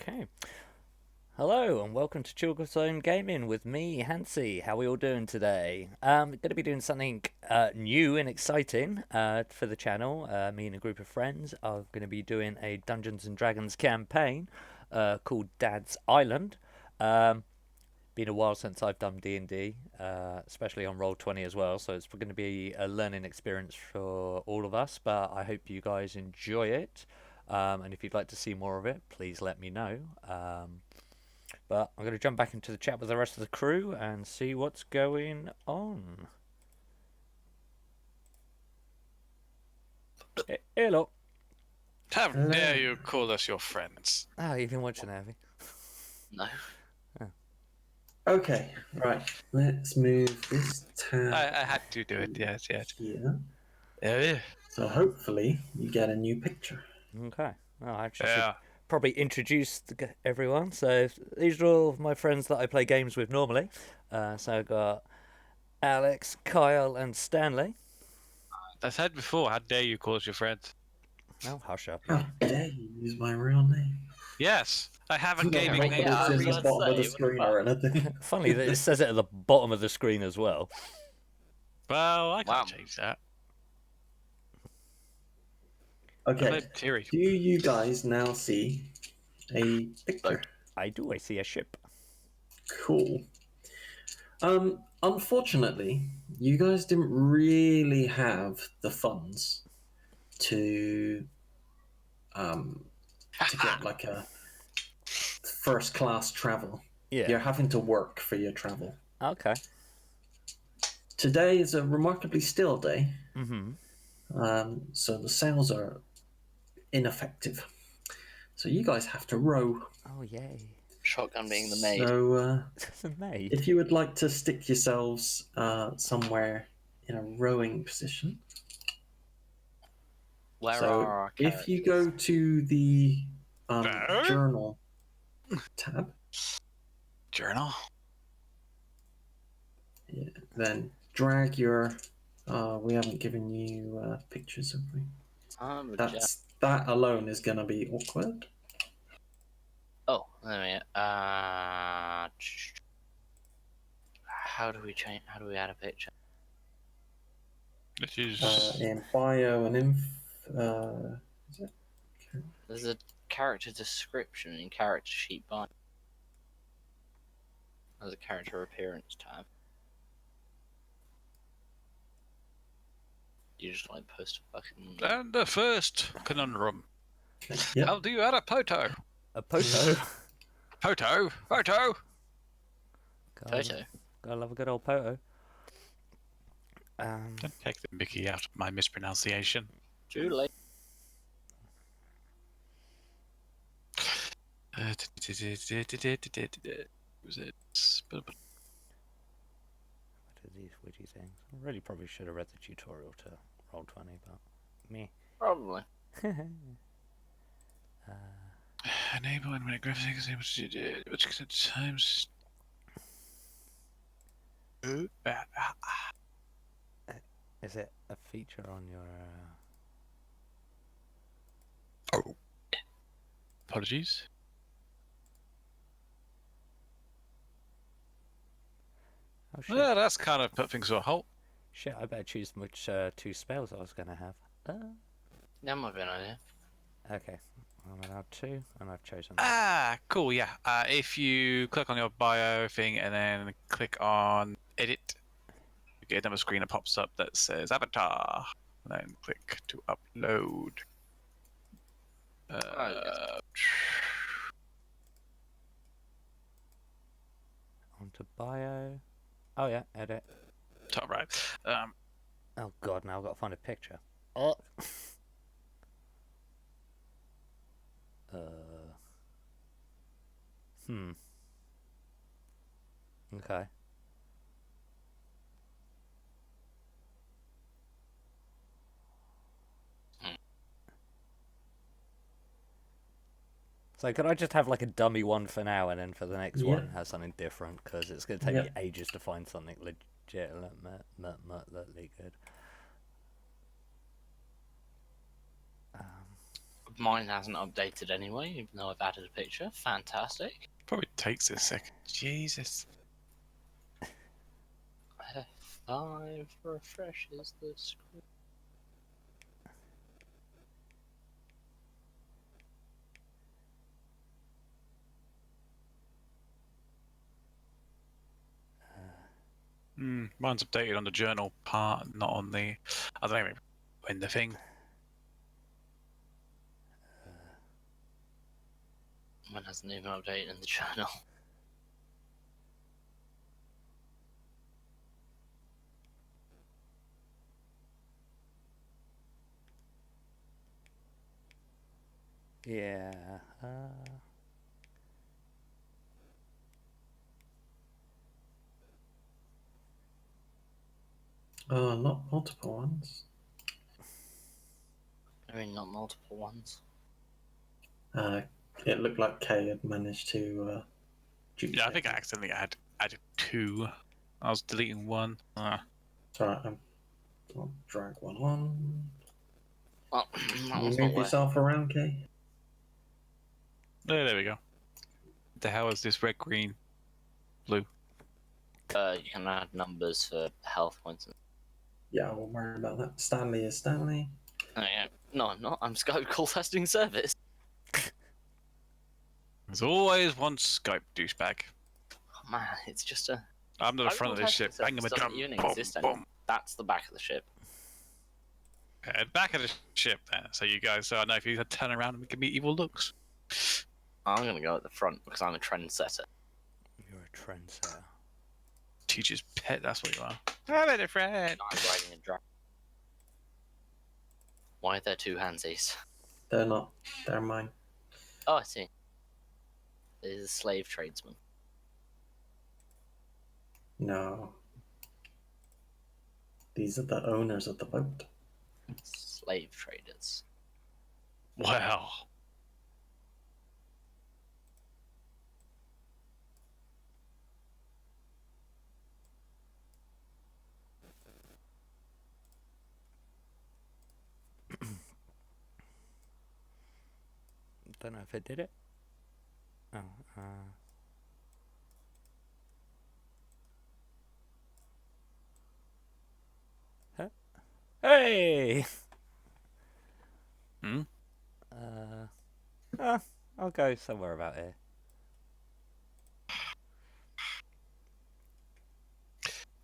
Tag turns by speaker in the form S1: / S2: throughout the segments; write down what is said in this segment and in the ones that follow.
S1: Okay. Hello and welcome to Children's Zone Gaming with me, Hansi. How are we all doing today? Going to be doing something new and exciting for the channel. Me and a group of friends are going to be doing a Dungeons and Dragons campaign called Dad's Island. Been a while since I've done D&D, especially on Roll20 as well, so it's going to be a learning experience for all of us, but I hope you guys enjoy it. And if you'd like to see more of it, please let me know. But I'm going to jump back into the chat with the rest of the crew and see what's going on. Hello.
S2: How dare you call us your friends?
S1: Oh, you've been watching, have you?
S3: No.
S4: Okay, right. Let's move this tab
S2: I had to do it, yes.
S4: here.
S2: Yeah.
S4: So hopefully you get a new picture.
S1: Okay. Well, I actually should
S2: Yeah.
S1: probably introduce everyone. So these are all of my friends that I play games with normally. So I've got Alex, Kyle, and Stanley.
S2: I said before, how dare you call us your friends?
S1: Oh, hush up.
S4: How dare you use my real name?
S2: Yes, I have a
S4: Not
S2: gaming
S4: that
S2: name.
S3: Yeah, I
S4: it's
S3: was
S4: in the
S3: gonna
S4: bottom of the
S3: say,
S4: screen
S3: what
S4: or anything.
S1: Funny that it says it at the bottom of the screen as well.
S2: Well, I can't
S3: Wow.
S2: change that.
S4: Okay,
S2: I'm Terry.
S4: do you guys now see a picture?
S1: I do. I see a ship.
S4: Cool. Unfortunately, you guys didn't really have the funds to get like a first class travel.
S1: Yeah.
S4: You're having to work for your travel.
S1: Okay.
S4: Today is a remarkably still day,
S1: Mm-hmm.
S4: so the sails are ineffective. So you guys have to row.
S1: Oh, yay.
S3: Shotgun being the maid.
S4: So
S1: It's a maid.
S4: if you would like to stick yourselves somewhere in a rowing position.
S3: Where
S4: So
S3: are our
S4: if you
S3: characters?
S4: go to the
S2: No.
S4: journal tab,
S2: Journal.
S4: then drag your. We haven't given you pictures, have we? That alone is going to be awkward.
S3: Oh, there we go. How do we change? How do we add a picture?
S2: This is...
S4: In bio and inf. Is it?
S3: There's a character description in character sheet by. There's a character appearance tab. You just like post a fucking.
S2: And the first conundrum.
S4: Yep.
S2: How do you add a photo?
S1: A poto.
S2: Photo?
S3: Photo.
S1: Gotta love a good old poto.
S2: Don't take the Mickey out of my mispronunciation.
S3: Too late.
S2: Was it?
S1: What are these witty things? I really probably should have read the tutorial to Roll20, but me.
S3: Probably.
S2: Enable animated graphics, which extent times.
S1: Is it a feature on your?
S2: Oh. Apologies.
S1: Oh shit!
S2: Well, that's kind of put things to a halt.
S1: Shit! I better choose which two spells I was gonna have.
S3: That might be an idea.
S1: Okay, I'm allowed two, and I've chosen.
S2: Ah, cool, yeah. If you click on your bio thing and then click on edit, you get another screen that pops up that says avatar. And then click to upload.
S1: Onto bio. Oh yeah, edit.
S2: Top right.
S1: Oh god, now I've got to find a picture. Oh. Okay. So could I just have like a dummy one for now, and then for the next one have something different? Because it's going to take me ages to find something legitimately good.
S3: Mine hasn't updated anyway, even though I've added a picture. Fantastic.
S2: Probably takes a second. Jesus.
S3: F5 refreshes the screen.
S2: Mine's updated on the journal part, not on the. I don't know, in the thing.
S3: Mine hasn't even updated in the channel.
S1: Yeah.
S4: Not multiple ones.
S3: I mean, not multiple ones.
S4: It looked like Kay had managed to duplicate.
S2: Yeah, I think I accidentally added 2. I was deleting 1.
S4: Sorry, I'll drag one on.
S3: Well,
S4: Can you move yourself around, Kay?
S2: There we go. What the hell is this red, green, blue?
S3: You can add numbers for health points.
S4: Yeah, I won't worry about that. Stanley is Stanley.
S3: Oh, yeah. No, I'm not. I'm Skype call testing service.
S2: There's always one Skype douchebag.
S3: Oh, man, it's just a.
S2: I'm at the front of this ship, banging my drum. Boom, boom.
S3: That's the back of the ship.
S2: Back of the ship, then. So you guys, so I know if you turn around and we can be evil looks.
S3: I'm gonna go at the front because I'm a trendsetter.
S1: You're a trendsetter.
S2: Teacher's pet, that's what you are. I'm a friend.
S3: I'm riding a dragon. Why are there 2 handsies?
S4: They're not. They're mine.
S3: Oh, I see. There's a slave tradesman.
S4: No. These are the owners of the boat.
S3: Slave traders.
S2: Wow.
S1: Don't know if it did it. Oh, Huh? Hey! I'll go somewhere about here.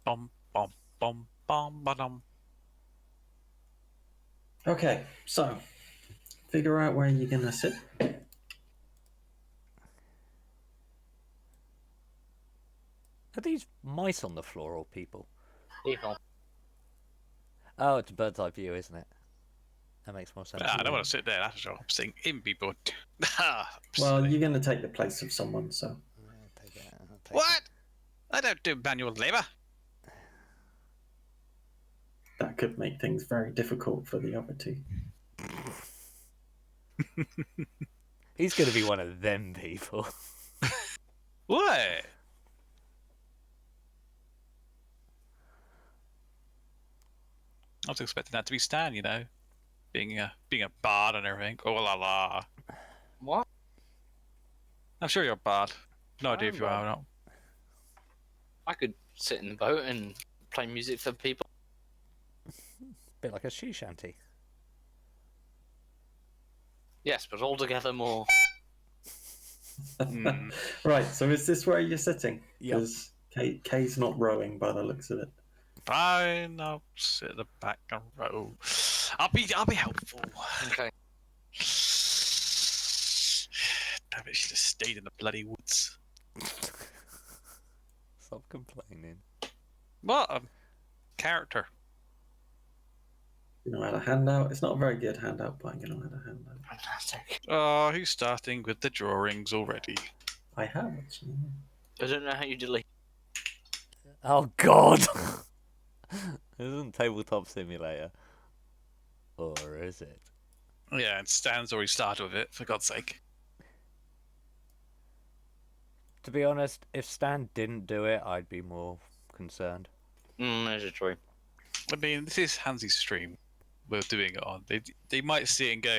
S2: Bum, bum, bum, bum, ba-dum.
S4: Okay, so figure out where you're gonna sit.
S1: Are these mice on the floor or people?
S3: People.
S1: Oh, it's a bird's eye view, isn't it? That makes more sense.
S2: I don't want to sit there, that's for sure. I'm sitting in people.
S4: Well, you're gonna take the place of someone, so.
S1: I'll take it.
S2: What? I don't do manual labour.
S4: That could make things very difficult for the other 2.
S1: He's going to be one of them people.
S2: What? I was expecting that to be Stan, you know, being a bard and everything. Oh la la.
S3: What?
S2: I'm sure you're a bard. No idea if you are or not.
S3: I could sit in the boat and play music for people.
S1: Bit like a sea shanty.
S3: Yes, but altogether more.
S4: Right, so is this where you're sitting?
S1: Yep.
S4: Because Kay's not rowing by the looks of it.
S2: Fine, I'll sit at the back and row. I'll be helpful.
S3: Okay.
S2: Damn it, should have stayed in the bloody woods.
S1: Stop complaining.
S2: What? Character.
S4: You know, add a handout. It's not a very good handout, but I'm gonna add a handout.
S3: Fantastic.
S2: Oh, who's starting with the drawings already?
S4: I have actually.
S3: I don't know how you delete.
S1: Oh, God! This isn't Tabletop Simulator. Or is it?
S2: Yeah, and Stan's already started with it, for God's sake.
S1: To be honest, if Stan didn't do it, I'd be more concerned.
S3: That's true.
S2: I mean, this is Hansy's stream. we're doing it on. They might see it and go,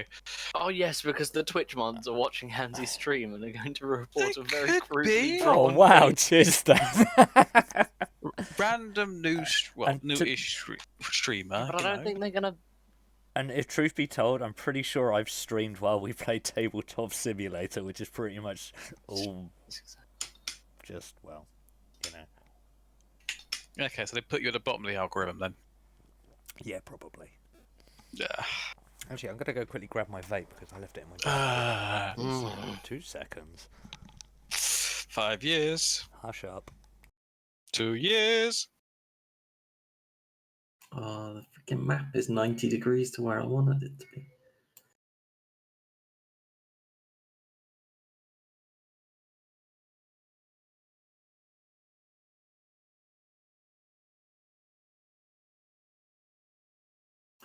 S3: Oh yes, because the Twitch mods are watching Hansy's stream and they're going to report a very
S2: could
S3: crudely
S2: be.
S1: Oh
S3: drawn
S1: wow,
S3: face.
S1: cheers, Stan.
S2: random
S1: and
S2: new-ish streamer.
S3: But I don't think they're gonna.
S1: And if truth be told, I'm pretty sure I've streamed while we played Tabletop Simulator, which is pretty much all just, well, you know.
S2: Okay, so they put you at the bottom of the algorithm then.
S1: Yeah, probably.
S2: Yeah.
S1: Actually, I'm gonna go quickly grab my vape because I left it in my bag.
S3: Mm.
S1: 2 seconds.
S2: 5 years.
S1: Hush up.
S2: 2 years.
S4: Oh, the freaking map is 90 degrees to where I wanted it to be.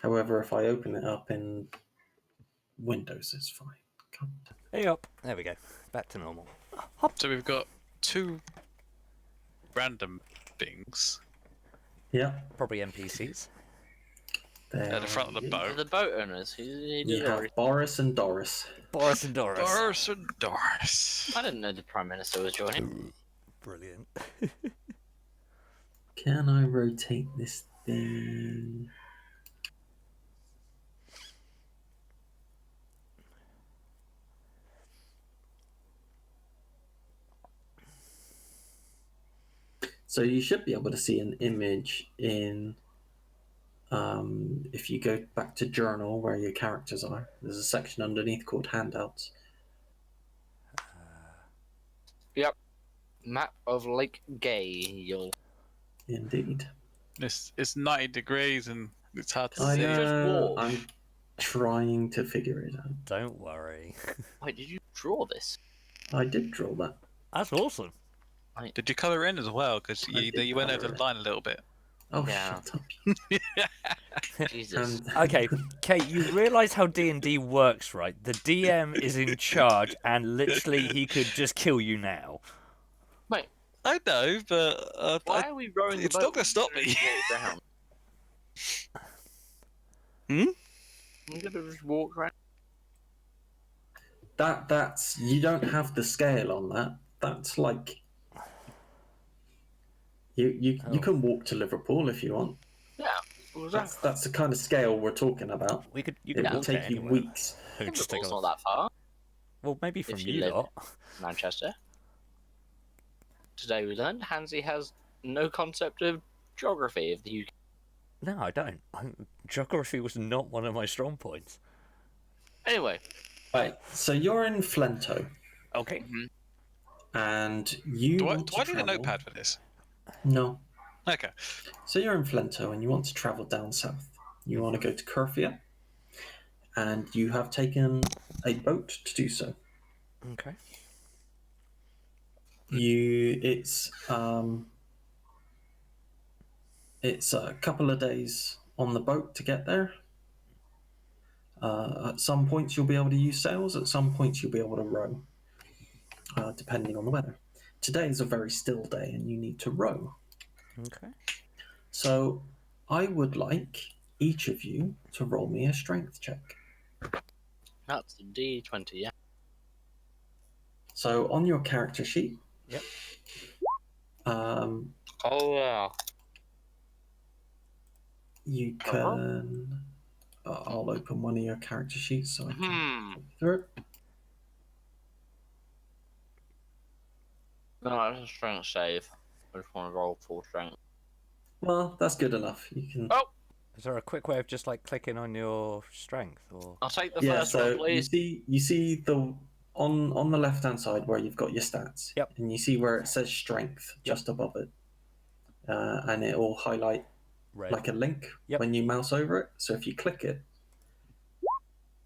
S4: However, if I open it up in Windows, it's fine. God.
S1: Hey up. There we go. Back to normal.
S2: So we've got 2 random things
S4: Yeah.
S1: Probably NPCs.
S4: There
S2: at the front of the
S4: you-
S2: boat.
S3: The boat owners. He
S4: You
S3: did
S4: have
S3: already.
S4: Boris and Doris.
S1: Boris and Doris.
S2: Doris and Doris.
S3: I didn't know the Prime Minister was joining.
S1: Brilliant.
S4: Can I rotate this thing? So you should be able to see an image in, if you go back to journal where your characters are, there's a section underneath called handouts.
S3: Map of Lake Gale.
S4: Indeed.
S2: It's 90 degrees and it's hard to
S4: I
S2: see.
S3: just
S4: know,
S3: walk.
S4: I'm trying to figure it out.
S1: Don't worry.
S3: Wait, did you draw this?
S4: I did draw that.
S1: That's awesome.
S2: Did you colour in as well? Because
S4: I did
S2: you went over
S4: colour
S2: the
S4: it.
S2: line a little bit.
S4: Oh,
S3: Yeah.
S4: shut up.
S3: Jesus.
S4: And
S1: Okay, Kate, you realise how D&D works, right? The DM is in charge, and literally he could just kill you now.
S2: I know, but
S3: Why are we rowing the
S2: it's
S3: boat?
S2: not gonna stop
S3: when
S2: me.
S3: we walk around? I'm gonna just walk around.
S4: that's you don't have the scale on that. That's like you
S1: Oh.
S4: can walk to Liverpool if you want.
S3: Yeah.
S4: That's the kind of scale we're talking about.
S1: You
S4: It
S1: could
S4: will
S1: walk
S4: take
S1: there
S4: you
S1: anywhere.
S4: weeks.
S1: Who just take
S3: Liverpool's
S1: a-
S3: not that far.
S1: Well, maybe from
S3: if you
S1: you
S3: live-
S1: lot.
S3: Manchester. Today we learned Hansy has no concept of geography of the UK.
S1: No, I don't. Geography was not one of my strong points.
S3: Anyway,
S4: Right. So you're in Flento,
S1: Okay.
S4: and you.
S2: Do I
S4: want to
S2: need a
S4: travel-
S2: notepad for this?
S4: No.
S2: Okay.
S4: So you're in Flento, and you want to travel down south. You want to go to Curfia, and you have taken a boat to do so.
S1: Okay.
S4: It's a couple of days on the boat to get there. At some points you'll be able to use sails. At some points you'll be able to row, depending on the weather. Today is a very still day, and you need to row.
S1: Okay.
S4: So I would like each of you to roll me a strength check.
S3: that's the D20, yeah.
S4: So on your character sheet,
S1: Yep.
S3: Oh, yeah.
S4: you can. I'll open one of your character sheets so I can
S3: Hmm.
S4: look through it.
S3: No, that's a strength save. I just want to roll full strength.
S4: Well, that's good enough. You can.
S3: Oh,
S1: Is there a quick way of just like clicking on your strength, or?
S3: I'll take the
S4: Yeah.
S3: first
S4: So
S3: one,
S4: you
S3: please.
S4: see the on the left hand side where you've got your stats.
S1: Yep.
S4: And you see where it says strength just above it, and it will highlight
S1: Red.
S4: like a link
S1: Yep.
S4: when you mouse over it. So if you click it,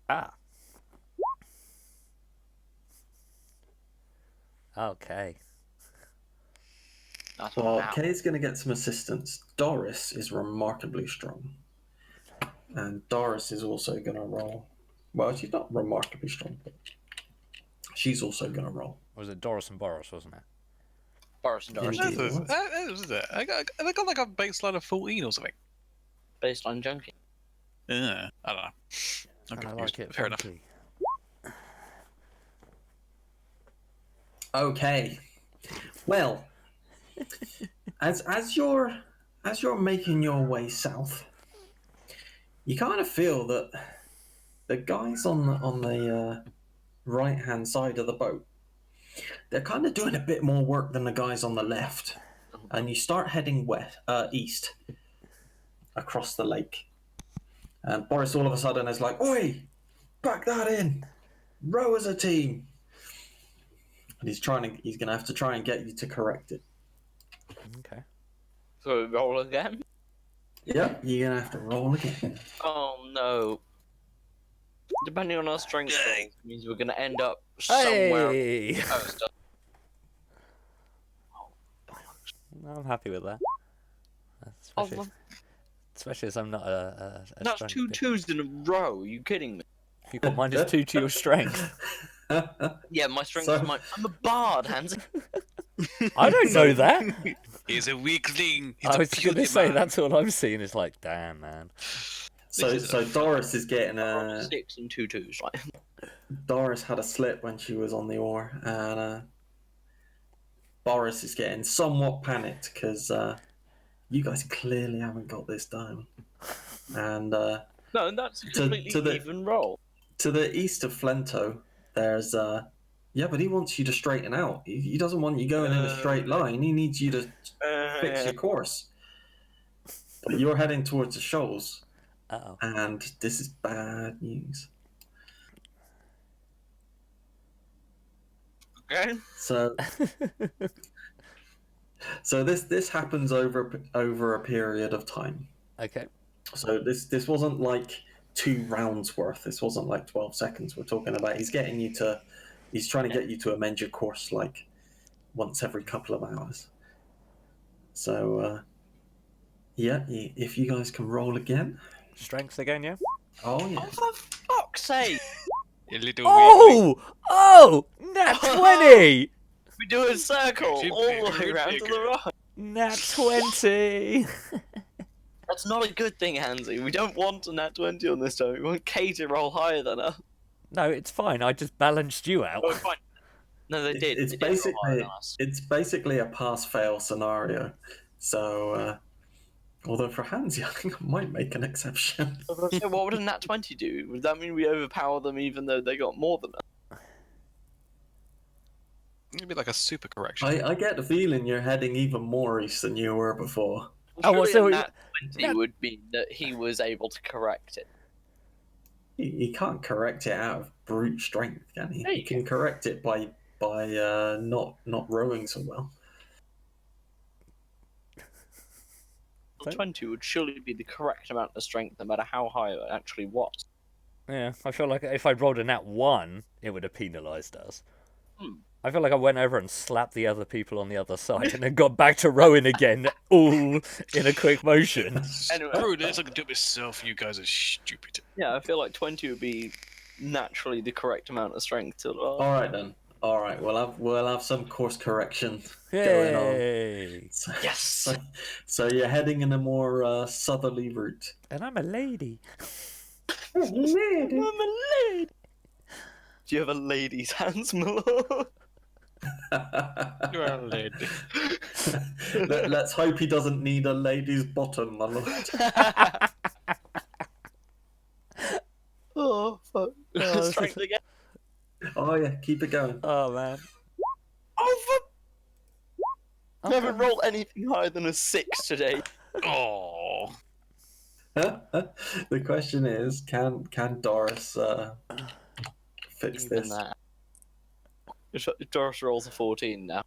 S1: Ah. Okay.
S3: That's
S4: well,
S3: now.
S4: Kay's going to get some assistance. Doris is remarkably strong, and Doris is also going to roll. Well, she's not remarkably strong, but she's also going to roll.
S1: Was it Doris and Boris, wasn't it?
S3: Boris and Doris.
S4: Indeed.
S2: That was it. I got like a baseline of 14 or something.
S3: Based on junkie.
S2: I don't know. I'm
S1: And I
S2: confused.
S1: like it
S2: Fair enough.
S1: funky.
S4: Okay. Well, as you're making your way south, you kind of feel that the guys on the right hand side of the boat, they're kind of doing a bit more work than the guys on the left, and you start heading east across the lake. And Boris all of a sudden is like, "Oi, back that in, row as a team." And he's gonna have to try and get you to correct it.
S1: Okay.
S3: So roll again?
S4: Yep, you're gonna have to roll again.
S3: Oh no. Depending on our strength rolls, means we're gonna end up somewhere on
S1: Hey!
S3: the coast.
S1: I'm happy with that. Especially as I'm not a
S3: That's
S1: strength
S3: two
S1: bit.
S3: twos in a row. Are you kidding me?
S1: You got -2 to your strength.
S3: Yeah, my strength
S4: So-
S3: is mine. I'm a bard, Hans.
S1: I don't know that.
S2: He's a weakling. He's
S1: I
S2: a
S1: was going to
S2: puny
S1: say
S2: man.
S1: that's all I'm seeing is like, damn man.
S4: So Doris is getting
S3: Roll
S4: a
S3: 6 and 2 twos, right?
S4: Doris had a slip when she was on the oar, and Boris is getting somewhat panicked because you guys clearly haven't got this down. And
S3: No, that's a completely
S4: to the-
S3: even roll.
S4: to the east of Flento, there's yeah, but he wants you to straighten out. He doesn't want you going in a straight line. He needs you to fix your course. But you're heading towards the shoals,
S1: Uh-oh.
S4: and this is bad news.
S3: Okay.
S4: So this happens over a period of time.
S1: Okay.
S4: So this wasn't like 2 rounds worth. This wasn't like 12 seconds. We're talking about he's trying to get you to amend your course like once every couple of hours. So yeah, if you guys can roll again.
S1: Strength again, yeah?
S4: Oh yeah.
S3: Oh, for fuck's sake!
S2: You little weakling.
S1: Oh! Oh! Nat 20!
S3: We do a circle
S2: Should
S3: all
S2: be
S3: the way
S2: really
S3: around to
S2: big.
S3: the right.
S1: Nat 20!
S3: That's not a good thing, Hansy. We don't want a nat 20 on this time. We want Kay to roll higher than us.
S1: No, it's fine. I just balanced you out.
S3: Oh, fine. No, they did.
S4: It's
S3: They did roll higher
S4: basically
S3: than us.
S4: it's basically a pass-fail scenario. So although for Hansi, I think I might make an exception.
S3: So what would a nat 20 do? Would that mean we overpower them even though they got more than us?
S2: It'd be like a super correction.
S4: I get the feeling you're heading even more east than you were before.
S1: Oh, well,
S3: Surely
S1: so
S3: a
S1: we-
S3: nat 20 would mean that he was able to correct it.
S4: He can't correct it out of brute strength, can he?
S3: There
S4: He
S3: you
S4: can correct it by not rowing so well.
S1: So-
S3: 20 would surely be the correct amount of strength no matter how high it actually was.
S1: Yeah, I feel like if I'd rolled a nat 1, it would have penalised us.
S3: Hmm.
S1: I feel like I went over and slapped the other people on the other side and then got back to rowing again, all in a quick motion.
S3: Anyway.
S2: Screw this, I can do it myself. You guys are stupid.
S3: Yeah, I feel like 20 would be naturally the correct amount of strength to
S4: All right then. All right, we'll have some course correction going on.
S1: Yay!
S4: So,
S3: Yes!
S4: so you're heading in a more southerly route.
S1: And I'm a lady.
S3: I'm a lady! Do you have a lady's hands, my lord?
S2: You're a lady.
S4: Let's hope he doesn't need a lady's bottom, my lord.
S3: Oh, fuck.
S1: Oh,
S3: Strength again.
S4: Oh yeah, keep it going.
S1: Oh, man.
S3: Oh, fuck! I
S1: Okay.
S3: haven't rolled anything higher than a 6 today.
S2: Oh.
S4: The question is, can Doris fix
S3: Even
S4: this?
S3: that. If Doris rolls a 14 now.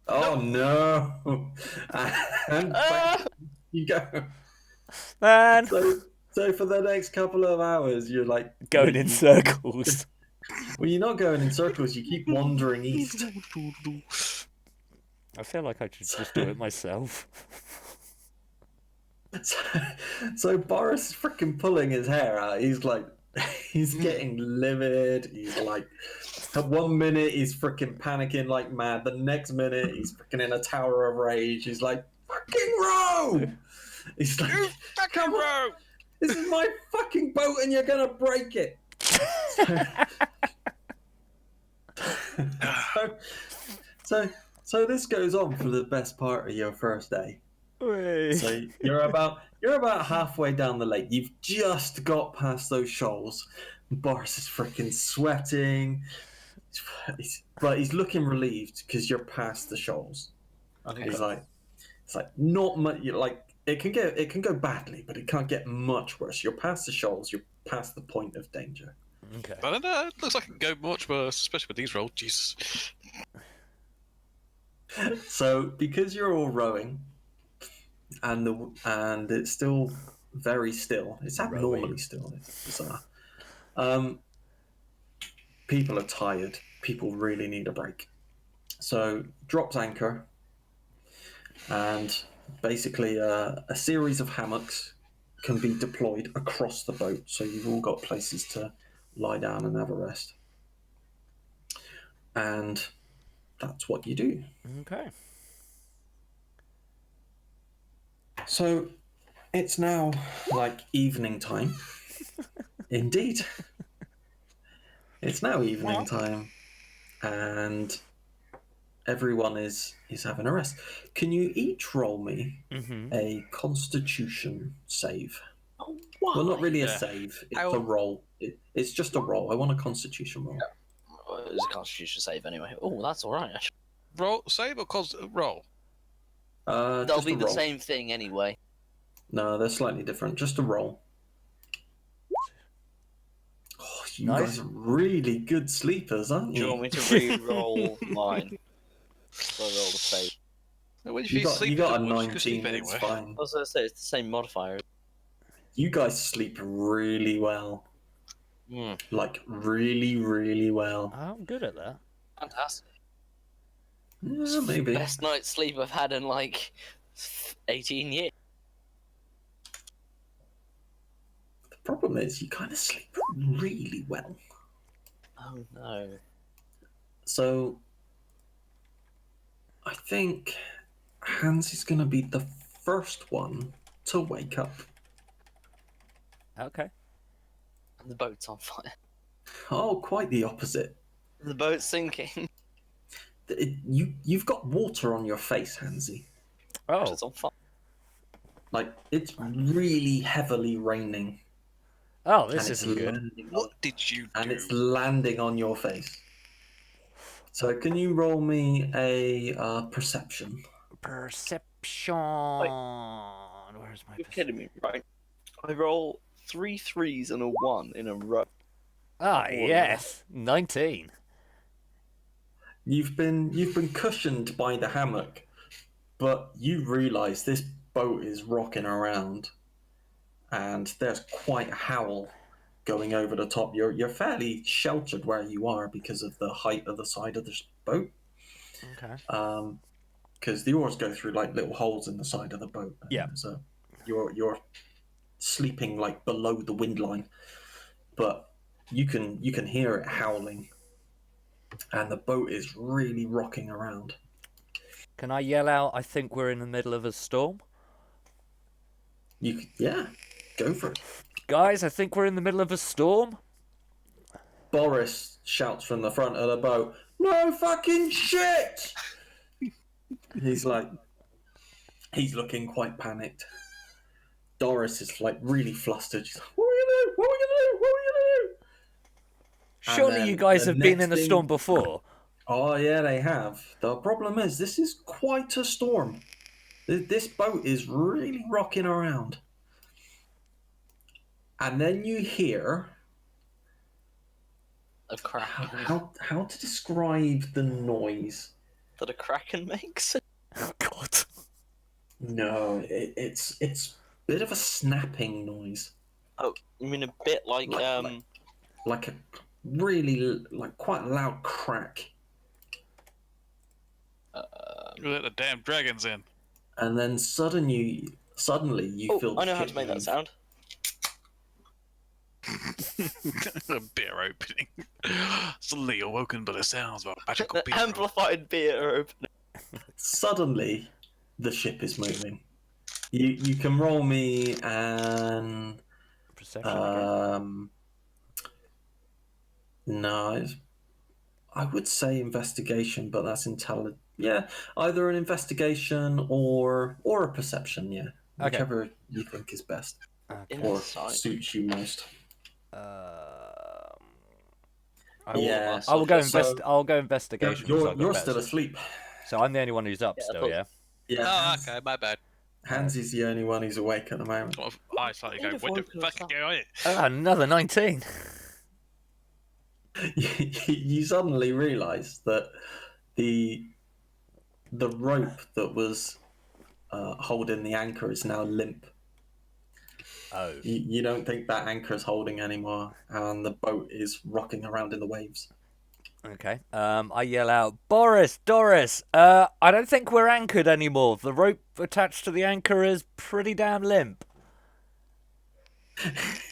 S4: Oh no! And back you go.
S1: Man!
S4: So for the next couple of hours, you're like
S1: Going in circles.
S4: Well, you're not going in circles. You keep wandering east.
S1: I feel like I should just do it myself.
S4: So Boris is freaking pulling his hair out. He's like, he's getting livid. He's like, at 1 minute he's freaking panicking like mad. The next minute he's freaking in a tower of rage. He's like, freaking row! He's like,
S2: Fucking row!
S4: This is my fucking boat, and you're gonna break it. So this goes on for the best part of your first day. So you're about halfway down the lake. You've just got past those shoals. Boris is freaking sweating, but he's looking relieved because you're past the shoals.
S3: Okay.
S4: He's like, it's like not much. Like it can go badly, but it can't get much worse. You're past the shoals. You're past the point of danger.
S1: Okay.
S2: I don't know. It looks like it can go much worse, especially with these rolls. Jesus.
S4: So because you're all rowing, and it's still very still. It's abnormally still. It's bizarre. People are tired. People really need a break. So drops anchor, and basically a series of hammocks can be deployed across the boat, so you've all got places to lie down and have a rest. And that's what you do.
S1: Okay.
S4: So it's now like evening time. Indeed. It's now evening time, and everyone is having a rest. Can you each roll me a Constitution save?
S3: Oh, why?
S4: Well, not really a
S2: Yeah.
S4: save. It's
S2: How-
S4: a roll. It's just a roll. I want a Constitution roll.
S3: Well, it was a Constitution save anyway. Oh, that's all right. Actually.
S2: Roll, save or roll?
S3: They'll
S4: Just
S3: be
S4: a
S3: the
S4: roll.
S3: same thing anyway.
S4: No, they're slightly different. Just a roll. Oh, you
S1: Nice.
S4: guys are really good sleepers, aren't
S3: Do you
S4: you?
S3: want me to re-roll mine? So I roll the save.
S2: When
S4: You got a
S2: you
S4: 19.
S2: sleep
S4: It's
S2: anyway.
S4: fine.
S3: I was going to say, it's the same modifier.
S4: You guys sleep really well. Like really, really well.
S1: I'm good at that.
S3: Fantastic.
S4: Yeah, maybe.
S3: Best night's sleep I've had in like 18 years.
S4: The problem is you kind of sleep really well.
S3: Oh no.
S4: So I think Hans is going to be the first one to wake up.
S1: Okay.
S3: The boat's on fire.
S4: Oh, quite the opposite.
S3: The boat's sinking.
S4: You've got water on your face, Hansy.
S1: Oh.
S3: It's on fire.
S4: Like, it's really heavily raining.
S1: Oh, this
S4: and it's
S1: isn't good.
S4: landing on-
S2: What did you do?
S4: and it's landing on your face. So can you roll me a perception?
S1: Perception. Where's my
S3: You're kidding me, right? I roll 3 3s and a 1 in a row.
S1: Ah, yes. 19.
S4: You've been cushioned by the hammock, but you realise this boat is rocking around, and there's quite a howl going over the top. You're fairly sheltered where you are because of the height of the side of this boat.
S1: Okay.
S4: Because the oars go through like little holes in the side of the boat.
S1: Yeah.
S4: So you're sleeping like below the wind line, but you can hear it howling, and the boat is really rocking around.
S1: Can I yell out, I think we're in the middle of a storm?
S4: Yeah, go for it.
S1: Guys, I think we're in the middle of a storm.
S4: Boris shouts from the front of the boat, "No fucking shit!" He's looking quite panicked. Doris is like really flustered. She's like, "What are we gonna do? What are we gonna do? What are we gonna do?" And
S1: Surely
S4: then
S1: you guys
S4: the
S1: have been
S4: next
S1: in a
S4: thing-
S1: storm before.
S4: Oh yeah, they have. The problem is this is quite a storm. This boat is really rocking around. And then you hear
S3: A kraken.
S4: how to describe the noise.
S3: That a kraken makes?
S1: Oh, God.
S4: No, it's a bit of a snapping noise,
S3: Oh, you mean a bit like,
S4: like a really like quite a loud crack,
S2: You let the damn dragons in.
S4: and then suddenly you feel.
S3: I know how
S4: shit
S3: to make that
S4: move.
S3: sound.
S2: A beer opening. Suddenly awoken by the sounds of a magical
S3: The
S2: beer.
S3: amplified beer opening.
S4: Suddenly, the ship is moving. You can roll me an
S1: perception again?
S4: No, I would say investigation, but that's intelligent. Yeah, either an investigation or a perception. Yeah,
S1: Okay.
S4: whichever you think is best
S1: Okay.
S4: or
S3: Insight.
S4: suits you most.
S1: I will,
S4: Yeah,
S1: I will go
S4: so-
S1: I'll go investigation. 'cause I've got
S4: You're
S1: better
S4: still
S1: stuff.
S4: asleep.
S1: So I'm the only one who's up
S3: Yeah, I
S1: still.
S3: thought-
S1: Yeah.
S4: Yeah.
S2: Oh, okay, my bad.
S4: Hansy's the only one who's awake at the moment.
S2: Sort of, I slightly
S3: I'd
S2: go,
S3: have
S2: what the
S3: woken
S2: fuck
S3: us
S2: is
S3: up.
S2: going on?
S1: Ah, another 19.
S4: You suddenly realise that the rope that was holding the anchor is now limp.
S1: Oh.
S4: You don't think that anchor is holding anymore, and the boat is rocking around in the waves.
S1: Okay. I yell out, Boris, Doris. I don't think we're anchored anymore. The rope attached to the anchor is pretty damn limp.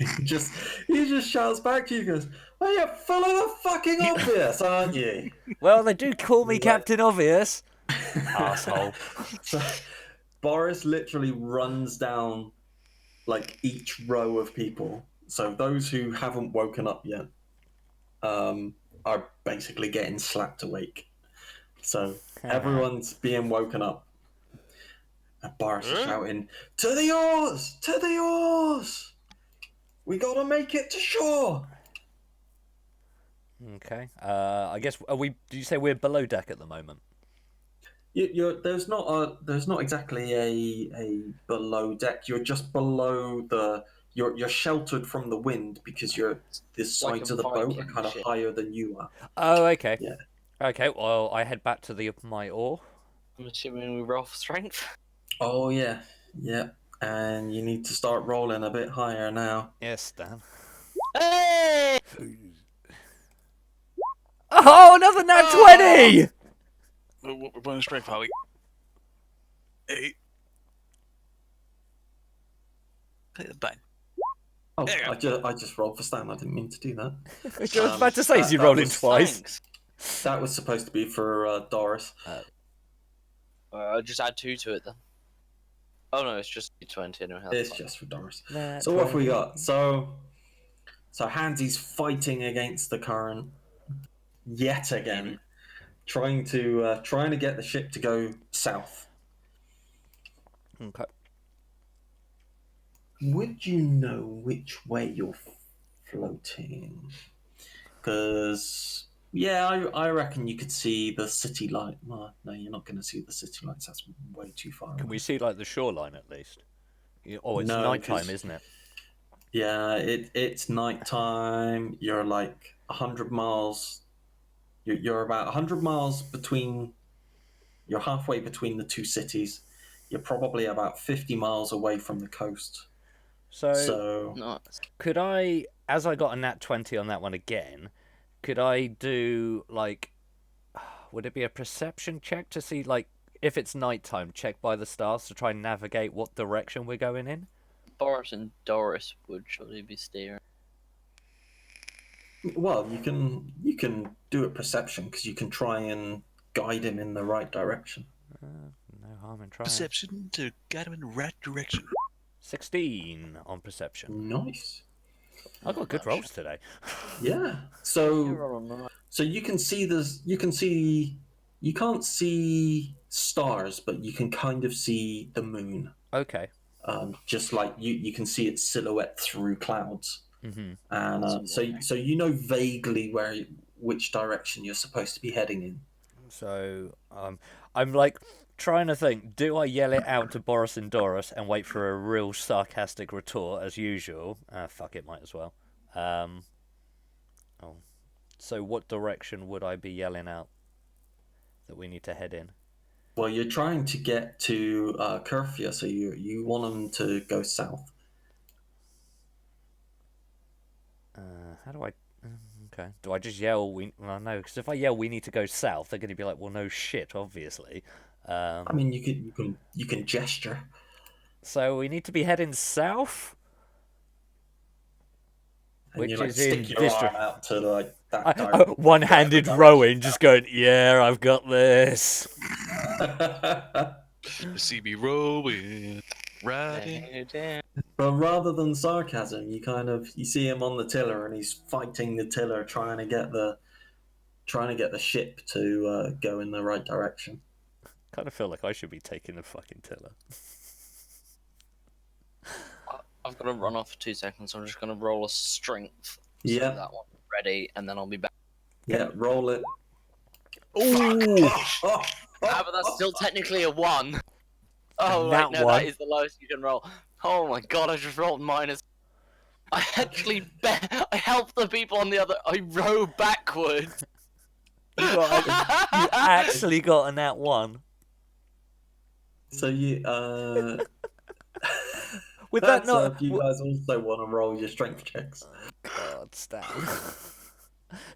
S4: he just shouts back to you, goes, "Oh, you're full of the fucking obvious, aren't you?"
S1: Well, they do call me
S4: Right.
S1: Captain Obvious. Asshole.
S4: So Boris literally runs down like each row of people. So those who haven't woken up yet are basically getting slapped awake. So everyone's being woken up. And Boris is shouting, "To the oars! To the oars! We gotta make it to shore!"
S1: Okay. I guess do you say we're below deck at the moment?
S4: There's not exactly a below deck. You're just below the. You're sheltered from the wind because the sides
S3: a
S4: of the boat are
S3: Viking
S4: kind of
S3: ship.
S4: higher than you are.
S1: Oh, okay.
S4: Yeah.
S1: Okay, well, I head back to my oar.
S3: I'm assuming we roll for strength.
S4: Oh yeah, yeah. And you need to start rolling a bit higher now.
S1: Yes, Dan.
S3: Hey!
S1: Oh, another nat 20!
S2: We're running strength, are we? 8. Click the button.
S4: Oh,
S2: There you
S4: I just rolled for Stan. I didn't mean to do that.
S1: I was about to say, is he
S4: that
S1: rolling
S4: was
S1: twice?
S3: Thanks.
S4: That was supposed to be for Doris.
S3: I'll just add 2 to it then. Oh no, it's just 20 anyway. that's
S4: It's
S3: fine.
S4: just for Doris.
S1: Nat
S4: So what have we
S1: 20.
S4: got? So Hansy's fighting against the current yet again, trying to get the ship to go south.
S1: Okay.
S4: Would you know which way you're floating? Because I reckon you could see the city light. Well, no, you're not going to see the city lights. That's way too far.
S1: Can
S4: away.
S1: we see, like, the shoreline at least? Oh, it's
S4: No,
S1: nighttime,
S4: 'cause-
S1: isn't it?
S4: Yeah, it's nighttime. You're like 100 miles. You're about 100 miles between. You're halfway between the two cities. You're probably about 50 miles away from the coast. So
S3: Nice.
S1: Could I, as I got a nat 20 on that one again, could I do, like, would it be a perception check to see, like, if it's nighttime, check by the stars to try and navigate what direction we're going in?
S3: Boris and Doris would surely be steering.
S4: well, you can do a perception because you can try and guide him in the right direction.
S1: No harm in trying.
S2: Perception to guide him in the right direction.
S1: 16 on perception.
S4: Nice.
S1: I got good rolls today.
S4: Yeah.
S3: You're
S4: So
S3: on the right.
S4: so you can see this. You can't see stars, but you can kind of see the moon.
S1: Okay.
S4: Just like you can see its silhouette through clouds.
S1: Mm-hmm.
S4: And so you know vaguely which direction you're supposed to be heading in.
S1: So I'm like trying to think, do I yell it out to Boris and Doris and wait for a real sarcastic retort as usual? Fuck it, might as well. So what direction would I be yelling out that we need to head in?
S4: Well, you're trying to get to Curfew, so you want them to go south.
S1: How do I? Okay. Do I just yell? Well, no, because if I yell, we need to go south. They're going to be like, well, no shit, obviously.
S4: I mean, you can gesture.
S1: So we need to be heading south.
S4: And
S1: Which
S4: you like
S1: is in
S4: stick your
S1: district.
S4: arm out to like that direction.
S1: One-handed rowing, just going, yeah, I've got this.
S2: See me rolling, riding.
S4: But rather than sarcasm, you see him on the tiller and he's fighting the tiller, trying to get the ship to go in the right direction.
S1: Kind of feel like I should be taking the fucking tiller.
S3: I've got to run off for 2 seconds. I'm just going to roll a strength.
S4: Yeah.
S3: So that one ready, and then I'll be back.
S4: Yeah, roll it.
S1: Ooh!
S4: Oh,
S3: Ah, but that's still technically a 1. Oh,
S1: That
S3: wait, no,
S1: one.
S3: that is the lowest you can roll. Oh my god, I just rolled minus. I actually I helped the people on the other. I row backwards.
S1: You actually got a nat 1.
S4: So you
S1: With that
S4: so
S1: not...
S4: if you guys also want to roll your strength checks.
S1: God, Stan.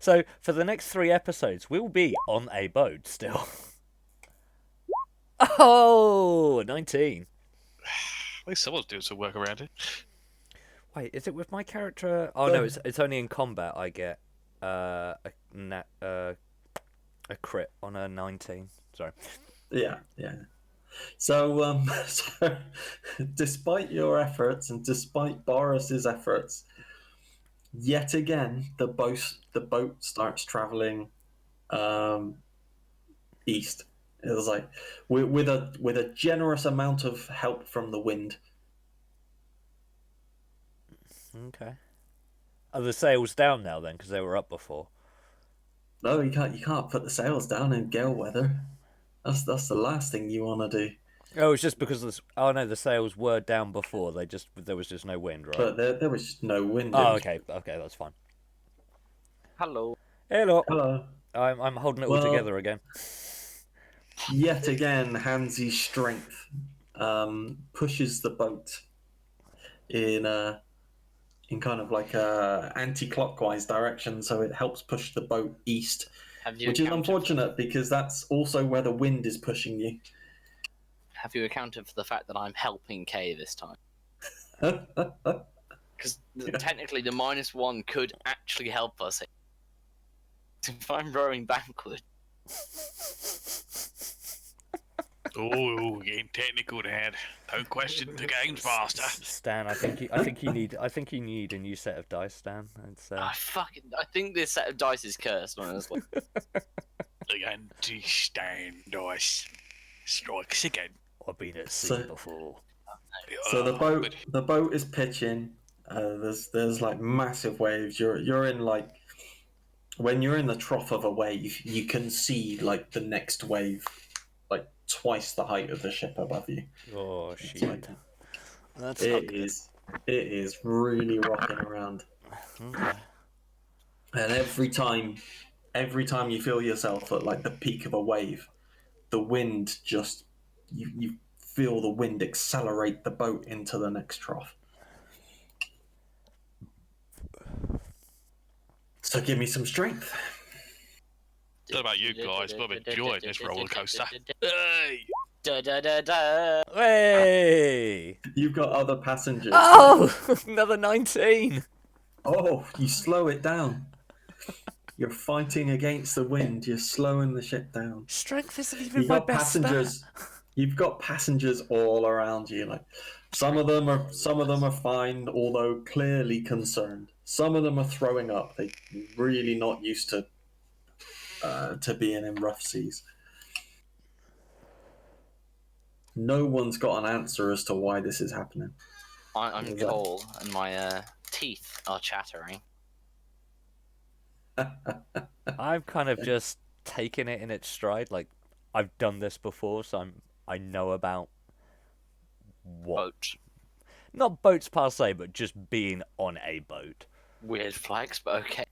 S1: So, for the next 3 episodes, we'll be on a boat still. Oh, 19.
S2: At least someone's doing some work around it.
S1: Wait, is it with my character? Oh no, it's only in combat I get a crit on a 19. Sorry.
S4: Yeah. So, so despite your efforts and despite Boris's efforts, yet again the boat starts traveling east. It was like with a generous amount of help from the wind.
S1: Okay. Are the sails down now then? Because they were up before.
S4: No, you can't put the sails down in gale weather. That's the last thing you want to do.
S1: Oh, it's just because oh no, the sails were down before. There was just no wind, right?
S4: But there was just no wind.
S1: Oh, okay, that's fine.
S3: Hello.
S1: Hello.
S4: Hello.
S1: I'm holding it all
S4: Well-
S1: together again.
S4: Yet again, Hansi's strength pushes the boat in kind of like a anti-clockwise direction, so it helps push the boat east, which is unfortunate because that's also where the wind is pushing you.
S3: Have you accounted for the fact that I'm helping Kay this time? Because technically the -1 could actually help us. If I'm rowing backward.
S2: Oh, getting technical, Dad. Don't question the game's master.
S1: Stan, I think you need a new set of dice, Stan. It's
S3: I think this set of dice is cursed, honestly.
S2: The anti-stand dice strikes again.
S1: I've been at sea
S4: So-
S1: before.
S4: So the
S2: Oh,
S4: boat is pitching. There's like massive waves. You're in like when you're in the trough of a wave, you can see like the next wave, like twice the height of the ship above you.
S1: Oh
S4: It's
S1: shit.
S4: like-
S1: That's not
S4: It
S1: good.
S4: is really rocking around.
S1: Okay.
S4: And every time you feel yourself at like the peak of a wave, the wind just you feel the wind accelerate the boat into the next trough. So give me some strength.
S2: What about you guys? I'm enjoying this roller coaster. Hey!
S3: Da-da-da-da.
S1: Hey!
S4: You've got other passengers.
S1: Oh, another 19.
S4: Oh, you slow it down. You're fighting against the wind. You're slowing the ship down.
S1: Strength isn't even
S4: You've
S1: my
S4: got
S1: best
S4: passengers. You've got passengers all around you. Like some of them are fine, although clearly concerned. Some of them are throwing up. They're really not used to being in rough seas. No one's got an answer as to why this is happening.
S3: I'm
S4: Is that-
S3: cold and my teeth are chattering.
S1: I've kind of just taken it in its stride. Like, I've done this before, so I know about what.
S3: Boat.
S1: Not boats per se, but just being on a boat.
S3: Weird flags, but okay.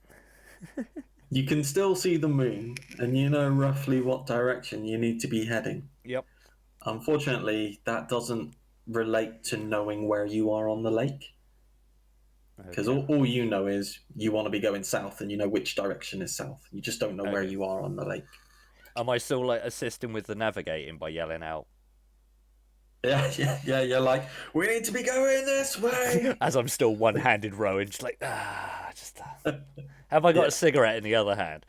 S4: You can still see the moon, and you know roughly what direction you need to be heading.
S1: Yep.
S4: Unfortunately, that doesn't relate to knowing where you are on the lake. Because all you know is you want to be going south, and you know which direction is south. You just don't know where
S1: Okay.
S4: you are on the lake.
S1: Am I still like assisting with the navigating by yelling out
S4: Yeah. You're like, we need to be going this way.
S1: as I'm still one-handed rowing, just like have I got
S4: Yeah.
S1: a cigarette in the other hand?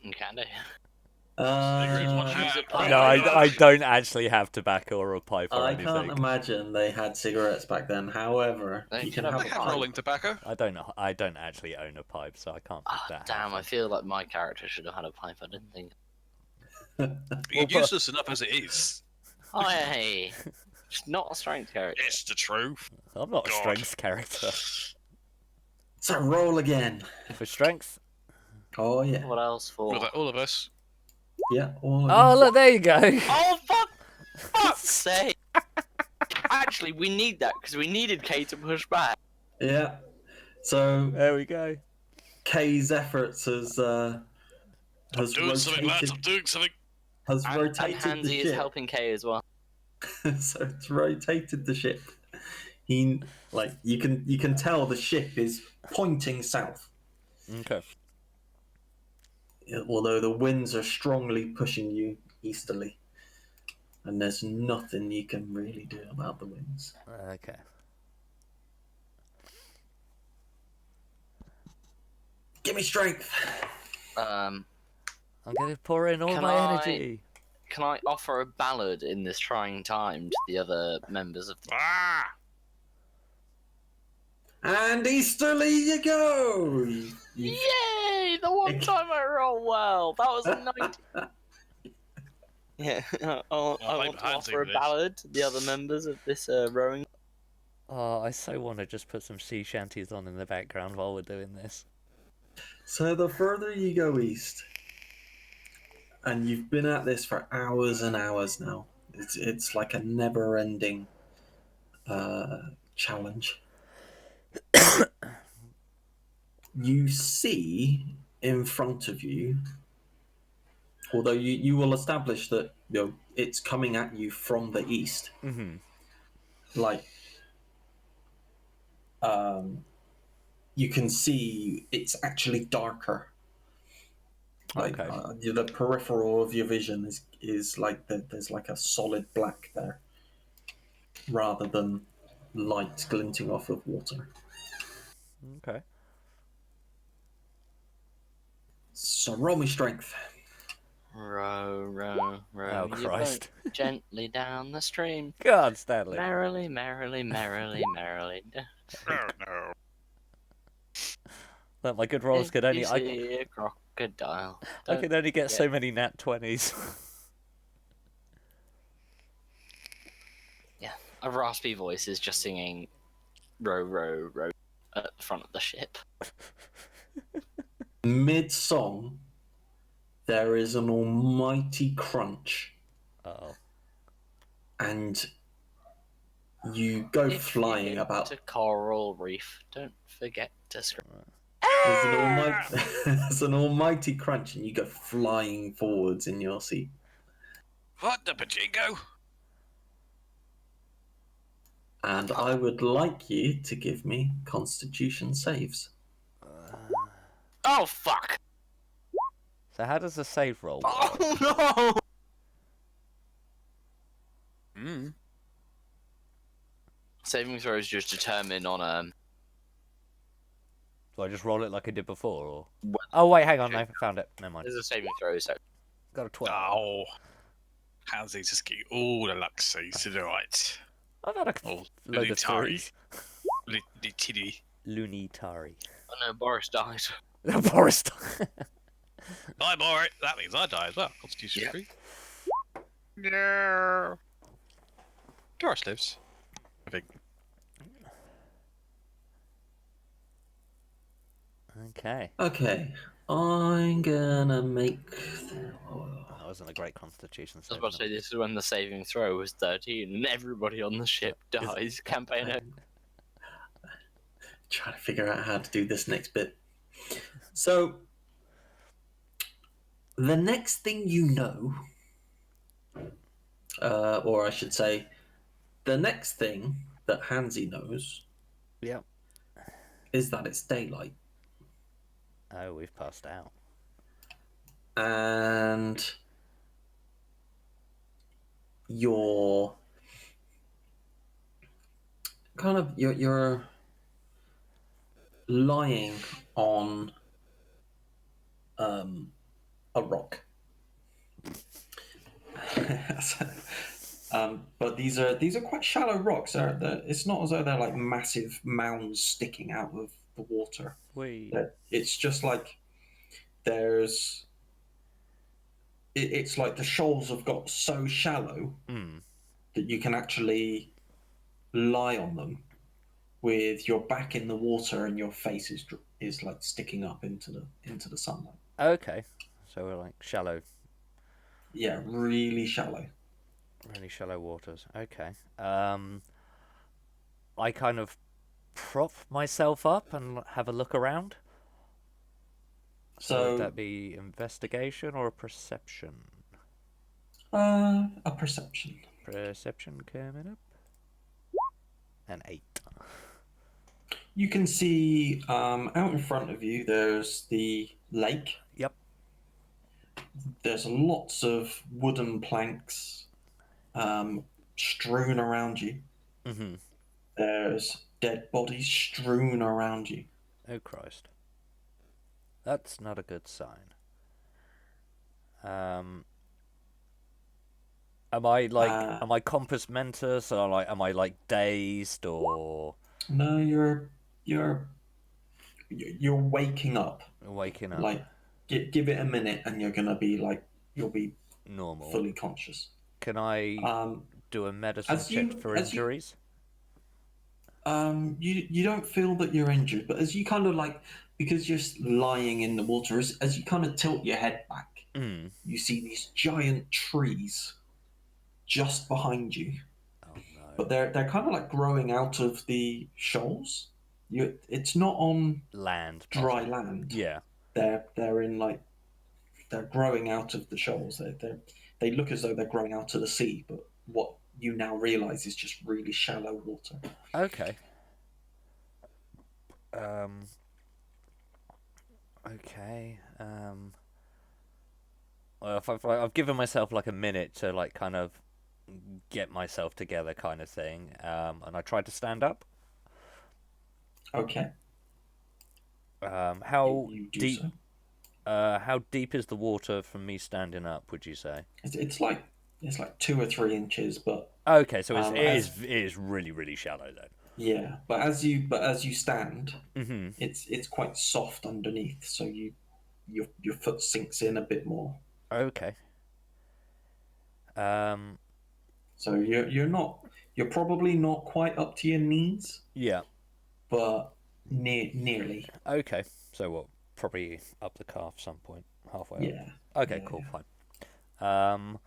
S3: You can do. Use a pipe.
S1: No, I don't actually have tobacco or a pipe or
S4: I
S1: anything.
S4: can't imagine they had cigarettes back then. However,
S3: They
S4: you can
S3: could
S4: have
S3: have
S4: a
S2: They have
S4: pipe.
S2: rolling tobacco.
S1: I don't actually own a pipe, so I can't make that
S3: Damn, I
S1: happen.
S3: feel like my character should have had a pipe. I didn't think.
S2: You're useless enough as it is.
S3: Hey, it's not a strength character.
S2: It's the truth.
S1: I'm not a
S2: God.
S1: strength character.
S4: So roll again.
S1: For strength?
S4: Oh yeah,
S3: What else for?
S2: All of us.
S4: yeah. All of
S1: Oh,
S4: you.
S1: look, there you go.
S3: Oh, fuck's sake! Actually, we need that because we needed Kay to push back.
S4: Yeah. So
S1: There we go.
S4: Kay's efforts has
S2: Doing something, lads.
S4: rotated
S2: I'm doing something.
S4: has
S3: And
S4: rotated the
S3: Hansi is
S4: ship.
S3: helping Kay as well.
S4: So it's rotated the ship. He you can tell the ship is pointing south,
S1: Okay.
S4: although the winds are strongly pushing you easterly, and there's nothing you can really do about the winds.
S1: Okay.
S4: Give me strength.
S3: Um,
S1: I'm going to pour in all
S3: Can
S1: my
S3: I-
S1: energy.
S3: can I offer a ballad in this trying time to the other members of the...
S2: Ah!
S4: And easterly you go.
S3: Yay! The one time I roll well. That was a 90. Yeah, I want
S2: blame
S3: to
S2: Hansi
S3: offer a
S2: for this.
S3: ballad to the other members of this rowing.
S1: Oh, I so want to just put some sea shanties on in the background while we're doing this.
S4: So the further you go east, and you've been at this for hours and hours now, it's like a never-ending challenge. You see in front of you, although you will establish that it's coming at you from the east,
S1: Mm-hmm.
S4: like you can see it's actually darker. Like
S1: Okay.
S4: the peripheral of your vision is like there's like a solid black there, rather than light glinting off of water.
S1: Okay.
S4: So roll me strength.
S3: Row, row, row.
S1: Oh,
S3: your
S1: Christ.
S3: boat gently down the stream.
S1: God, Stanley.
S3: Merrily, merrily, merrily, merrily.
S2: Oh no.
S1: Look, my good rolls could only...
S3: If you see a crocodile.
S1: I could only get so
S3: get-
S1: many nat 20s.
S3: A raspy voice is just singing row, row, row at the front of the ship.
S4: Mid song, there is an almighty crunch,
S1: Uh-oh.
S4: and you go
S3: If you
S4: flying
S3: get
S4: about.
S3: to coral reef, don't forget to scream.
S4: There's an almighty crunch, and you go flying forwards in your seat.
S2: What the pachinko?
S4: And I would like you to give me Constitution saves.
S3: Oh fuck!
S1: So how does the save roll work?
S3: Oh no!
S2: Mm.
S3: Saving throws just determine on
S1: Do I just roll it like I did before, or...?
S3: Well-
S1: Oh, wait, hang on, I found it. Never mind.
S3: there's a saving throw, so
S1: Got a 12.
S2: Oh. Hansi's just getting all the luxies to the right.
S1: I've had a
S2: Oh,
S1: load of
S2: Lunitari.
S1: threes.
S2: Litty.
S1: Lunitari.
S3: oh no, Boris died.
S1: Boris.
S2: I'm alright. That means I die as well. Constitution
S3: Yep.
S2: 3. No. Doris lives. I think.
S1: Okay.
S4: Okay, I'm gonna make.
S1: That wasn't a great constitution
S3: I was
S1: save.
S3: about to say, this is when the saving throw was 13 and everybody on the ship dies. Campaign over.
S4: Trying to figure out how to do this next bit. So, the next thing you know, or I should say, the next thing that Hansi knows
S1: Yep.
S4: is that it's daylight.
S1: Oh, we've passed out.
S4: And you're you're lying on a rock, But these are quite shallow rocks. It's not as though they're like massive mounds sticking out of the water.
S1: We.
S4: It's just like there's. It's like the shoals have got so shallow
S1: Mm.
S4: that you can actually lie on them with your back in the water and your face is like sticking up into the sunlight.
S1: Okay. So we're like shallow,
S4: Yeah, really shallow.
S1: really shallow waters. Okay. I kind of prop myself up and have a look around. So would
S4: So
S1: that be investigation or perception?
S4: a perception.
S1: Perception coming up. An 8.
S4: You can see out in front of you. There's the lake.
S1: Yep.
S4: There's lots of wooden planks strewn around you.
S1: Mm-hmm.
S4: There's dead bodies strewn around you.
S1: Oh Christ. That's not a good sign. Am I like am I compass mentis or like am I like dazed or
S4: No, you're waking up.
S1: waking up
S4: Like, give it a minute, and you're gonna be like you'll be
S1: normal?
S4: fully conscious.
S1: Can I do a medicine
S4: As
S1: check
S4: you
S1: for
S4: as you
S1: injuries?
S4: you don't feel that you're injured, but as you kind of like because you're lying in the water, as you kind of tilt your head back,
S1: Mm.
S4: you see these giant trees just behind you,
S1: Oh no.
S4: but they're kind of like growing out of the shoals. It's not on
S1: Land.
S4: dry
S1: possibly.
S4: land.
S1: Yeah.
S4: They're in like they're growing out of the shoals. They look as though they're growing out to the sea, but what you now realise is just really shallow water.
S1: Okay. Um. Okay. Well, if I've given myself like a minute to like kind of get myself together, kind of thing. And I tried to stand up.
S4: Okay,
S1: How
S4: you do
S1: deep?
S4: so.
S1: How deep is the water from me standing up? Would you say?
S4: It's like 2 or 3 inches, but
S1: Okay, so
S4: as
S1: it is really really shallow then.
S4: yeah, but as you stand,
S1: Mm-hmm.
S4: it's quite soft underneath, so your foot sinks in a bit more.
S1: Okay. Um.
S4: So you're probably not quite up to your knees,
S1: Yeah.
S4: but nearly.
S1: Okay. So what? Probably up the calf some point, halfway up.
S4: Yeah.
S1: Okay.
S4: Yeah,
S1: Cool.
S4: yeah.
S1: Fine.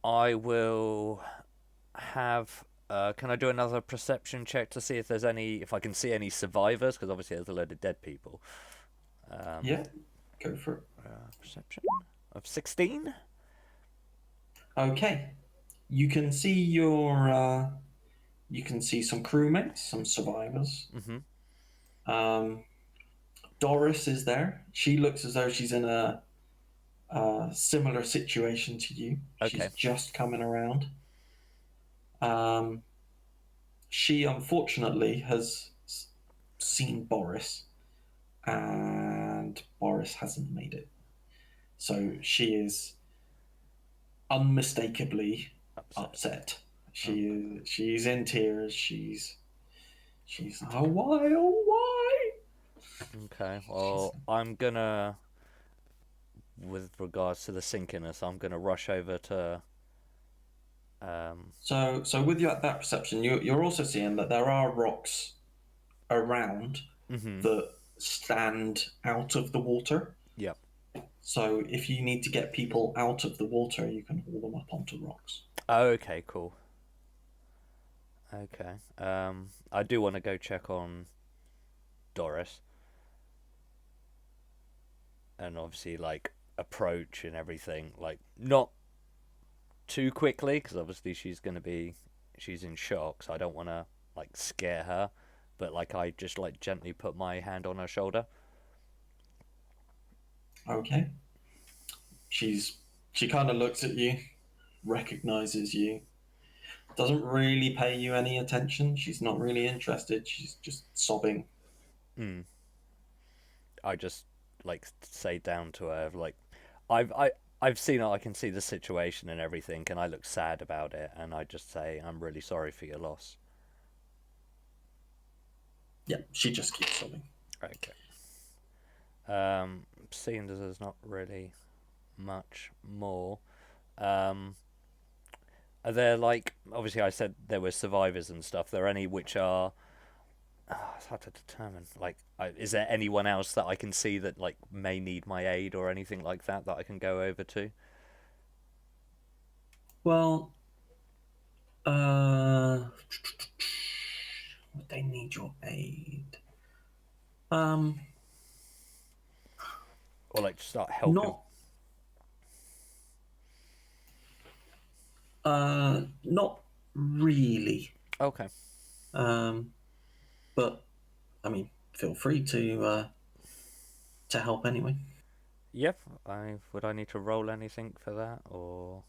S1: I will have. Can I do another perception check to see if I can see any survivors? Because obviously there's a load of dead people.
S4: Yeah, go for it.
S1: Perception of 16.
S4: Okay, you can see you can see some crewmates, some survivors.
S1: Mm-hmm.
S4: Doris is there. She looks as though she's in a similar situation to you.
S1: Okay.
S4: She's just coming around. She unfortunately has seen Boris, and Boris hasn't made it. So she is unmistakably upset. She's in tears. She's oh why, oh why?
S1: Okay. Well, I'm gonna, with regards to the sinkiness, I'm gonna rush over to.
S4: So with that perception, you're also seeing that there are rocks around
S1: Mm-hmm.
S4: that stand out of the water.
S1: Yep.
S4: So if you need to get people out of the water, you can haul them up onto rocks.
S1: Okay. Cool. Okay. I do want to go check on Doris, and obviously like approach and everything, like not too quickly because obviously she's in shock, so I don't want to like scare her, but like I just like gently put my hand on her shoulder.
S4: Okay. She kind of looks at you, recognizes you, doesn't really pay you any attention. She's not really interested. She's just sobbing.
S1: I just like say down to her like, I I've seen it. I can see the situation and everything, and I look sad about it, and I just say I'm really sorry for your loss.
S4: Yeah, she just keeps sobbing.
S1: Okay. Seeing as there's not really much more, are there, like, obviously I said there were survivors and stuff. Are there any which are? It's hard to determine. Like, is there anyone else that I can see that like may need my aid or anything like that that I can go over to?
S4: Well, would they need your aid?
S1: Or like start helping?
S4: Not really.
S1: Okay.
S4: But I mean, feel free to help anyway.
S1: Yep. Would I need to roll anything for that, or?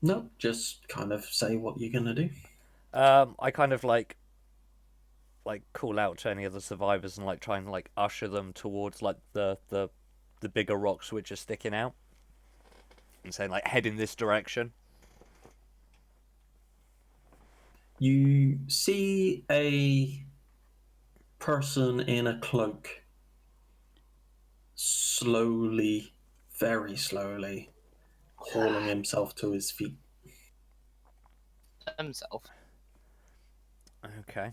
S4: No, just kind of say what you're gonna do.
S1: I kind of like call out to any of the survivors and like try and like usher them towards like the bigger rocks which are sticking out, and saying like head in this direction.
S4: You see a person in a cloak slowly, very slowly, hauling himself to his feet.
S3: Himself.
S1: Okay.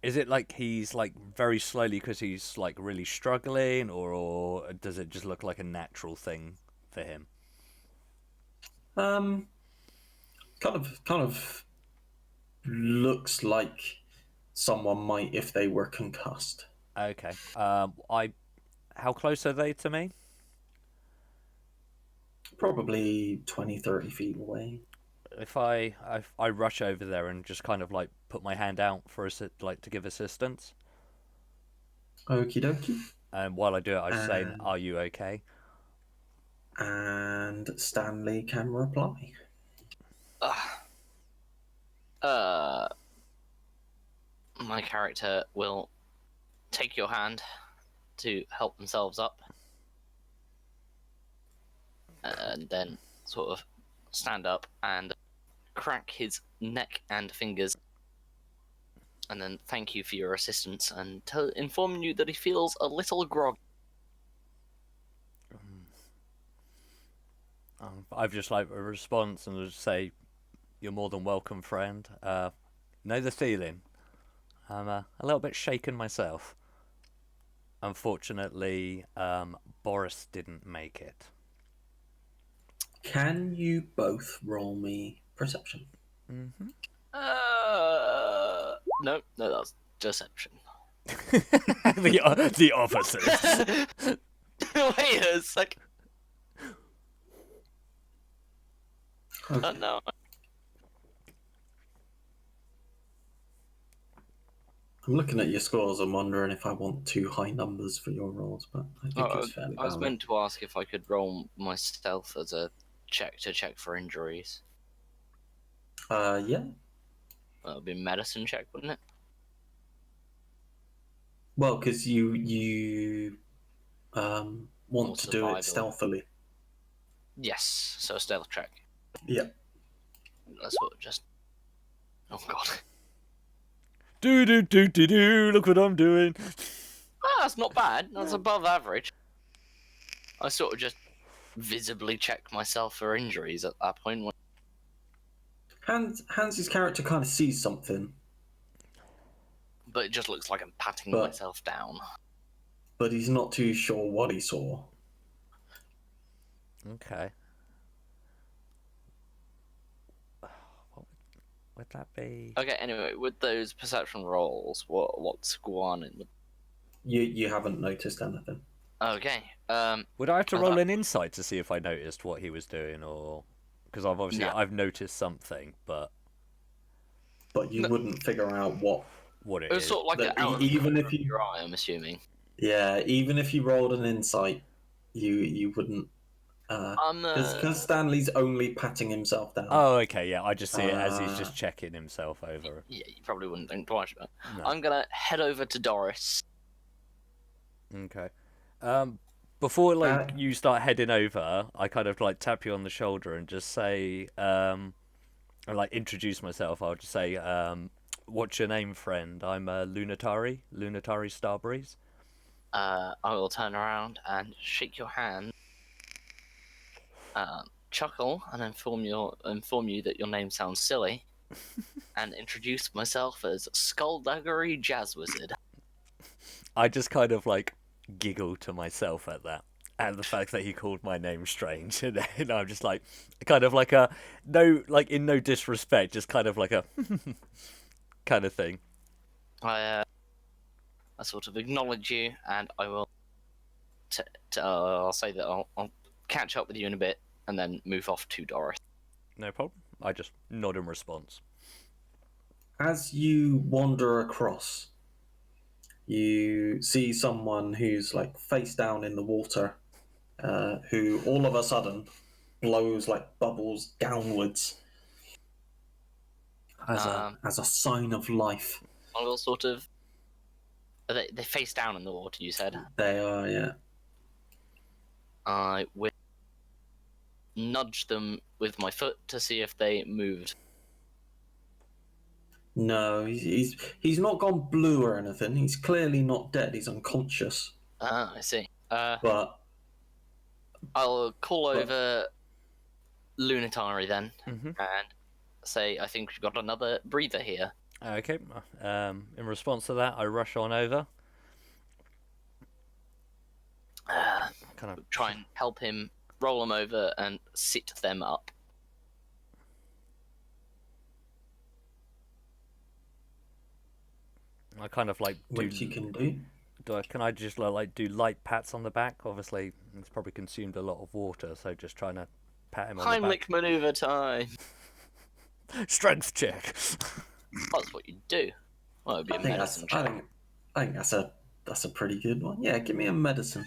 S1: Is it like he's like very slowly because he's like really struggling, or does it just look like a natural thing for him?
S4: Kind of looks like someone might if they were concussed.
S1: Okay. How close are they to me?
S4: Probably 20, 30 feet away.
S1: If I rush over there and just kind of like put my hand out for like to give assistance,
S4: Okie dokie.
S1: and while I do it, I just say, "Are you okay?"
S4: And Stanley can reply.
S3: My character will take your hand to help themselves up, and then sort of stand up and crack his neck and fingers, and then thank you for your assistance, and inform you that he feels a little groggy.
S1: I've just like a response and just say, "You're more than welcome, friend. Know the feeling. I'm a little bit shaken myself. Unfortunately, Boris didn't make it."
S4: Can you both roll me perception?
S1: Mm-hmm.
S3: No, that's deception.
S1: the opposite.
S3: Wait a sec.
S4: Okay.
S3: No.
S4: I'm looking at your scores. I'm wondering if I want too high numbers for your rolls, but I think it's fairly
S3: I was
S4: valid.
S3: meant to ask if I could roll my stealth as a check for injuries.
S4: Yeah.
S3: That would be medicine check, wouldn't it?
S4: Well, because you want
S3: Or
S4: to do
S3: survival.
S4: it stealthily.
S3: Yes, so a stealth check.
S4: Yeah.
S3: That's what just. Oh god.
S1: Do. Look what I'm doing.
S3: That's not bad. That's above average. I sort of just visibly check myself for injuries at that point.
S4: Hans's character kind of sees something,
S3: But it just looks like I'm patting
S4: But-
S3: myself down.
S4: but he's not too sure what he saw.
S1: Okay. What would that be?
S3: Okay, anyway, with those perception rolls, what's going on?
S4: You haven't noticed anything.
S3: Okay,
S1: Would I have to
S3: I
S1: roll
S3: thought-
S1: an insight to see if I noticed what he was doing, or because
S3: No.
S1: I've noticed something, but
S4: But you
S3: No.
S4: wouldn't figure out what.
S1: what it
S3: it was
S1: is?
S3: sort of like
S4: That
S3: an out of
S4: even
S3: the
S4: if
S3: corner of
S4: you-
S3: your eye, I'm assuming.
S4: Yeah, even if you rolled an insight, you wouldn't. Because Stanley's only patting himself down.
S1: Oh, okay, yeah. I just see it as he's just checking himself over.
S3: Yeah, you probably wouldn't think twice about it.
S1: No.
S3: I'm gonna head over to Doris.
S1: Okay. Before
S4: Uh,
S1: you start heading over, I kind of like tap you on the shoulder and just say, and like introduce myself. I'll just say, "What's your name, friend? I'm Lunatari, Lunatari Starbreeze."
S3: I will turn around and shake your hand, chuckle, and inform you that your name sounds silly, and introduce myself as Skullduggery Jazz Wizard.
S1: I just kind of like giggle to myself at that. And the fact that he called my name strange, and then I'm just like, kind of like a no, like in no disrespect, just kind of like a kind of thing.
S3: I sort of acknowledge you, and I will. I'll say that I'll catch up with you in a bit, and then move off to Doris.
S1: No problem. I just nod in response.
S4: as you wander across, you see someone who's like face down in the water, who all of a sudden blows like bubbles downwards as a sign of life.
S3: I will sort of. They face down in the water. You said.
S4: They are, yeah.
S3: I will nudge them with my foot to see if they moved.
S4: No, he's not gone blue or anything. He's clearly not dead. He's unconscious.
S3: I see.
S4: But
S3: I'll call over Lunatari then,
S1: Mhm.
S3: and say I think we've got another breather here.
S1: Okay. In response to that, I rush on over. Kind of
S3: Try and help him roll them over and sit them up.
S1: I kind of like do.
S4: which you can do.
S1: Can I just like do light pats on the back? Obviously, it's probably consumed a lot of water, so just trying to pat him on the back.
S3: Heimlich maneuver time.
S1: Strength check.
S3: That's what you do. Well, it would be a medicine
S4: I
S3: check.
S4: think that's a pretty good one. Yeah, give me a medicine.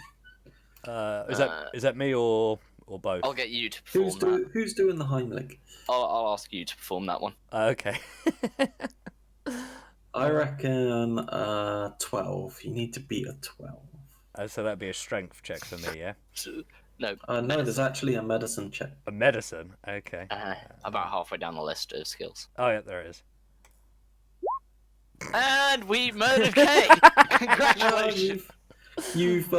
S1: Is that me or both?
S3: I'll get you to perform that.
S4: Who's doing the Heimlich?
S3: I'll ask you to perform that one.
S1: Okay.
S4: I reckon 12. You need to beat a 12.
S1: So that'd be a strength check for me, yeah.
S3: No.
S4: No, there's actually a medicine check.
S1: A medicine. Okay.
S3: About halfway down the list of skills.
S1: Oh yeah, there it is.
S3: And we murdered Kay. Congratulations.
S4: You've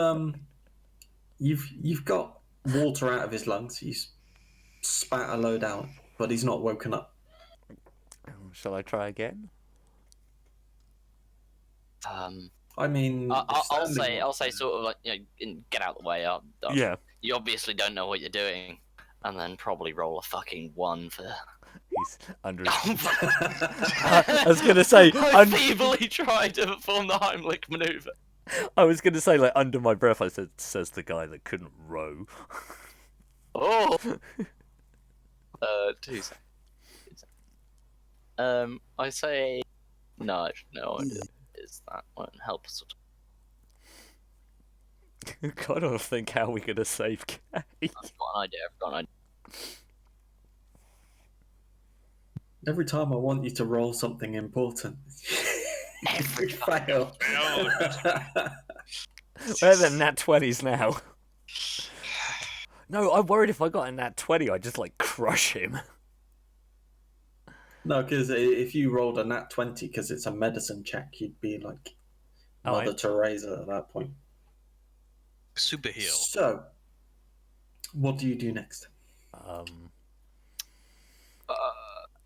S4: got water out of his lungs. He's spat a load out, but he's not woken up.
S1: Shall I try again?
S4: I mean,
S3: I'll say sort of like, get out of the way.
S1: Yeah.
S3: You obviously don't know what you're doing, and then probably roll a fucking 1 for.
S1: He's under. I was gonna say.
S3: I feebly tried to perform the Heimlich maneuver.
S1: I was gonna say like under my breath. I said, "Says the guy that couldn't row."
S3: Oh. 2 seconds. I say no. That won't help us.
S1: I don't think how we're gonna save Kay.
S3: I've got an idea.
S4: Every time I want you to roll something important, you fail.
S1: Where are the nat 20s now? No, I'm worried if I got a nat 20, I'd just like crush him.
S4: No, because if you rolled a nat 20, because it's a medicine check, you'd be like Mother Teresa at that point.
S2: Super heal.
S4: So, what do you do next?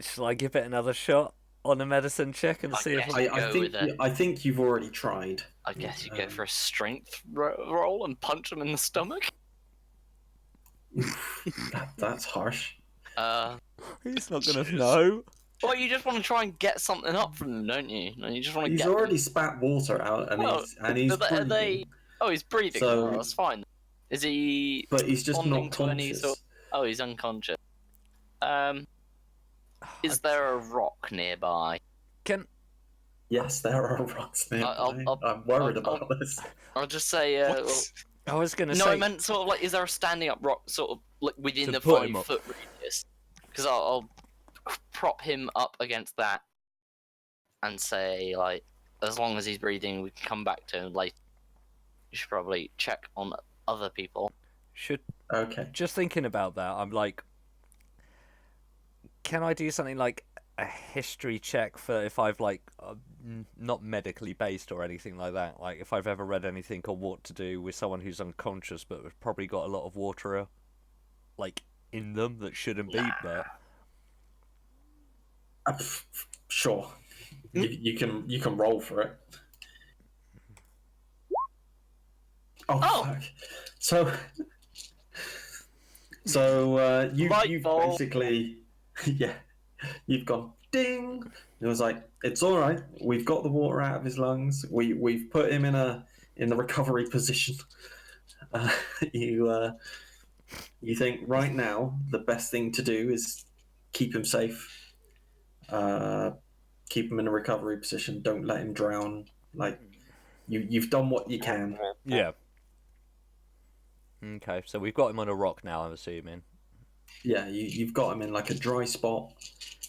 S1: Shall I give it another shot on a medicine check and see if
S4: I think you've already tried.
S3: I guess you go for a strength roll and punch him in the stomach.
S4: That's harsh.
S1: he's not gonna know.
S3: Well, you just want to try and get something up from them, don't you? You just want to
S4: He's
S3: get
S4: already
S3: them.
S4: spat water out, and he's breathing.
S3: Oh, he's breathing.
S4: So-
S3: that's fine. Is he?
S4: But he's just
S3: responding
S4: not
S3: to any
S4: conscious.
S3: sort- Oh, he's unconscious. Is there a rock nearby?
S4: Yes, there are rocks nearby. I'm worried about this.
S3: I'll just say.
S2: What?
S1: I was gonna
S3: No,
S1: say.
S3: I meant sort of like, is there a standing up rock sort of like within
S1: To
S3: the
S1: put him up.
S3: 5-foot radius? Because I'll prop him up against that and say, like, as long as he's breathing, we can come back to him later. You should probably check on other people.
S1: Should
S4: Okay.
S1: just thinking about that, I'm like, can I do something like a history check for if I've like not medically based or anything like that? Like if I've ever read anything on what to do with someone who's unconscious but has probably got a lot of water like in them that shouldn't be, but
S4: Sure. You can roll for it. Oh, fuck. You
S3: Light
S4: you've
S3: bulb.
S4: basically yeah, you've gone ding. It was like, it's all right. We've got the water out of his lungs. We've put him in the recovery position. Uh, you you think right now the best thing to do is keep him safe. Keep him in a recovery position. Don't let him drown. Like you've done what you can.
S1: yeah. Okay, so we've got him on a rock now, I'm assuming.
S4: Yeah, you've got him in like a dry spot.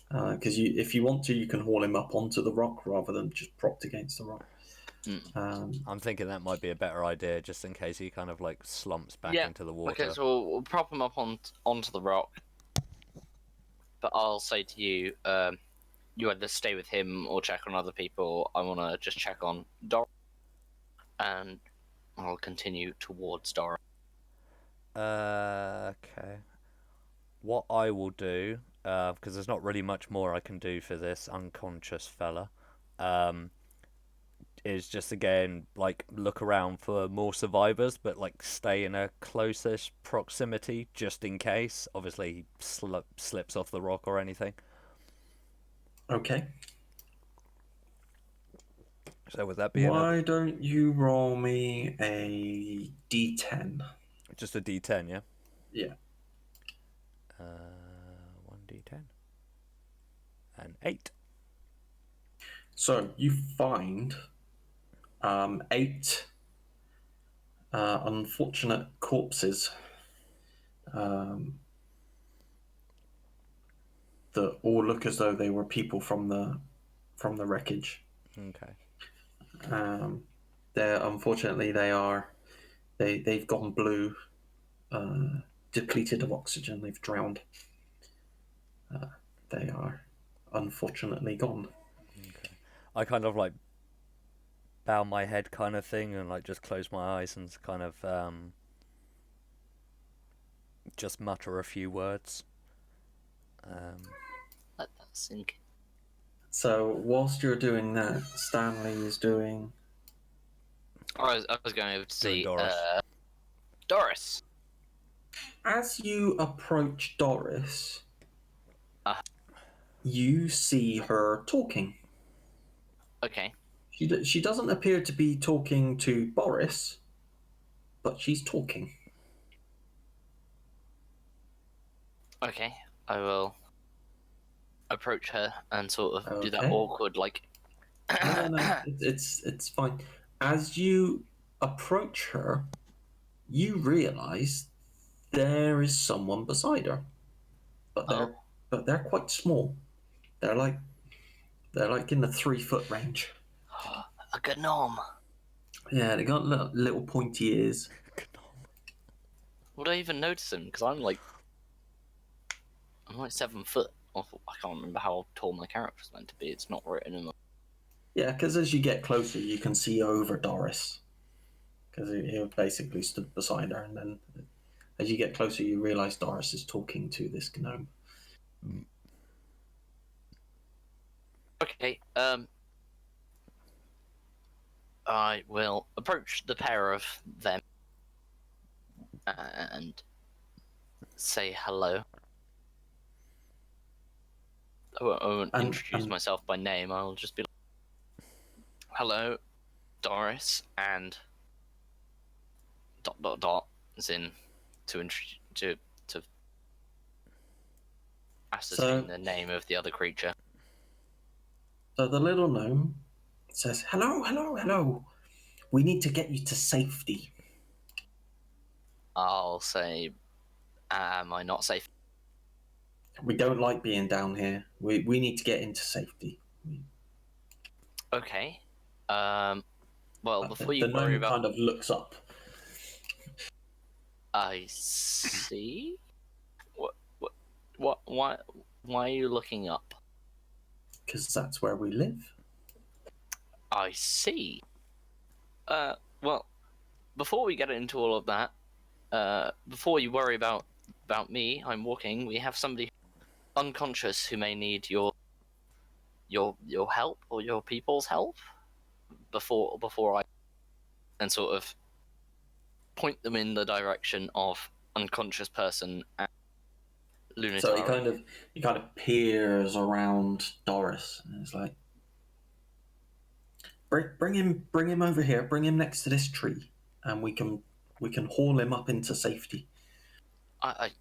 S4: Because if you want to, you can haul him up onto the rock rather than just propped against the rock.
S1: I'm thinking that might be a better idea, just in case he kind of like slumps back
S3: Yeah,
S1: into the water.
S3: Okay, so we'll prop him up onto the rock. But I'll say to you, you either stay with him or check on other people. I want to just check on Dora, and I'll continue towards Dora.
S1: Okay. What I will do, because there's not really much more I can do for this unconscious fella, is just again like look around for more survivors, but like stay in a closest proximity just in case. Obviously, he slips off the rock or anything.
S4: Okay.
S1: So would that be
S4: Why don't you roll me a d10?
S1: just a D10? Yeah.
S4: Yeah.
S1: 1d10 and 8.
S4: So you find 8 unfortunate corpses that all look as though they were people from the wreckage.
S1: Okay.
S4: They're unfortunately they've gone blue, depleted of oxygen. They've drowned. They are unfortunately gone.
S1: Okay. I kind of like bow my head kind of thing and like just close my eyes and kind of just mutter a few words.
S3: Let that sink.
S4: So whilst you're doing that, Stanley is doing.
S3: I was going over to see
S1: Doris.
S3: Doris.
S4: As you approach Doris, you see her talking.
S3: Okay.
S4: She doesn't appear to be talking to Boris, but she's talking.
S3: Okay. I will approach her and sort of do that
S4: Okay.
S3: awkward like.
S4: No, it's fine. As you approach her, you realise there is someone beside her, but they're quite small. They're like in the 3-foot range.
S3: A gnome.
S4: Yeah, they got little pointy ears.
S3: Would I even notice him? Because I'm like 7 foot. I can't remember how tall my character's meant to be. It's not written in the.
S4: Yeah, because as you get closer, you can see over Doris. Because he basically stood beside her, and then as you get closer, you realise Doris is talking to this gnome.
S3: Okay. I will approach the pair of them and say hello. I won't introduce myself by name. I'll just be like, hello, Doris, and ... as in to ascertain the name of the other creature.
S4: So the little gnome says, hello, hello, hello. We need to get you to safety.
S3: I'll say, am I not safe?
S4: We don't like being down here. We need to get into safety.
S3: Okay. Well, before you
S4: the
S3: worry
S4: gnome
S3: about...
S4: kind of looks up.
S3: I see. What? Why are you looking up?
S4: Because that's where we live.
S3: I see. Well, before we get into all of that, before you worry about me, I'm walking. We have somebody unconscious who may need your help or your people's help before I and sort of point them in the direction of unconscious person and Lunatari.
S4: So he kind of peers around Doris and is like, bring him over here, bring him next to this tree, and we can haul him up into safety.
S3: I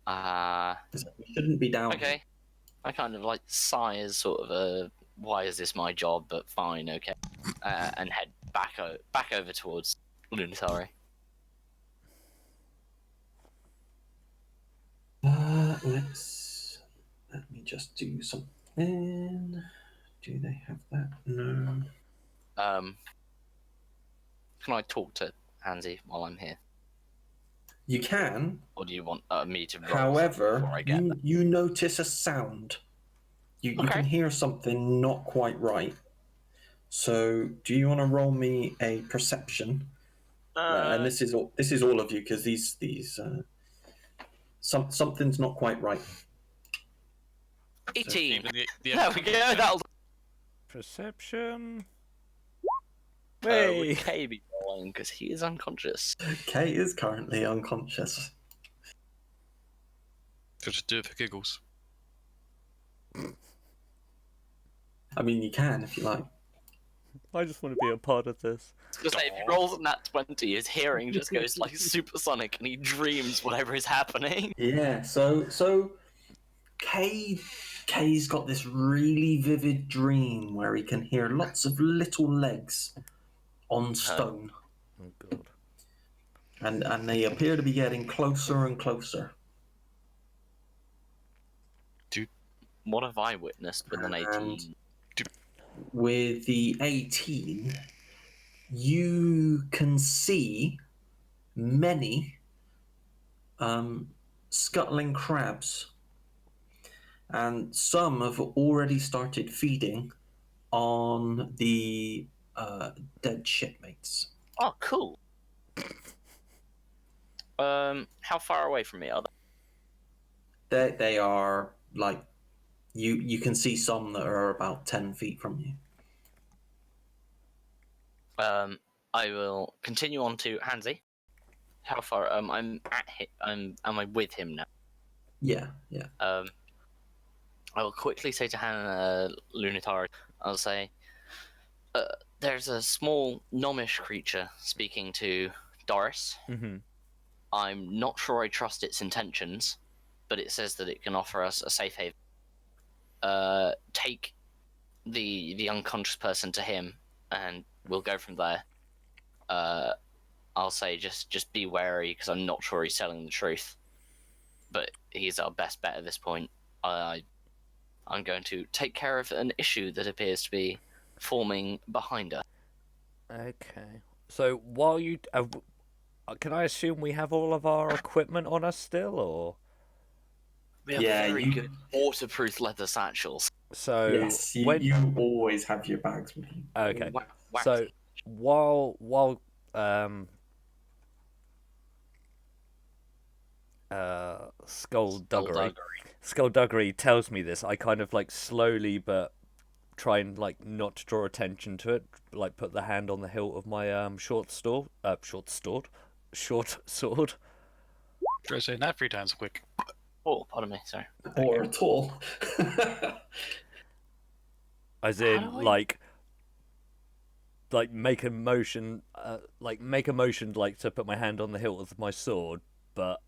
S4: 'Cause we shouldn't be down.
S3: okay. I kind of like sigh as sort of a why is this my job? But fine, okay, and head back over towards Lunatari.
S4: Let me just do something. Do they have that? No.
S3: Can I talk to Hansi while I'm here,
S4: You can.
S3: or do you want me to? Roll
S4: However,
S3: before I get
S4: you notice a sound. You
S3: Okay.
S4: can hear something not quite right. So, do you want to roll me a perception? And this is all of you because something's not quite right.
S3: 18.
S2: Even the
S3: There we go. That'll.
S1: Perception.
S3: Would
S1: Hey.
S3: Kay be rolling because he is unconscious?
S4: Kay is currently unconscious.
S2: Just do it for giggles.
S4: I mean, you can if you like.
S1: I just want to be a part of this.
S3: Because if he rolls in that 20, his hearing just goes like supersonic, and he dreams whatever is happening.
S4: Yeah. So Kay's got this really vivid dream where he can hear lots of little legs on stone,
S1: Oh god.
S4: and they appear to be getting closer and closer.
S3: What have I witnessed with an 18?
S4: With the 18, you can see many scuttling crabs, and some have already started feeding on the dead shipmates.
S3: Oh, cool. How far away from me are they?
S4: They are like you can see some that are about 10 feet from you.
S3: I will continue on to Hansi. How far? I'm at him. Am I with him now?
S4: Yeah.
S3: I will quickly say to Lunatari, I'll say, there's a small gnomish creature speaking to Doris.
S1: Mm-hmm.
S3: I'm not sure I trust its intentions, but it says that it can offer us a safe haven. Take the unconscious person to him, and we'll go from there. I'll say just be wary, because I'm not sure he's telling the truth. But he's our best bet at this point. I'm going to take care of an issue that appears to be forming behind us.
S1: Okay. So while you, can I assume we have all of our equipment on us still, or?
S3: We have
S4: Yeah,
S3: very
S4: you-
S3: good waterproof leather satchels.
S1: So
S4: Yes,
S1: when
S4: you always have your bags with you.
S1: okay.
S3: Wax.
S1: So while Skullduggery tells me this, I kind of like slowly but try and like not to draw attention to it, like put the hand on the hilt of my short sword.
S2: Try saying that 3 times quick.
S3: Oh, pardon me, sorry.
S4: Or at all.
S1: As in
S3: How do I-
S1: like make a motion like to put my hand on the hilt of my sword, but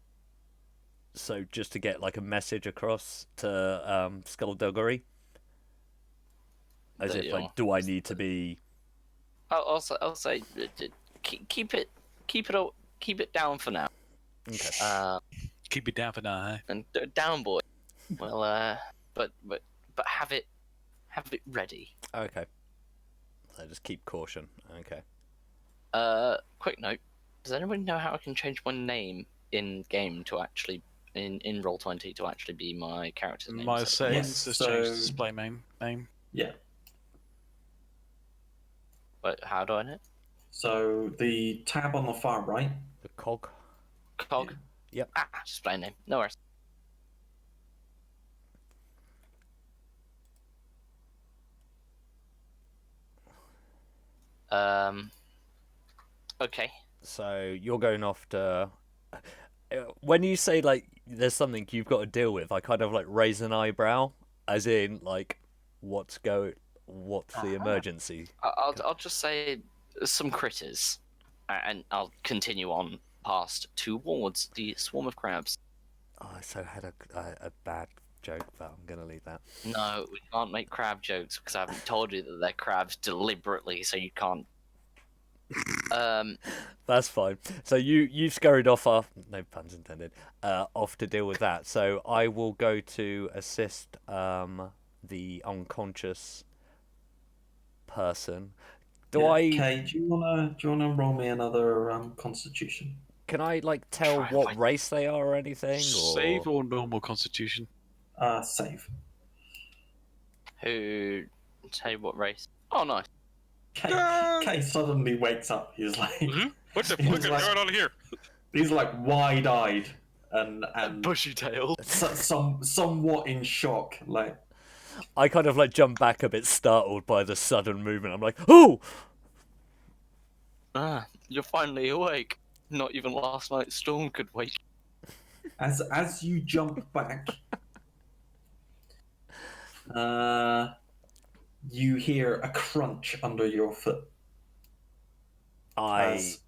S1: so just to get like a message across to Skullduggery, as
S3: That
S1: if like,
S3: you're-
S1: do I need to be?
S3: I'll say keep it down for now.
S1: Okay.
S2: Keep it down for now, eh?
S3: And down, boy. Well, but have it ready.
S1: Okay. So just keep caution. Okay.
S3: Quick note. Does anybody know how I can change my name in game to actually in Roll20 to actually be my character's name?
S2: My
S3: instead of mine?
S2: settings has
S4: so-
S2: changed the display name.
S4: Yeah.
S3: But how do I know?
S4: So the tab on the far right.
S1: The cog.
S3: Cog.
S1: Yep.
S3: Display name. No worries. Okay.
S1: So you're going off to. When you say like there's something you've got to deal with, I kind of like raise an eyebrow, as in like, what's the emergency?
S3: I'll just say some critters, and I'll continue on past towards the swarm of crabs.
S1: Oh, I so had a bad joke, but I'm gonna leave that.
S3: No, we can't make crab jokes because I haven't told you that they're crabs deliberately, so you can't.
S1: That's fine. So you scurried off, no puns intended, off to deal with that. So I will go to assist the unconscious person.
S4: Okay, do you wanna roll me another Constitution?
S1: Can I like tell
S3: Try and
S1: what
S3: find-
S1: race they are or anything?
S2: Save or normal constitution?
S4: Save.
S3: Who? Tell you what race? Oh, nice.
S4: Kay suddenly wakes up. He's like,
S2: What the
S4: He
S2: fuck
S4: was
S2: is
S4: like-
S2: going on here?
S4: he's like wide-eyed and
S3: Bushy tail.
S4: somewhat in shock. Like,
S1: I kind of like jump back a bit startled by the sudden movement. I'm like, oh!
S3: You're finally awake. Not even last night's storm could wake.
S4: as you jump back, you hear a crunch under your foot as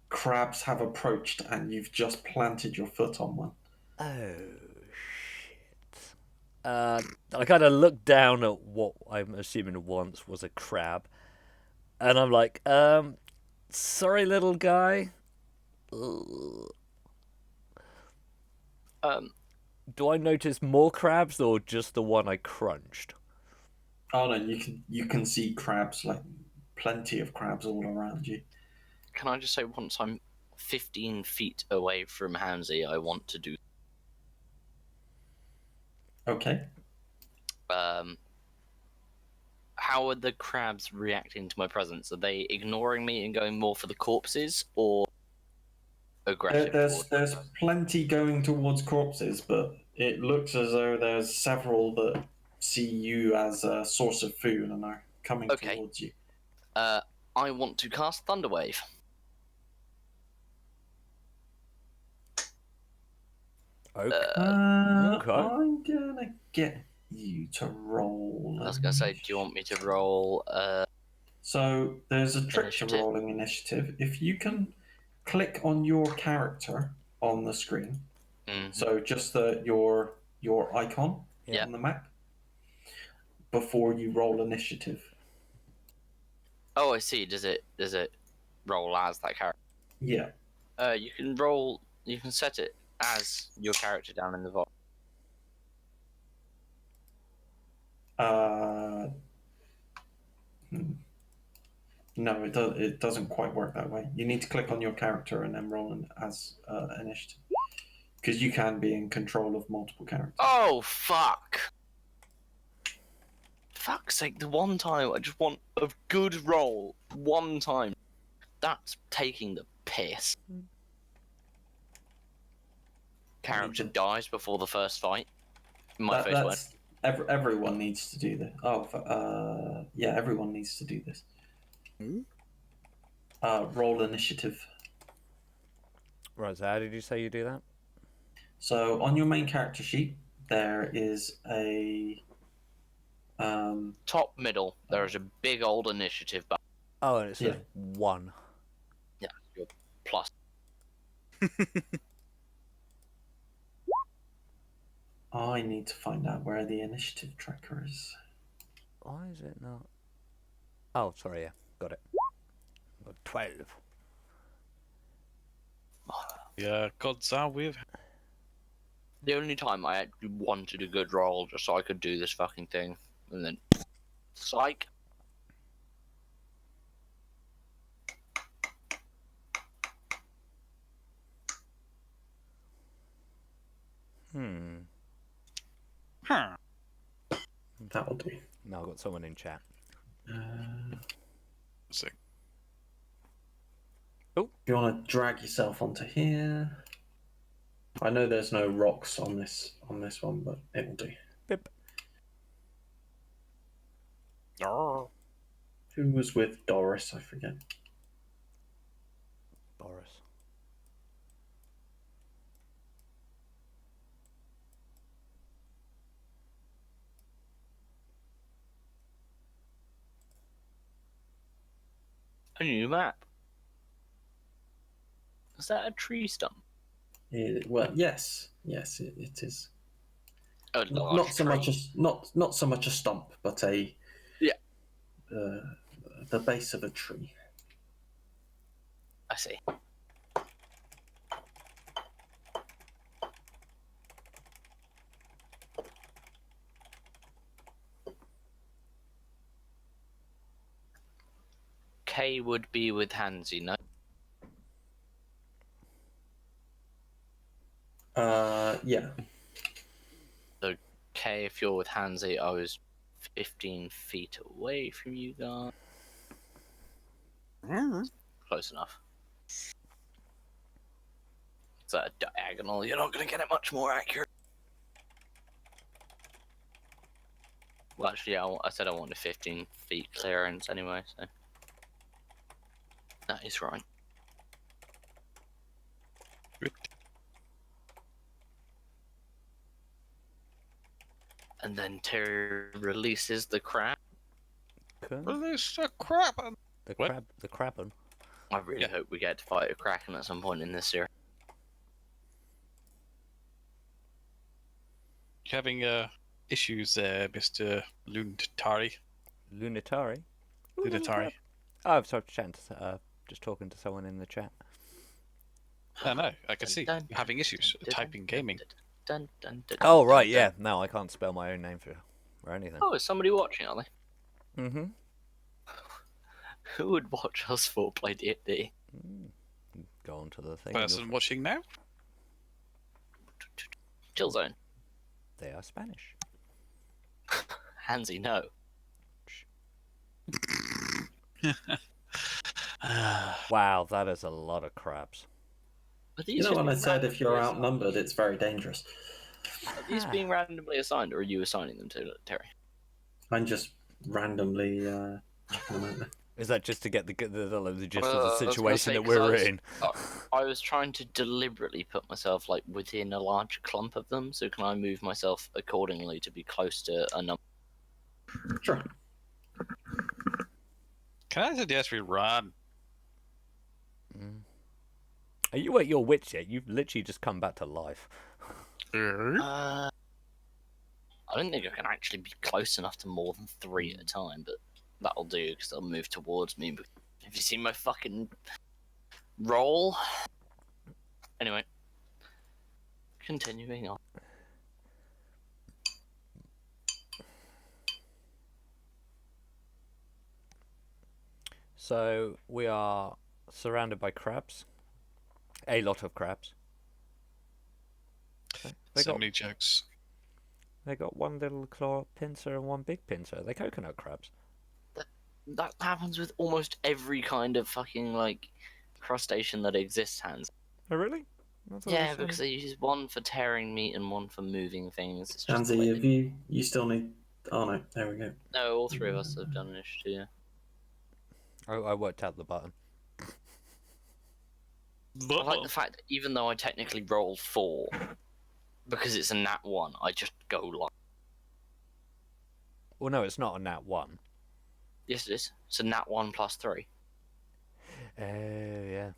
S4: crabs have approached, and you've just planted your foot on one.
S1: Oh shit. I kind of look down at what I'm assuming once was a crab, and I'm like, sorry, little guy. Do I notice more crabs or just the one I crunched?
S4: Oh no, you can see crabs, like plenty of crabs all around you.
S3: Can I just say, once I'm 15 feet away from Hamsey, I want to do.
S4: Okay.
S3: How are the crabs reacting to my presence? Are they ignoring me and going more for the corpses, or aggressive?
S4: There's plenty going towards corpses, but it looks as though there's several that see you as a source of food and are coming
S3: Okay.
S4: towards you.
S3: I want to cast Thunderwave.
S1: Okay.
S4: Okay.
S1: Okay.
S4: I'm gonna get you to roll.
S3: I was gonna say, do you want me to roll?
S4: So there's a trick to
S3: Initiative.
S4: rolling initiative. If you can click on your character on the screen, so just your icon
S3: Yeah.
S4: on the map, before you roll initiative.
S3: Oh, I see. Does it roll as that character?
S4: Yeah.
S3: You can roll. You can set it as your character down in the vault.
S4: No, it doesn't quite work that way. You need to click on your character and then roll an as initiative, because you can be in control of multiple characters.
S3: Oh fuck! Fuck's sake! The one time I just want a good roll. One time. That's taking the piss. Character dies before the first fight. My face went.
S4: Everyone needs to do this. Oh, yeah, everyone needs to do this. Roll initiative.
S1: Right, so how did you say you do that?
S4: So on your main character sheet, there is a
S3: Top middle. There is a big old initiative button.
S1: Oh, and it says
S4: Yeah.
S1: 1.
S3: Yeah, your plus.
S4: I need to find out where the initiative tracker is.
S1: Why is it not? Oh, sorry, yeah, got it. Got 12.
S2: Yeah, gods are with.
S3: The only time I actually wanted a good roll just so I could do this fucking thing, and then psych.
S1: Hmm.
S2: Huh.
S4: That'll do.
S1: No, I've got someone in chat.
S2: So,
S4: If you want to drag yourself onto here, I know there's no rocks on this one, but it will do.
S1: Pip.
S4: Who was with Doris? I forget.
S1: Boris.
S3: A new map. Is that a tree stump?
S4: Well, yes, it is.
S3: Oh,
S4: Not so much not so much a stump, but a
S3: Yeah.
S4: the base of a tree.
S3: I see. K would be with Hansi, no?
S4: Yeah.
S3: So K, if you're with Hansi, I was 15 feet away from you guys. Close enough. It's a diagonal. You're not going to get it much more accurate. Well, actually, I said I wanted 15 feet clearance anyway, so that is right. And then Terry releases the crab.
S2: Release the crap.
S1: The
S2: What?
S1: crab. The Kraben.
S3: I really
S2: Yeah.
S3: hope we get to fight a Kraken at some point in this series.
S2: You having issues there, Mr. Lunatari?
S1: Lunatari. Ooh, little
S2: Lunatari.
S1: crab. Oh, I'm sorry, just talking to someone in the chat.
S2: I know, I can see.
S3: Dun,
S2: You're having issues
S3: dun,
S2: typing gaming.
S3: Dun, dun, dun,
S1: Oh,
S3: dun,
S1: right,
S3: dun.
S1: yeah. No, I can't spell my own name or anything.
S3: Oh, is somebody watching, are they?
S1: Mm-hmm.
S3: Who would watch us four play D&D?
S1: Go on to the thing.
S2: Person watching now?
S3: Chill zone.
S1: They are Spanish.
S3: Hansi, no.
S1: Wow, that is a lot of crabs.
S3: Are these
S4: You know
S3: just
S4: when I
S3: being
S4: said if you're
S3: randomly
S4: outnumbered, it's very dangerous.
S3: assigned? Are these being randomly assigned, or are you assigning them to Terry?
S4: I'm just randomly checking them out there.
S1: Is that just to get the gist of
S3: Well, I
S1: the
S3: was gonna
S1: situation
S3: say,
S1: that
S3: 'cause I
S1: we're
S3: was-
S1: in?
S3: I was trying to deliberately put myself like within a large clump of them, so can I move myself accordingly to be close to a number?
S4: Sure.
S2: Can I suggest we run?
S1: Are you at your wits yet? You've literally just come back to life.
S3: I don't think I can actually be close enough to more than 3 at a time, but that'll do because they'll move towards me. But have you seen my fucking roll? Anyway, continuing on.
S1: So we are surrounded by crabs. A lot of crabs.
S2: So many jokes.
S1: They got one little claw pincer and one big pincer. They're coconut crabs.
S3: That happens with almost every kind of fucking like crustacean that exists, Hans.
S1: Oh really? I thought it
S3: Yeah,
S1: was,
S3: because they use one for tearing meat and one for moving things. It's just the
S4: Hansi,
S3: way
S4: have
S3: they-
S4: you still need? Oh no, there we go.
S3: No, all three of us have done initiative. Yeah.
S1: I worked out the button.
S3: I like the fact that even though I technically rolled 4, because it's a nat 1, I just go like.
S1: Well, no, it's not a nat 1.
S3: Yes, it is. It's a nat 1 plus 3.
S1: Oh, yeah.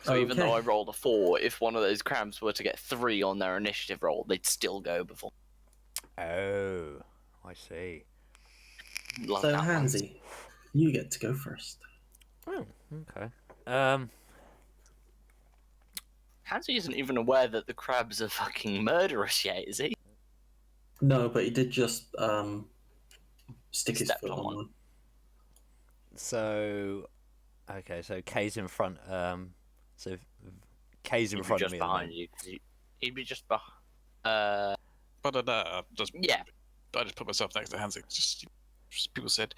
S3: So even though I
S4: Okay.
S3: rolled a 4, if one of those crabs were to get 3 on their initiative roll, they'd still go before.
S1: Oh, I see.
S3: Love
S4: So
S3: nat ones.
S4: Hansi, you get to go first.
S1: Oh, okay.
S3: Hansi isn't even aware that the crabs are fucking murderous yet, is he?
S4: No, but he did just stick his
S3: Stepped
S4: foot
S3: on
S4: on
S3: one.
S4: one.
S1: So, okay, so K's in front. So K's in
S3: He'd be
S1: front of
S3: just
S1: me.
S3: behind you. 'Cause he'd be just behind.
S2: But
S3: Yeah.
S2: I just put myself next to Hansi. Just people said.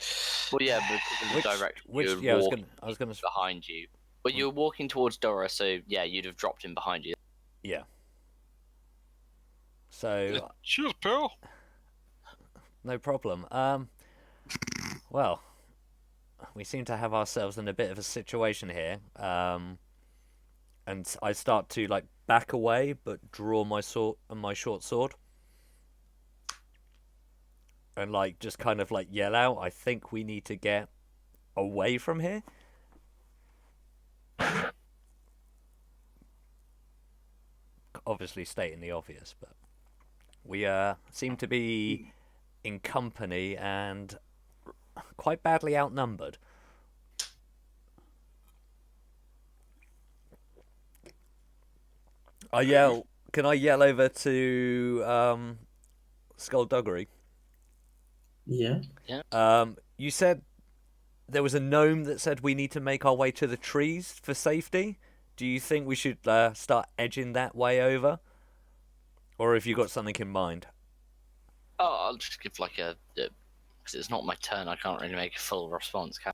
S3: Well, yeah, because of the direction you would
S1: yeah,
S3: walk
S1: I was gonna.
S3: behind you. But you were walking towards Dora, so yeah, you'd have dropped him behind you.
S1: Yeah. So
S2: Cheers, pal.
S1: no problem. Well, we seem to have ourselves in a bit of a situation here. And I start to like back away, but draw my short sword, and like just kind of like yell out, "I think we need to get away from here." Obviously, stating the obvious, but we seem to be in company and quite badly outnumbered. I yell. Can I yell over to Skullduggery?
S4: Yeah.
S1: You said there was a gnome that said we need to make our way to the trees for safety. Do you think we should start edging that way over, or have you got something in mind?
S3: Oh, I'll just give like because it's not my turn. I can't really make a full response. Can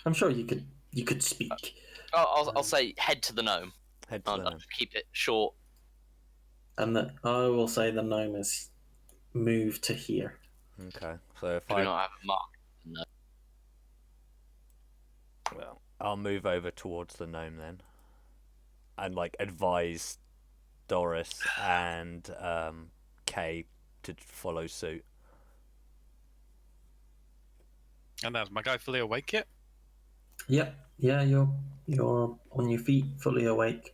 S4: I'm sure you could speak.
S3: I'll say head to the gnome.
S1: Head to
S3: I'll
S1: the gnome.
S3: keep it short.
S4: And I will say the gnome is moved to here.
S1: Okay, so if
S3: Do
S1: I
S3: not have a mark. No.
S1: well, I'll move over towards the gnome then, and like advise Doris and Kay to follow suit.
S2: And is my guy fully awake yet?
S4: Yep. Yeah, you're on your feet, fully awake.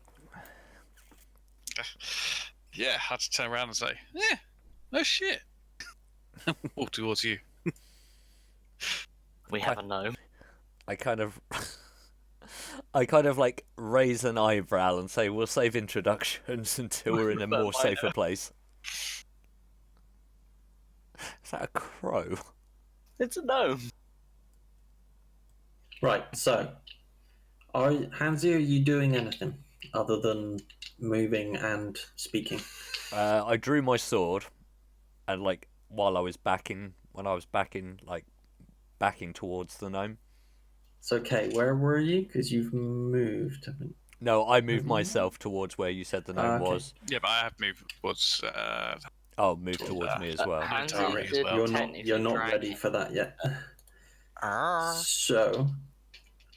S2: Yeah, I had to turn around and say, "Yeah, no shit." Walk towards you.
S3: We have a gnome.
S1: I kind of like raise an eyebrow and say we'll save introductions until we're in a more safer place. Is that a crow?
S3: It's a gnome.
S4: Right. So, Hansi, are you doing anything other than moving and speaking?
S1: I drew my sword, and like when I was backing towards the gnome.
S4: It's okay. Where were you? Because you've moved.
S1: No, I moved myself towards where you said the gnome
S4: Okay.
S1: was.
S2: Yeah, but I have moved towards.
S1: Oh, moved towards me as well.
S3: Hansi
S2: Atari as
S3: did
S2: well.
S3: technically
S4: You're not
S3: drag
S4: ready
S3: him.
S4: for that yet.
S2: Ah.
S4: So,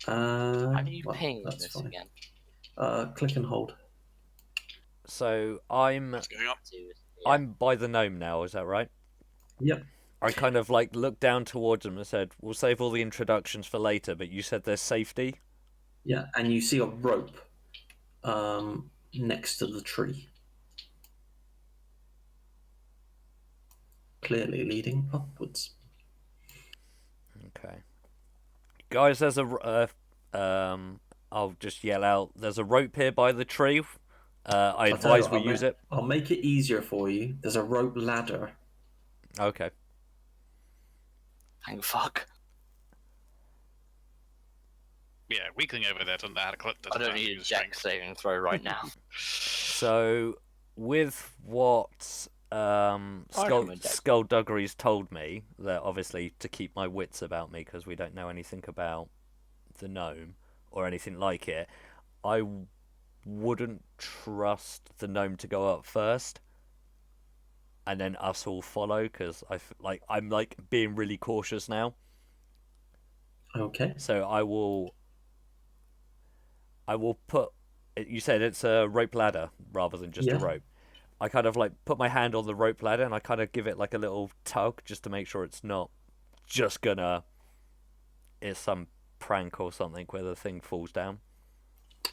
S3: Have you
S4: well,
S3: pinged
S4: that's
S3: this
S4: fine.
S3: again?
S4: Click and hold.
S1: So I'm
S2: What's going on?
S1: I'm by the gnome now. Is that right?
S4: Yep.
S1: I kind of like looked down towards him and said, "We'll save all the introductions for later." But you said there's safety.
S4: Yeah, and you see a rope next to the tree, clearly leading upwards.
S1: Okay, guys, there's I'll just yell out. There's a rope here by the tree. I
S4: I'll tell you
S1: advise
S4: what,
S1: we use it.
S4: I'll make it easier for you. There's a rope ladder.
S1: Okay.
S3: Thank fuck.
S2: Yeah, weakling over there doesn't know how to clip.
S3: I don't need a deck saving throw right now.
S1: So with what Skullduggery's told me, that obviously to keep my wits about me because we don't know anything about the gnome or anything like it, I wouldn't trust the gnome to go up first, and then us all follow because I'm like being really cautious now.
S4: Okay.
S1: So I will put. You said it's a rope ladder rather than just a
S4: Yeah.
S1: rope. I kind of like put my hand on the rope ladder and I kind of give it like a little tug just to make sure it's not just gonna. It's some prank or something where the thing falls down.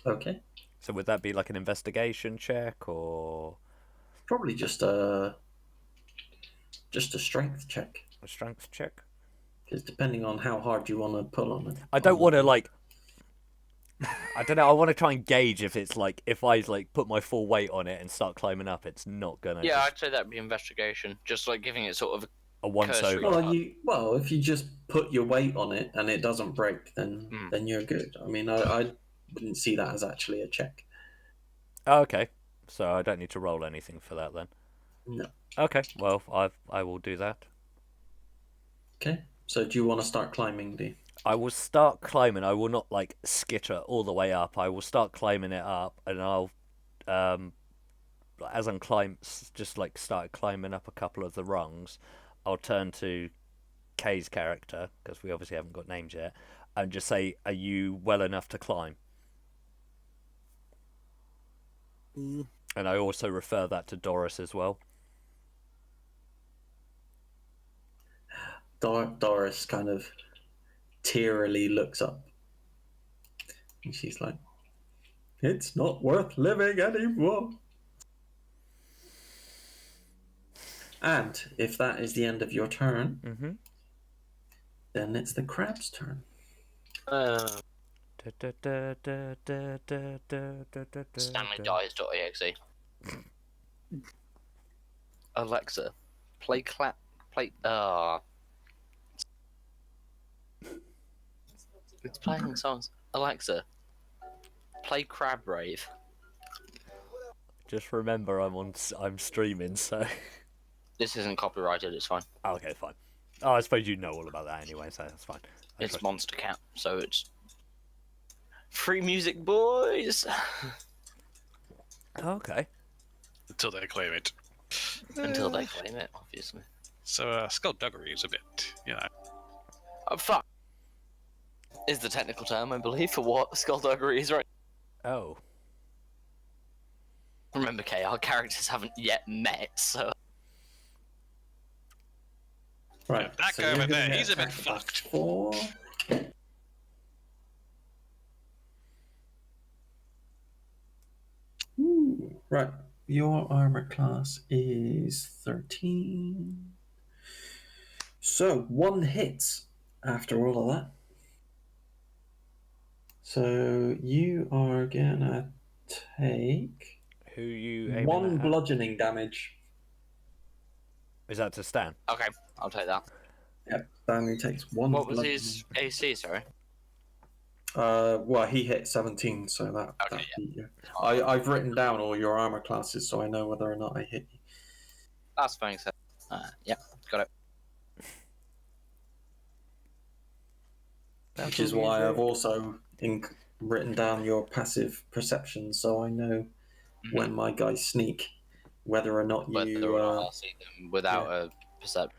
S4: Okay.
S1: So would that be like an investigation check or
S4: Probably just a strength check,
S1: a strength check?
S4: because depending on how hard you want to pull on it.
S1: I don't want to like. I don't know. I want to try and gauge if it's like if I like put my full weight on it and start climbing up, it's not gonna.
S3: Yeah,
S1: just
S3: I'd say that'd be investigation. Just like giving it sort of
S1: a once
S3: cursory.
S1: over.
S4: Well, if you just put your weight on it and it doesn't break, then
S3: Hmm.
S4: then you're good. I mean, I wouldn't see that as actually a check.
S1: Oh, okay, so I don't need to roll anything for that then.
S4: No.
S1: Okay, well I will do that.
S4: Okay. So do you want to start climbing, D?
S1: I will start climbing. I will not like skitter all the way up. I will start climbing it up, and I'll as I'm just like start climbing up a couple of the rungs. I'll turn to Kay's character because we obviously haven't got names yet, and just say, "Are you well enough to climb?" And I also refer that to Doris as well.
S4: Doris kind of tearily looks up. And she's like, it's not worth living anymore. And if that is the end of your turn,
S1: Mm-hmm.
S4: then it's the crab's turn.
S3: StanleyDies.exe. Alexa, play it's playing songs. Alexa, play Crab Rave.
S1: Just remember, I'm streaming, so.
S3: This isn't copyrighted, it's fine.
S1: Okay, fine. Oh, I suppose you know all about that anyway, so that's fine.
S3: It's Monster Cat, so it's free music, boys.
S1: Okay.
S2: Until they claim it.
S3: Until they claim it, obviously.
S2: So skullduggery is a bit, you know.
S3: Oh, fuck. Is the technical term, I believe, for what skullduggery is, right?
S1: Oh.
S3: Remember, Kay, our characters haven't yet met, so.
S4: Right.
S2: Yeah, that guy
S4: you're
S2: over
S4: gonna
S2: there,
S4: get
S2: he's a bit
S4: attacked by
S2: fucked.
S4: 4. Ooh, right. Your armor class is 13. So 1 hits after all of that. So you are gonna take
S1: Who you aiming
S4: 1
S1: that at?
S4: bludgeoning damage.
S1: Is that to Stan?
S3: Okay, I'll take that.
S4: Yep, Stanley takes 1
S3: What was
S4: bludgeoning.
S3: his AC, sorry?
S4: Well, he hit 17, so that
S3: Okay,
S4: beat you. I've written down all your armor classes, so I know whether or not I hit you.
S3: That's fine, so. Yeah, got it.
S4: Which is why I've also written down your passive perception, so I know when my guys sneak, whether or not
S3: Whether
S4: you.
S3: or not I'll see them without a perception.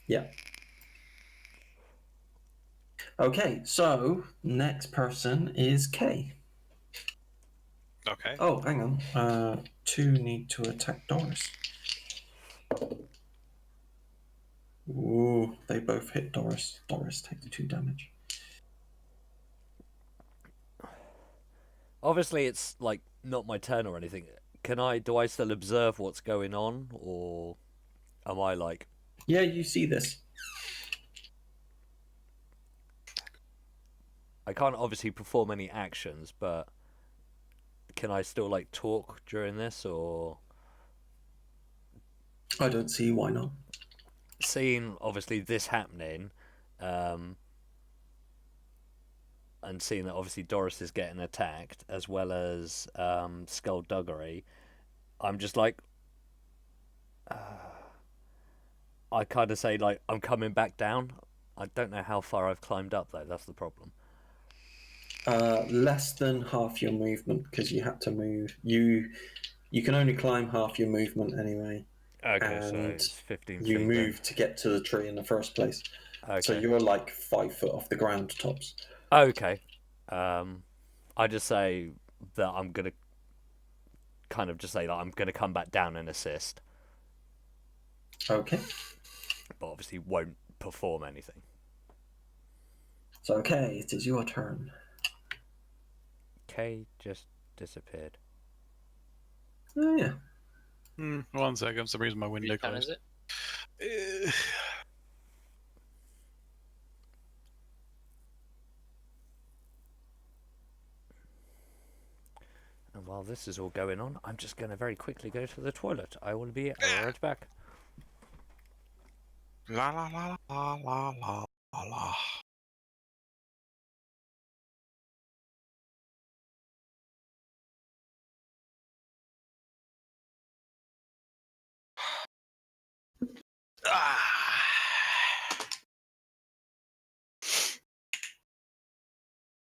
S4: Yeah. Okay, so next person is Kay.
S2: Okay.
S4: Oh, hang on. 2 need to attack Doris. Ooh, they both hit Doris. Doris takes 2 damage.
S1: Obviously, it's like not my turn or anything. Do I still observe what's going on, or am I like?
S4: Yeah, you see this.
S1: I can't obviously perform any actions, but can I still like talk during this, or
S4: I don't see why not.
S1: seeing obviously this happening, and seeing that obviously Doris is getting attacked as well as Skullduggery, I'm just like, I kind of say like I'm coming back down. I don't know how far I've climbed up though. That's the problem.
S4: Less than half your movement because you had to move. You can only climb half your movement anyway.
S1: Okay, so
S4: And
S1: it's 15
S4: you
S1: feet.
S4: moved to get to the tree in the first place.
S1: Okay.
S4: So you're like 5 foot off the ground tops.
S1: Okay. I just say that I'm gonna kind of just say that I'm gonna come back down and assist,
S4: Okay.
S1: but obviously won't perform anything.
S4: So, okay, it is your turn.
S1: Kay just disappeared.
S4: Oh, yeah.
S2: 1 second, for some reason my window
S3: Which turn
S2: closed.
S3: is it?
S1: And while this is all going on, I'm just gonna very quickly go to the toilet. I will be right back.
S2: La la la la la la la la. Ah.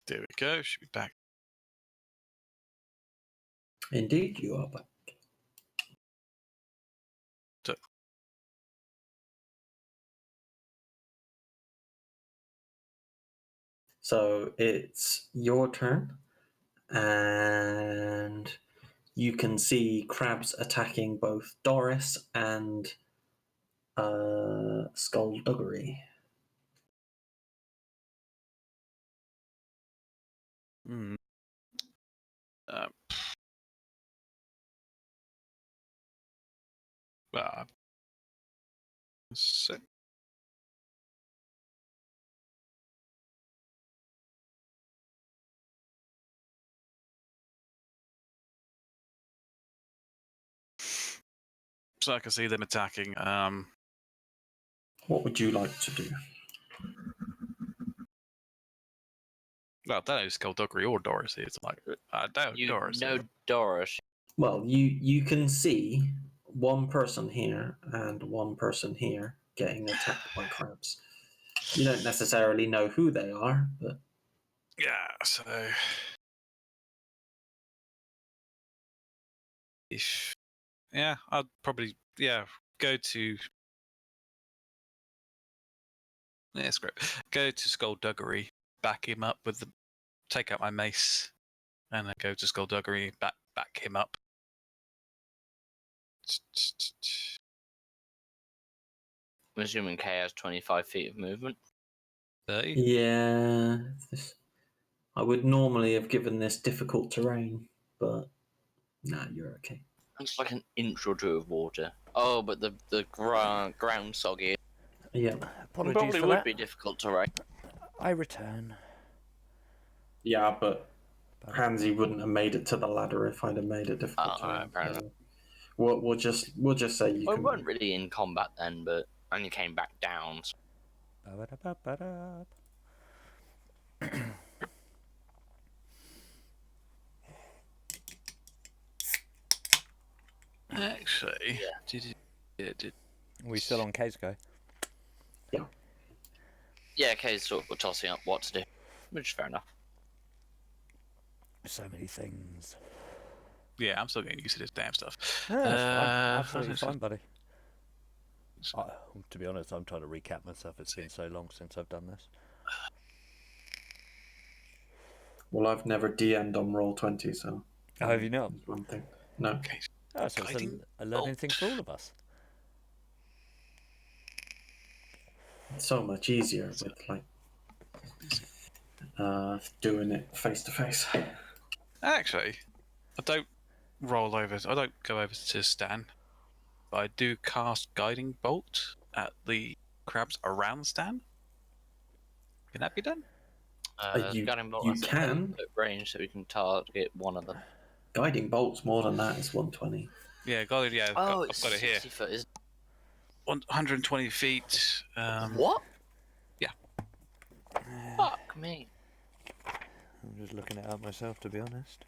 S2: There we go. Should be back.
S4: Indeed, you are back. So it's your turn, and you can see crabs attacking both Doris and Skullduggery.
S2: Hmm. Uh, so, so I can see them attacking.
S4: What would you like to do?
S2: Well, I don't know Skullduggery or Doris is. Like, I don't
S3: You
S2: Doris.
S3: know Doris.
S4: Well, you can see one person here and one person here getting attacked by crabs. You don't necessarily know who they are, but
S2: Yeah, so if I'd probably go to screw it. Go to Skullduggery, back him up with the take out my mace, and then go to Skullduggery, back him up.
S3: I'm assuming K has 25 feet of movement.
S2: 30.
S4: yeah, I would normally have given this difficult terrain, but nah, you're okay.
S3: It's like an inch or two of water. Oh, but the ground soggy.
S4: Yeah,
S1: Apologies
S3: Probably
S1: for
S3: would
S1: that.
S3: be difficult to ride.
S1: I return.
S4: yeah, but Hansi wouldn't have made it to the ladder if I'd have made it difficult.
S3: Oh, alright, fair enough.
S4: We'll just say you
S3: Well, we
S4: can.
S3: weren't really in combat then, but only came back down. So.
S1: Ba-ba-da-ba-ba-da.
S2: Actually,
S3: Yeah.
S1: We still on K's go?
S3: Yeah, K's sort of tossing up what to do, which is fair enough.
S1: So many things.
S2: yeah, I'm still getting used to this damn stuff.
S1: Yeah, that's fine.
S2: Uh,
S1: Absolutely fine, buddy. To be honest, I'm trying to recap myself. It's been so long since I've done this.
S4: Well, I've never DM'd on Roll20, so.
S1: Oh, have you not?
S4: That's one thing. No.
S2: Okay.
S1: Oh, so it's
S2: Guiding
S1: a learning thing for all of us.
S4: It's so much easier with like doing it face to face.
S2: Actually, I don't roll over. I don't go over to Stan. But I do cast Guiding Bolt at the crabs around Stan. Can that be done?
S4: You
S3: Gunning bolt
S4: you
S3: has a
S4: can.
S3: 10-foot range, so we can target one of them.
S4: Guiding bolts more than that is 120.
S2: Yeah, got it. Yeah, I've got
S3: it's
S2: it here.
S3: 60 foot, isn't
S2: 120 feet.
S3: What?
S2: Yeah.
S3: Fuck me.
S1: I'm just looking it up myself, to be honest.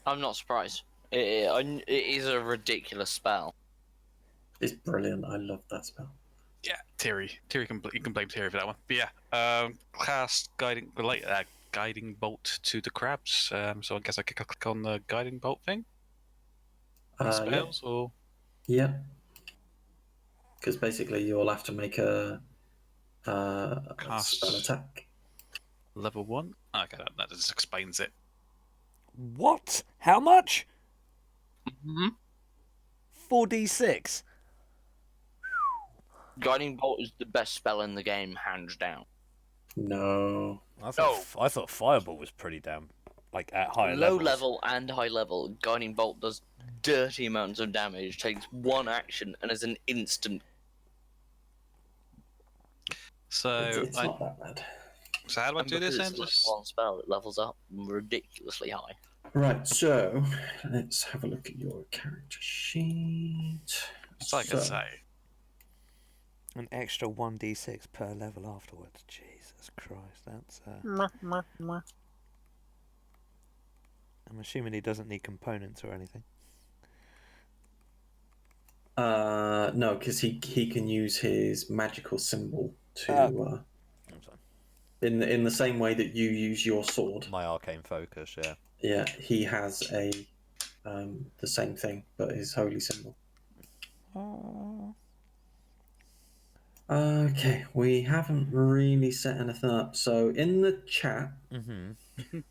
S3: I'm not surprised. It is a ridiculous spell.
S4: It's brilliant. I love that spell.
S2: Yeah, Terry. You can blame Terry for that one. But yeah, cast guiding bolt to the crabs. So I guess I could click on the guiding bolt thing. Spells or
S4: yeah. Because basically you'll have to make a spell attack.
S2: level 1. Okay, that just explains it.
S1: What? How much?
S3: Mm-hmm.
S1: 4d6.
S3: Guiding bolt is the best spell in the game, hands down.
S4: No.
S1: I thought Fireball was pretty damn, like, at higher
S3: Low
S1: levels.
S3: level and high level, guiding bolt does dirty amounts of damage, takes one action, and is an instant.
S2: So
S4: It's not that bad.
S2: So how do I
S3: And
S2: do this
S3: because
S2: then?
S3: it's level 1 spell, it levels up ridiculously high.
S4: Right, so let's have a look at your character sheet.
S2: It's like I say.
S1: An extra 1d6 per level afterwards. Jesus Christ, that's... I'm assuming he doesn't need components or anything.
S4: No, because he can use his magical symbol to
S1: I'm sorry.
S4: in the same way that you use your sword.
S1: My arcane focus, yeah.
S4: Yeah, he has a the same thing, but his holy symbol. Okay, we haven't really set anything up. So in the chat,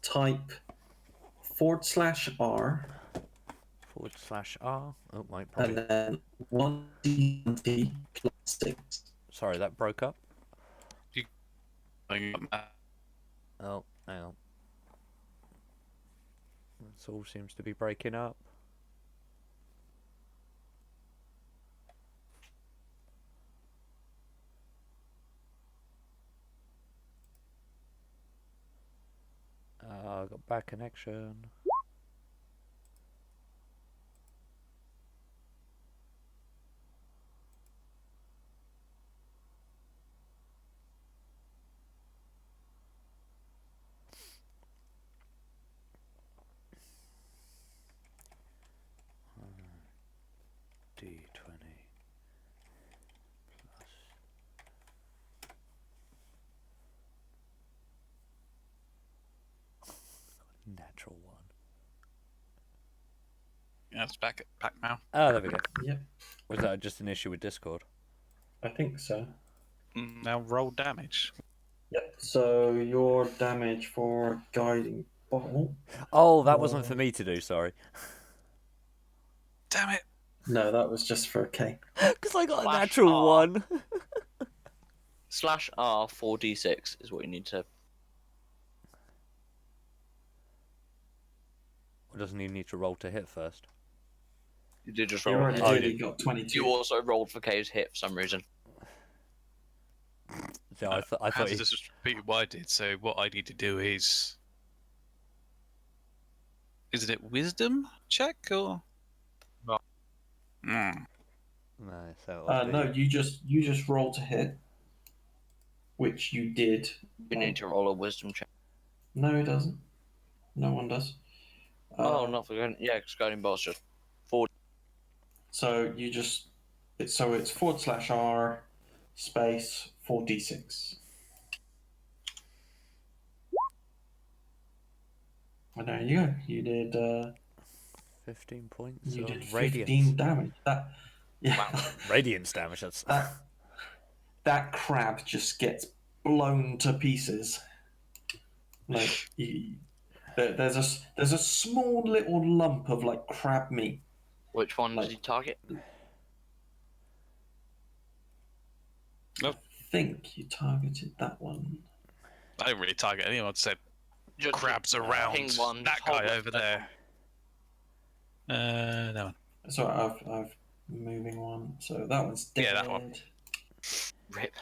S4: type /R
S1: /R. Oh, my,
S4: and
S1: probably.
S4: then 1d20 plus 6.
S1: Sorry, that broke up.
S2: You-
S1: Oh, hang on. This all seems to be breaking up. Got bad connection. D20 plus. Natural one.
S2: Yeah, it's back now.
S1: Oh, there we go.
S4: Yep,
S1: Was that just an issue with Discord?
S4: I think so.
S2: Now roll damage.
S4: Yep. So your damage for guiding bolt.
S1: Oh, that wasn't for me to do, sorry.
S2: Damn it!
S4: No, that was just for K.
S1: Because I got a
S3: Slash
S1: natural
S3: R.
S1: one.
S3: /R 4d6 is what you need to.
S1: Or doesn't he need to roll to hit first?
S3: You did just
S4: You
S3: roll.
S4: already
S1: Oh,
S4: did.
S1: you
S4: He got 22.
S3: You also rolled for K's hit for some reason.
S1: So I thought
S2: Hans
S1: he...
S2: just repeated what I did. So what I need to do is it wisdom check or? Mm.
S1: No, so it'll be...
S4: No, you just roll to hit, which you did.
S3: You need to roll a wisdom check.
S4: No, it doesn't. No one does.
S3: Oh, not for yeah, because guiding bolt's just 4.
S4: So you just it's /R space 4d6. And there you go. You did
S1: 15 points
S4: you
S1: of
S4: did 15
S1: radiance.
S4: damage. That yeah.
S3: Wow.
S1: Radiance damage, that's...
S4: that crab just gets blown to pieces. Like there's a small little lump of like crab meat.
S3: Which one did you target?
S4: I think you targeted that one.
S2: I didn't really target anyone. I said
S3: Just
S2: crabs around
S3: ping one,
S2: that
S3: just hold
S2: guy
S3: it
S2: over
S3: there.
S2: there. No one.
S4: So I've moving one. So that one's dead.
S2: Yeah, that one.
S3: Rip.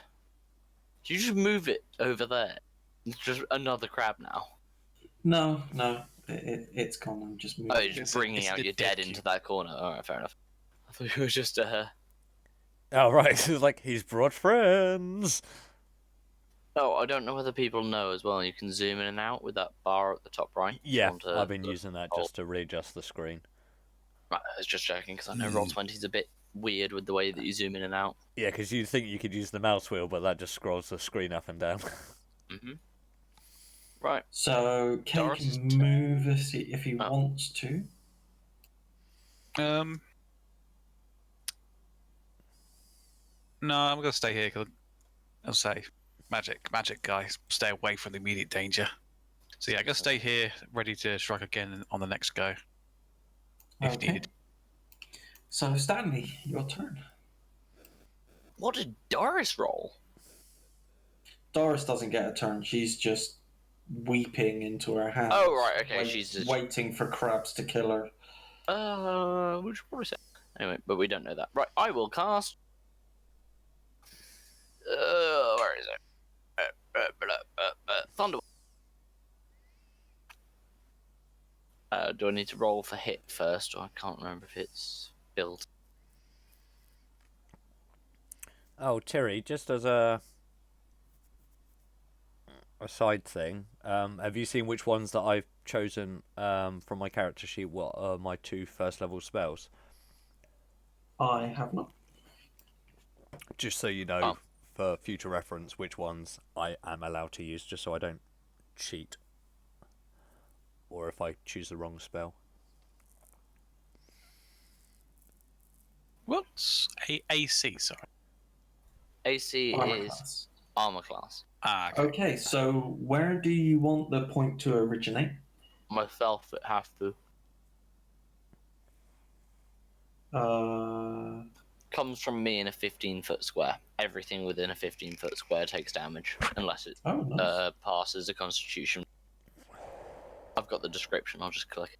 S3: Did you just move it over there? It's just another crab now.
S4: No, it's gone. I'm just moving.
S3: Oh, you're just bringing
S2: it's
S3: out
S2: the
S3: your dead
S2: dead
S3: into that corner. Alright, fair enough. I thought it was just
S1: Oh, right. It's like, he's brought friends.
S3: Oh, I don't know whether people know as well. You can zoom in and out with that bar at the top right. if you
S1: Yeah,
S3: want to-
S1: I've been using that just to readjust the screen.
S3: Right, I was just joking because I know Roll20 is a bit weird with the way that you zoom in and out.
S1: Yeah, because you'd think you could use the mouse wheel, but that just scrolls the screen up and down.
S3: Mm-hmm. Right.
S4: So Ken
S3: Doris is
S4: can move if he wants to.
S2: No, I'm gonna stay here because I'll say magic guy, stay away from the immediate danger. So yeah, I'm gonna stay here, ready to strike again on the next go if
S4: Okay.
S2: needed.
S4: So Stanley, your turn.
S3: What did Doris roll?
S4: Doris doesn't get a turn. She's just weeping into her hands.
S3: Oh, right, okay, she's just-
S4: waiting for crabs to kill her.
S3: Which one is it? Anyway, but we don't know that. Right, I will cast. Where is it? Thunderbolt. Do I need to roll for hit first, or I can't remember if it's built?
S1: Oh, Terry, just as a side thing, have you seen which ones that I've chosen from my character sheet? What are my 2 first level spells?
S4: I have not.
S1: Just so you know,
S3: Oh.
S1: for future reference, which ones I am allowed to use, just so I don't cheat. Or if I choose the wrong spell.
S2: What's AC? Sorry.
S3: AC
S4: Armor
S3: is
S4: class.
S3: armor class.
S2: Ah, okay.
S4: Okay, so where do you want the point to originate?
S3: Myself, it has to. Comes from me in a 15-foot square. Everything within a 15-foot square takes damage, unless it
S4: Oh, nice.
S3: passes a constitution. I've got the description, I'll just click.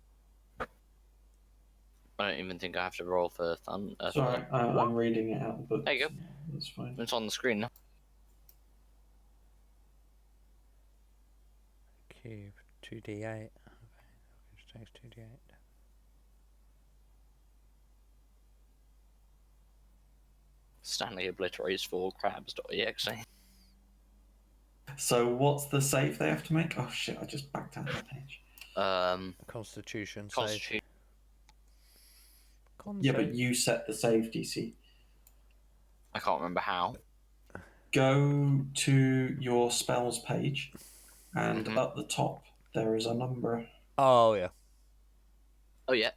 S3: I don't even think I have to roll for fun.
S4: Sorry, I'm reading it out, but
S3: There you go.
S4: that's fine.
S3: It's on the screen now.
S1: Cube 2d8. Okay, just takes 2d8.
S3: Stanley obliterates 4 crabs.exe.
S4: So what's the save they have to make? Oh shit, I just backed out of the page.
S1: Constitution save.
S3: Constitution.
S1: Con
S4: Yeah,
S1: save.
S4: but you set the save DC.
S3: I can't remember how.
S4: Go to your spells page, and
S3: Mhm.
S4: at the top there is a number.
S1: Oh, yeah.
S3: Oh yeah,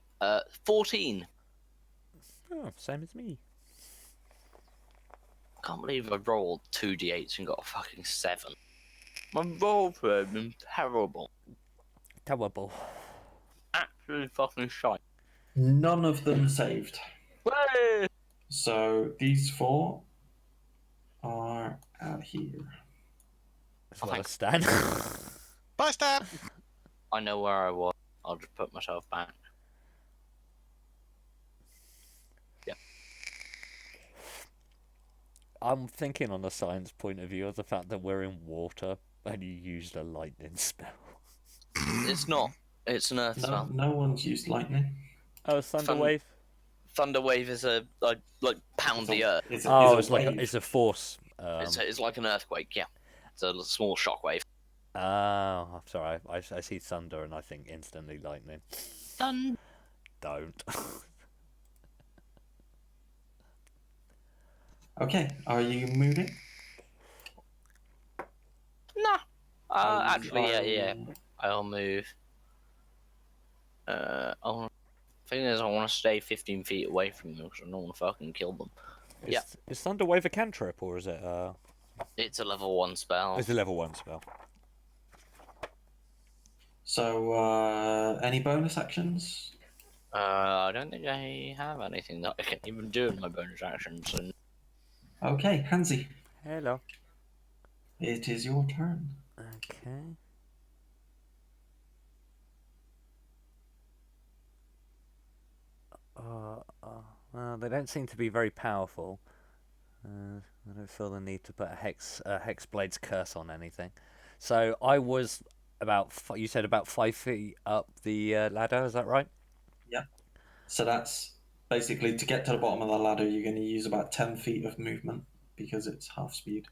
S3: 14.
S1: Oh, same as me.
S3: Can't believe I rolled 2d8s and got a fucking 7. My roll for them is terrible.
S1: Terrible.
S3: Absolutely fucking shite.
S4: None of them saved.
S3: Way!
S4: So these 4 are out here.
S1: As
S3: Oh,
S1: well
S3: thank-
S1: as Stan.
S2: Bye, Stan.
S3: I know where I was. I'll just put myself back.
S1: I'm thinking on a science point of view of the fact that we're in water and you used a lightning spell.
S3: It's not. It's an earth
S4: No,
S3: spell.
S4: no one's used lightning.
S1: Oh, Thunder
S3: Fun-
S1: Wave?
S3: Thunder wave is a like pound the earth.
S1: Oh, it's like
S4: wave.
S1: it's a force.
S3: It's like an earthquake. Yeah, it's a small shockwave.
S1: Oh, I'm sorry. I see thunder and I think instantly lightning.
S3: Done.
S1: Don't.
S4: Okay, are you moving?
S3: Nah.
S4: Are you-
S3: Actually,
S4: are
S3: yeah.
S4: you-
S3: I'll move. Thing is, I want to stay 15 feet away from them because I don't want to fucking kill them.
S1: Is,
S3: Yeah.
S1: is Thunder Wave a cantrip or is it
S3: It's a level 1 spell.
S1: it's a level 1 spell?
S4: So, any bonus actions?
S3: I don't think I have anything that I can even do in my bonus actions. And
S4: Okay, Hansi,
S1: Hello.
S4: it is your turn.
S1: Okay. They don't seem to be very powerful. I don't feel the need to put a Hexblade's curse on anything. So I was you said about 5 feet up the ladder, is that right?
S4: So that's basically to get to the bottom of the ladder, you're going to use about 10 feet of movement because it's half speed.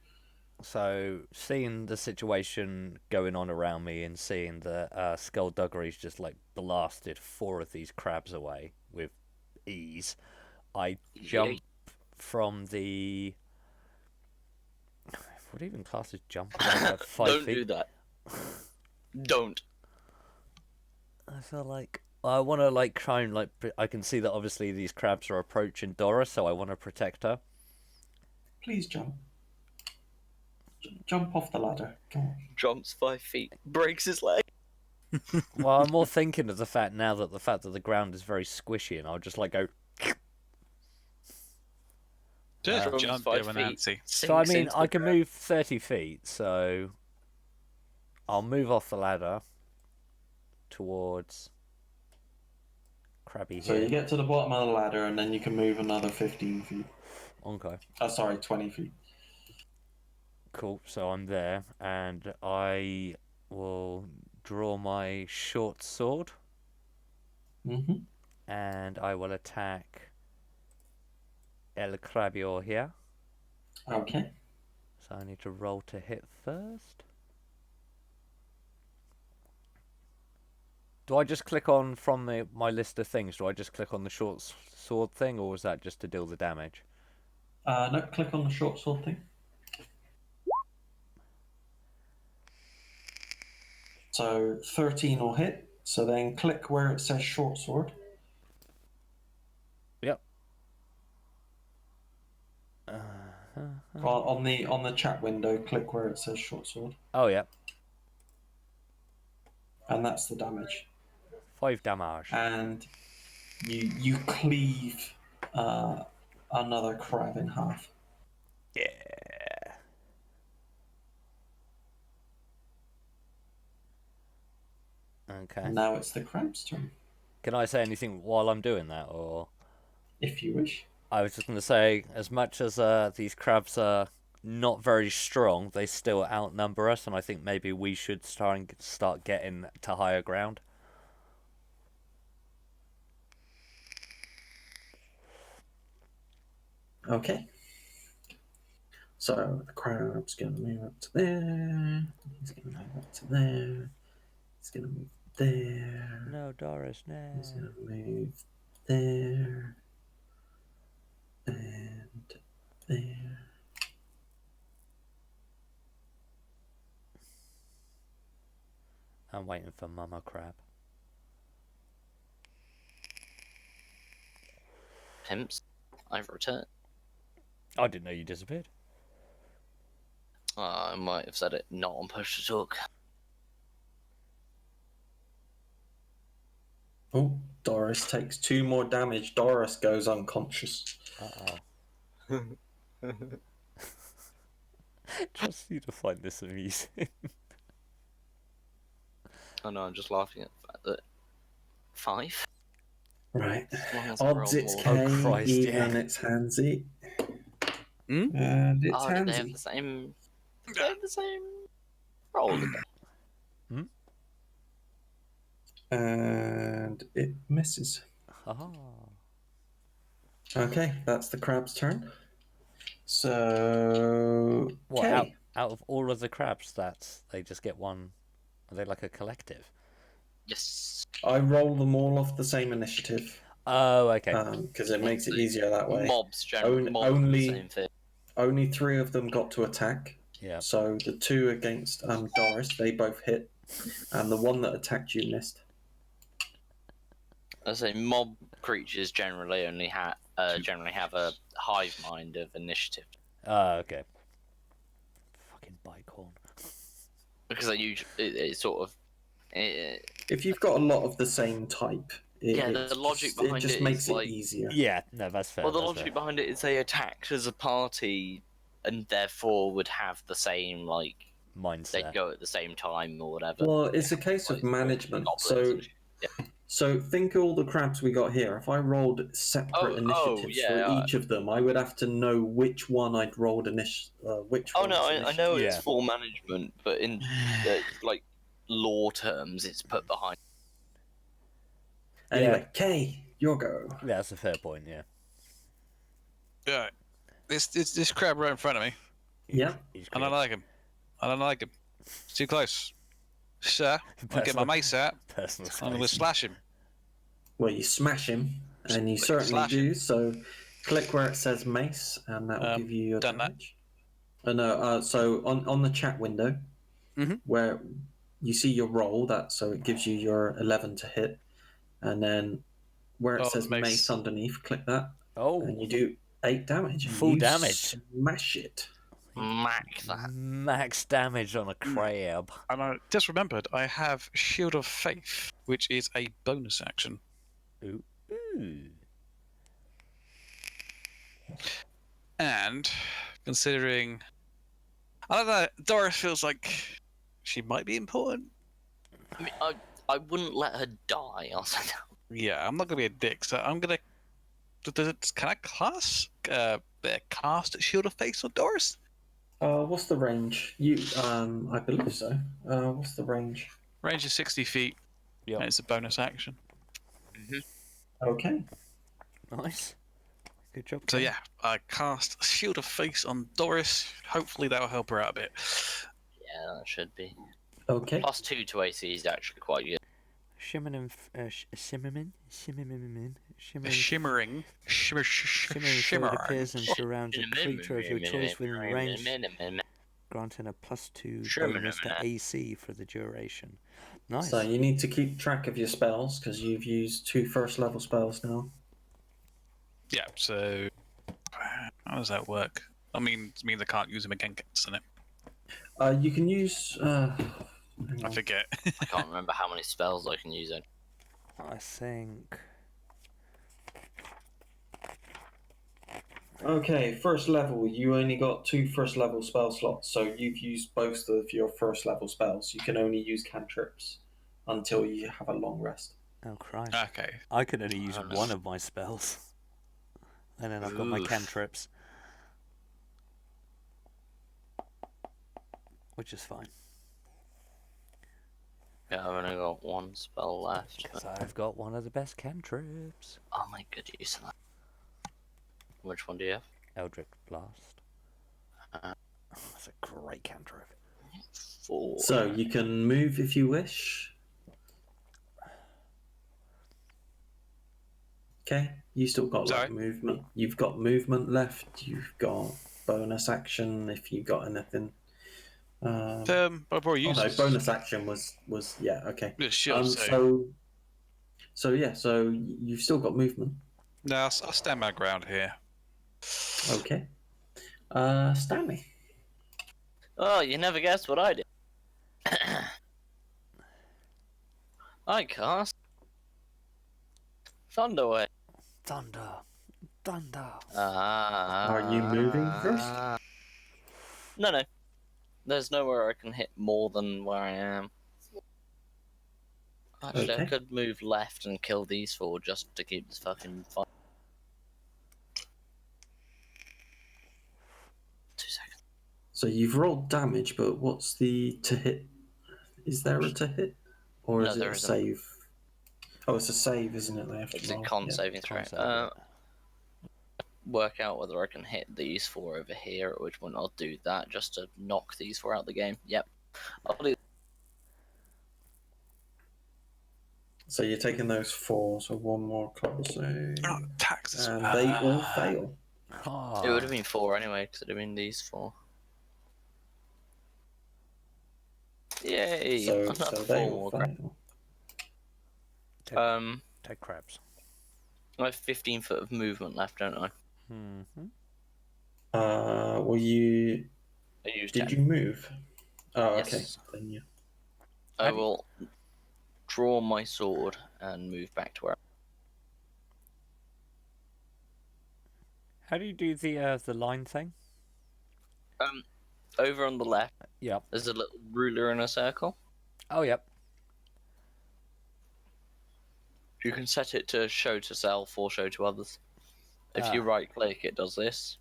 S1: So seeing the situation going on around me and seeing that Skullduggery's just like blasted 4 of these crabs away with ease, I jump from the. What even class is jump? 5
S3: don't
S1: feet.
S3: do that. Don't.
S1: I feel like I want to like try and I can see that obviously these crabs are approaching Dora, so I want to protect her.
S4: Please jump. Jump off the ladder. Come on.
S3: Jumps 5 feet, breaks his leg.
S1: Well, I'm more thinking of the fact that the ground is very squishy, and I'll just like go.
S2: Just
S3: Drums
S2: jump
S3: 5
S2: there,
S3: feet.
S2: Nancy.
S1: So I
S3: Sinks
S1: mean,
S3: into
S1: I
S3: the
S1: can
S3: ground.
S1: move 30 feet, so I'll move off the ladder towards Krabby
S4: So you
S1: here.
S4: get to the bottom of the ladder and then you can move another 15 feet.
S1: Okay,
S4: Oh, sorry, 20 feet.
S1: cool. So I'm there, and I will draw my short sword,
S4: Mm-hmm.
S1: and I will attack El Crabio here.
S4: Okay.
S1: So I need to roll to hit first. Do I just click on from my list of things? Do I just click on the short sword thing, or was that just to deal the damage?
S4: No, click on the short sword thing. So 13 will hit. So then click where it says short sword.
S1: Yep.
S4: On the chat window, click where it says short sword,
S1: Oh yeah,
S4: and that's the damage.
S1: 5 damage.
S4: And you cleave another crab in half.
S1: Yeah. Okay.
S4: Now it's the crab's turn,
S1: Can I say anything while I'm doing that, or?
S4: if you wish.
S1: I was just going to say, as much as these crabs are not very strong, they still outnumber us, and I think maybe we should start getting to higher ground.
S4: Okay. So the crab's going to move up to there. He's going to move up to there. He's going to move there.
S1: No, Doris, no.
S4: He's going to move there. And there.
S1: I'm waiting for Mama Crab.
S3: Pimps, I've returned.
S1: I didn't know you disappeared.
S3: I might have said it not on push to talk.
S4: Oh, Doris takes 2 more damage. Doris goes unconscious.
S1: Uh-oh. Just need to find this amusing.
S3: Oh no, I'm just laughing at the fact that 5.
S4: Right.
S3: As long as I roll
S4: Odds it's
S3: more.
S4: Kay,
S1: Oh, Christ,
S4: even
S1: yeah.
S4: it's Hansy.
S2: Hmm?
S4: And it's
S3: Oh, did they have
S4: Hansy.
S3: the same? Did they have the same roll? Did they?
S4: And it misses.
S1: Ah.
S4: Okay, that's the crab's turn. So,
S1: What,
S4: Kay.
S1: out of all of the crab stats, they just get one? Are they like a collective?
S3: Yes.
S4: I roll them all off the same initiative
S1: Oh, okay.
S4: because it makes it easier that way.
S3: Mobs generally. Mobs do
S4: only-
S3: the same thing.
S4: Only 3 of them got to attack.
S1: Yeah.
S4: So the 2 against Doris, they both hit, and the one that attacked you missed.
S3: I say mob creatures generally only have a hive mind of initiative
S1: Oh, okay. Fucking bicorn.
S3: because they usually it's sort of.
S4: If you've got a lot of the same type,
S3: The logic behind
S4: it just
S3: it
S4: makes
S3: is
S4: it
S3: like-
S4: easier.
S1: Yeah, no, that's fair.
S3: Well, the
S1: that's
S3: logic
S1: fair.
S3: behind it is they attacked as a party, and therefore would have the same they'd
S1: Mindset.
S3: go at the same time or whatever.
S4: Well, it's a case of
S3: Like,
S4: management.
S3: goblins
S4: So,
S3: and shit.
S4: so think of all the crabs we got here. If I rolled separate initiatives
S3: yeah,
S4: for each of them, I would have to know which one I'd rolled which.
S3: Oh
S4: one's
S3: no, I
S4: initiative.
S3: know
S1: Yeah.
S3: it's full management, but in like law terms, it's put behind.
S4: Anyway, Kay, your go.
S1: Yeah, that's a fair point, yeah.
S2: Yeah. This crab right in front of me.
S4: Yeah.
S1: He's
S2: I don't
S1: great.
S2: like him. I don't like him. It's too close. Sir, I'll get my mace out.
S1: Personal
S2: I'm going to
S1: space.
S2: slash him.
S4: Well, you smash him, and you certainly
S2: Slash
S4: do. So, click where it says mace, and that will give you your
S2: done that.
S4: damage. No, so on the chat window,
S2: Mhm.
S4: where you see your roll, so it gives you your 11 to hit, and then where it
S2: Oh,
S4: says
S2: mace.
S4: mace underneath, click that,
S1: Oh,
S4: and you do 8 damage. And
S1: Full
S4: you
S1: damage.
S4: Smash it.
S3: Mac that.
S1: max damage on a crab.
S2: And I just remembered I have Shield of Faith, which is a bonus action.
S1: Ooh.
S2: And considering, I don't know, Doris feels like she might be important.
S3: I mean, I wouldn't let her die. I'll say that.
S2: Yeah, I'm not gonna be a dick, so I'm gonna. Can I cast Shield of Faith on Doris?
S4: What's the range? I believe so. What's the range?
S2: Range is 60 feet.
S1: Yep.
S2: And it's a bonus action.
S4: Okay.
S1: Nice. Good job.
S2: So
S1: Ken.
S2: yeah, I cast Shield of Faith on Doris. Hopefully that'll help her out a bit.
S3: Yeah, that should be.
S4: Okay.
S3: +2 to AC is actually quite good.
S1: Shimmering, shimmering,
S2: Shimmering.
S1: shimmering fluid appears and surrounds a creature of your choice within range, granting a +2 bonus to AC for the duration. Nice.
S4: So you need to keep track of your spells because you've used 2 first level spells now.
S2: Yeah, so how does that work? I mean, it means I can't use them again, doesn't it?
S4: You can use. Hang
S2: I
S4: on.
S2: forget.
S3: I can't remember how many spells I can use.
S1: I think.
S4: Okay, first level. You only got 2 first level spell slots, so you've used both of your first level spells. You can only use cantrips until you have a long rest.
S1: Oh Christ!
S2: Okay.
S1: I could only use
S3: Oh, no.
S1: one of my spells, and then I've got my
S3: Oof.
S1: cantrips, which is fine
S3: Yeah, I've only got 1 spell left.
S1: because I've got one of the best cantrips.
S3: Oh my good use of that. Which one do you have?
S1: Eldritch Blast.
S3: Uh,
S1: That's a great cantrip.
S3: 4.
S4: So you can move if you wish. Okay, you still got like
S2: Sorry?
S4: movement. You've got movement left. You've got bonus action if you got anything.
S2: I've already
S4: Oh
S2: used
S4: no,
S2: this.
S4: bonus action was yeah, okay.
S2: Yeah, sure,
S4: So yeah, so you've still got movement.
S2: No, I'll stand my ground here.
S4: Okay. Stanley.
S3: Oh, you never guessed what I did. I cast Thunderwave.
S1: Thunder, thunder.
S4: Are you moving first?
S3: No. There's nowhere I can hit more than where I am. Actually, I
S4: Okay.
S3: could move left and kill these 4 just to keep this fucking fight. 2 seconds.
S4: So you've rolled damage, but what's the to hit? Is there a to hit, or
S3: No,
S4: is it
S3: there
S4: a
S3: isn't.
S4: save? Oh, it's a save, isn't it? They have to
S3: It's a
S4: roll.
S3: con
S4: Yeah.
S3: saving throw.
S1: Can't say that.
S3: Work out whether I can hit these 4 over here, at which point I'll do that just to knock these 4 out of the game. Yep. I'll do.
S4: So you're taking those 4, so 1 more con save,
S2: Oh, taxes.
S4: and they all fail.
S1: Ah,
S3: It would have been 4 anyway, because it would have been these 4. Yay!
S4: So
S3: Another 4
S4: they
S3: more.
S4: all fail.
S1: take crabs.
S3: I have 15 foot of movement left, don't I?
S1: Mm-hmm.
S4: Well, you
S3: I used
S4: did
S3: 10.
S4: you move? Oh, okay.
S3: Yes.
S4: Then you.
S3: I will draw my sword and move back to where.
S1: How do you do the line thing?
S3: Over on the left,
S1: Yep.
S3: there's a little ruler in a circle.
S1: Oh, yep.
S3: You can set it to show to self or show to others. If you
S1: Ah.
S3: right click, it does this,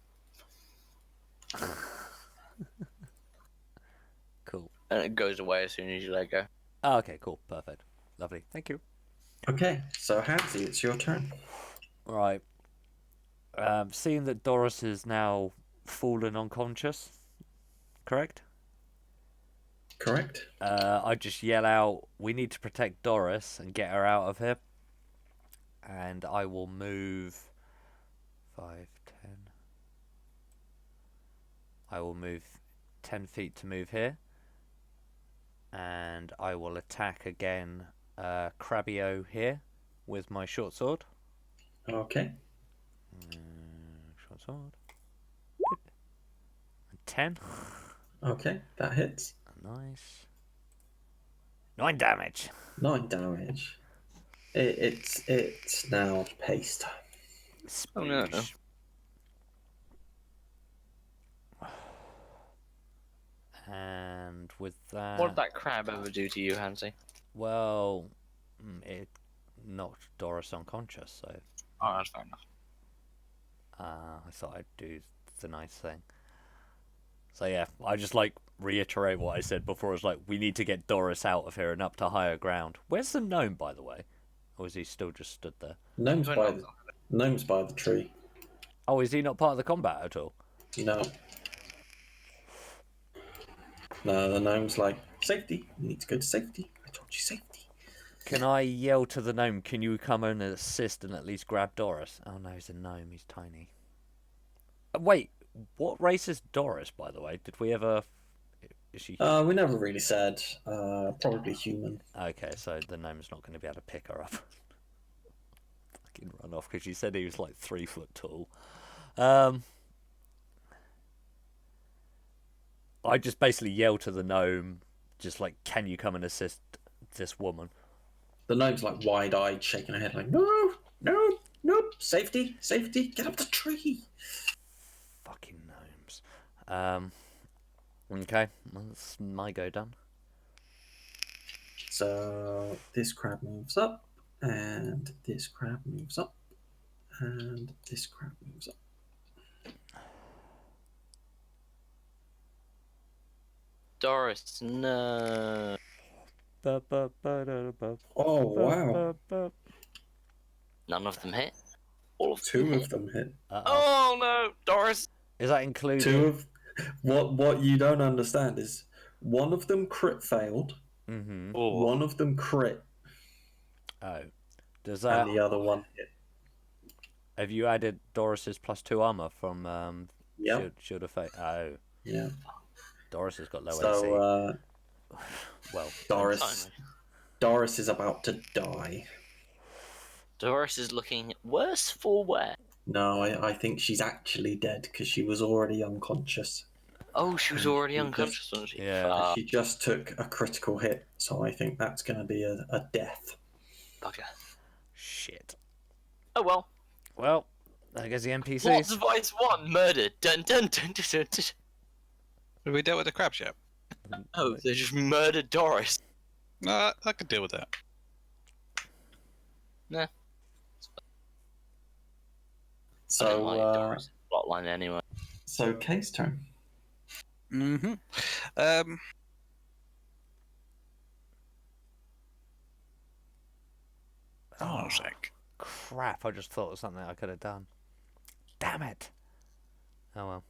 S1: Cool.
S3: and it goes away as soon as you let go.
S1: Oh, okay, cool. Perfect. Lovely. Thank you.
S4: Okay, so Hansy, it's your turn.
S1: Right. Seeing that Doris is now fallen unconscious, correct?
S4: Correct.
S1: I just yell out, "We need to protect Doris and get her out of here." And I will move 5, 10. I will move 10 feet to move here. And I will attack again Crabio here with my short sword.
S4: Okay.
S1: Short sword. 10.
S4: Okay, that hits.
S1: Nice. 9 damage.
S4: 9 damage. It's now paste.
S3: Oh, no.
S1: Sploosh. And with that,
S3: What did that crab ever do to you, Hansi?
S1: well, it knocked Doris unconscious, so
S3: Oh, that's fair enough.
S1: I thought I'd do the nice thing. So yeah, I just reiterate what I said before. It's like, we need to get Doris out of here and up to higher ground. Where's the gnome, by the way? Or is he still just stood there?
S4: Gnome's by the tree.
S1: Oh, is he not part of the combat at all?
S4: No. No, the gnome's like, safety. You need to go to safety. I told you safety.
S1: Can I yell to the gnome, can you come and assist and at least grab Doris? Oh no, he's a gnome, he's tiny. Wait, what race is Doris, by the way? Did we ever... Is she...
S4: We never really said. Probably human.
S1: Okay, so the gnome's not going to be able to pick her up. Fucking run off, because she said he was like 3 foot tall. I just basically yell to the gnome, just like, can you come and assist this woman?
S4: The gnome's like wide-eyed, shaking her head like, no, no, nope, safety, safety, get up the tree.
S1: Fucking gnomes. Okay, well, that's my go done.
S4: So this crab moves up, and this crab moves up, and this crab moves up.
S3: Doris, no.
S4: Oh, wow.
S3: None of them hit. All of them
S4: Two
S3: hit.
S4: of them hit.
S1: Uh-oh.
S3: Oh no, Doris!
S1: Is that including...
S4: Two of... What you don't understand is one of them crit failed,
S1: Mm-hmm.
S3: Oh,
S4: one of them crit,
S1: Oh. Does that...
S4: and the other one hit.
S1: Have you added Doris's +2 armor from
S4: Yep.
S1: Shield of Fate? Oh.
S4: Yeah.
S1: Doris has got low AC.
S4: So,
S1: Well,
S4: Doris is about to die.
S3: Doris is looking worse for wear.
S4: No, I think she's actually dead because she was already unconscious.
S3: Oh, she was already
S4: She
S3: unconscious, wasn't she?
S1: Yeah.
S4: She just took a critical hit, so I think that's going to be a death.
S3: Bugger.
S1: shit.
S3: Oh well.
S1: Well, there goes the NPCs.
S3: What's Vice 1? Murder. Dun dun dun dun dun. Dun.
S2: Have we dealt with the crabs yet?
S3: Oh, they just murdered Doris.
S2: I could deal with that.
S3: Nah. I don't
S4: So,
S3: like Doris' plotline anyway.
S4: so Kay's turn.
S2: Mm-hmm. Oh, sec.
S1: Crap, I just thought of something I could have done. Damn it. Oh well.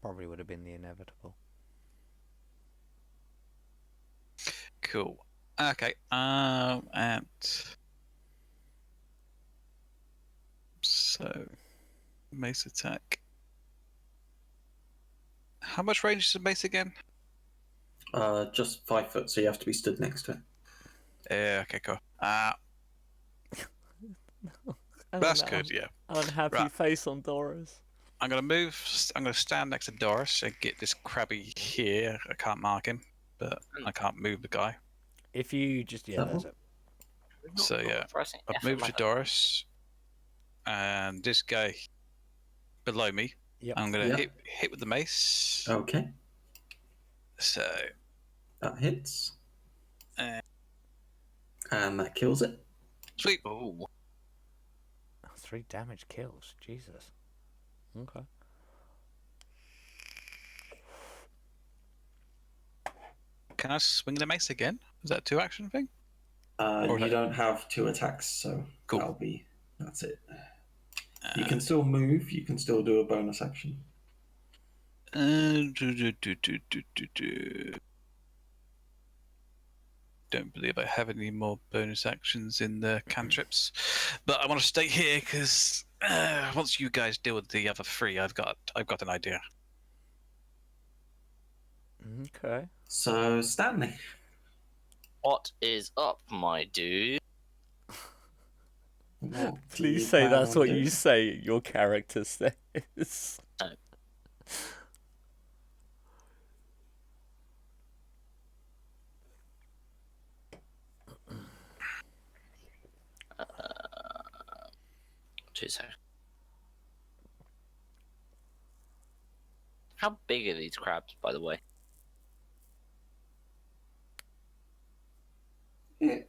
S1: Probably would have been the inevitable.
S2: Cool. Okay. And so mace attack. How much range is the mace again?
S4: Just 5 foot, so you have to be stood next to it.
S2: Yeah. Okay. Cool. That's good. Yeah.
S1: Unhappy
S2: Right.
S1: face on Doris.
S2: I'm gonna move. I'm gonna stand next to Doris and get this crabby here. I can't mark him, but I can't move the guy.
S1: If you just that's it.
S2: So, yeah,
S3: Pressing
S2: I've
S3: F
S2: moved
S3: on
S2: to
S3: my-
S2: Doris, and this guy below me.
S1: Yep.
S2: I'm gonna
S4: Yep.
S2: hit with the mace.
S4: Okay,
S2: So
S4: that hits.
S2: Uh.
S4: And that kills it.
S2: sweet.
S3: Ooh.
S1: 3 damage kills. Jesus. Okay.
S2: Can I swing the mace again? Is that a 2-action thing?
S4: You
S2: Okay.
S4: don't have 2 attacks, so
S2: Cool.
S4: that's it. You can still move, you can still do a bonus action.
S2: Don't believe I have any more bonus actions in the cantrips, but I want to stay here because once you guys deal with the other 3, I've got an idea.
S1: Okay.
S4: So, Stanley.
S3: What is up, my dude?
S4: What do
S1: Please
S4: you
S1: say
S4: plan
S1: that's
S4: on
S1: what
S4: doing?
S1: you say your character says.
S3: Two seconds. How big are these crabs, by the way?
S4: It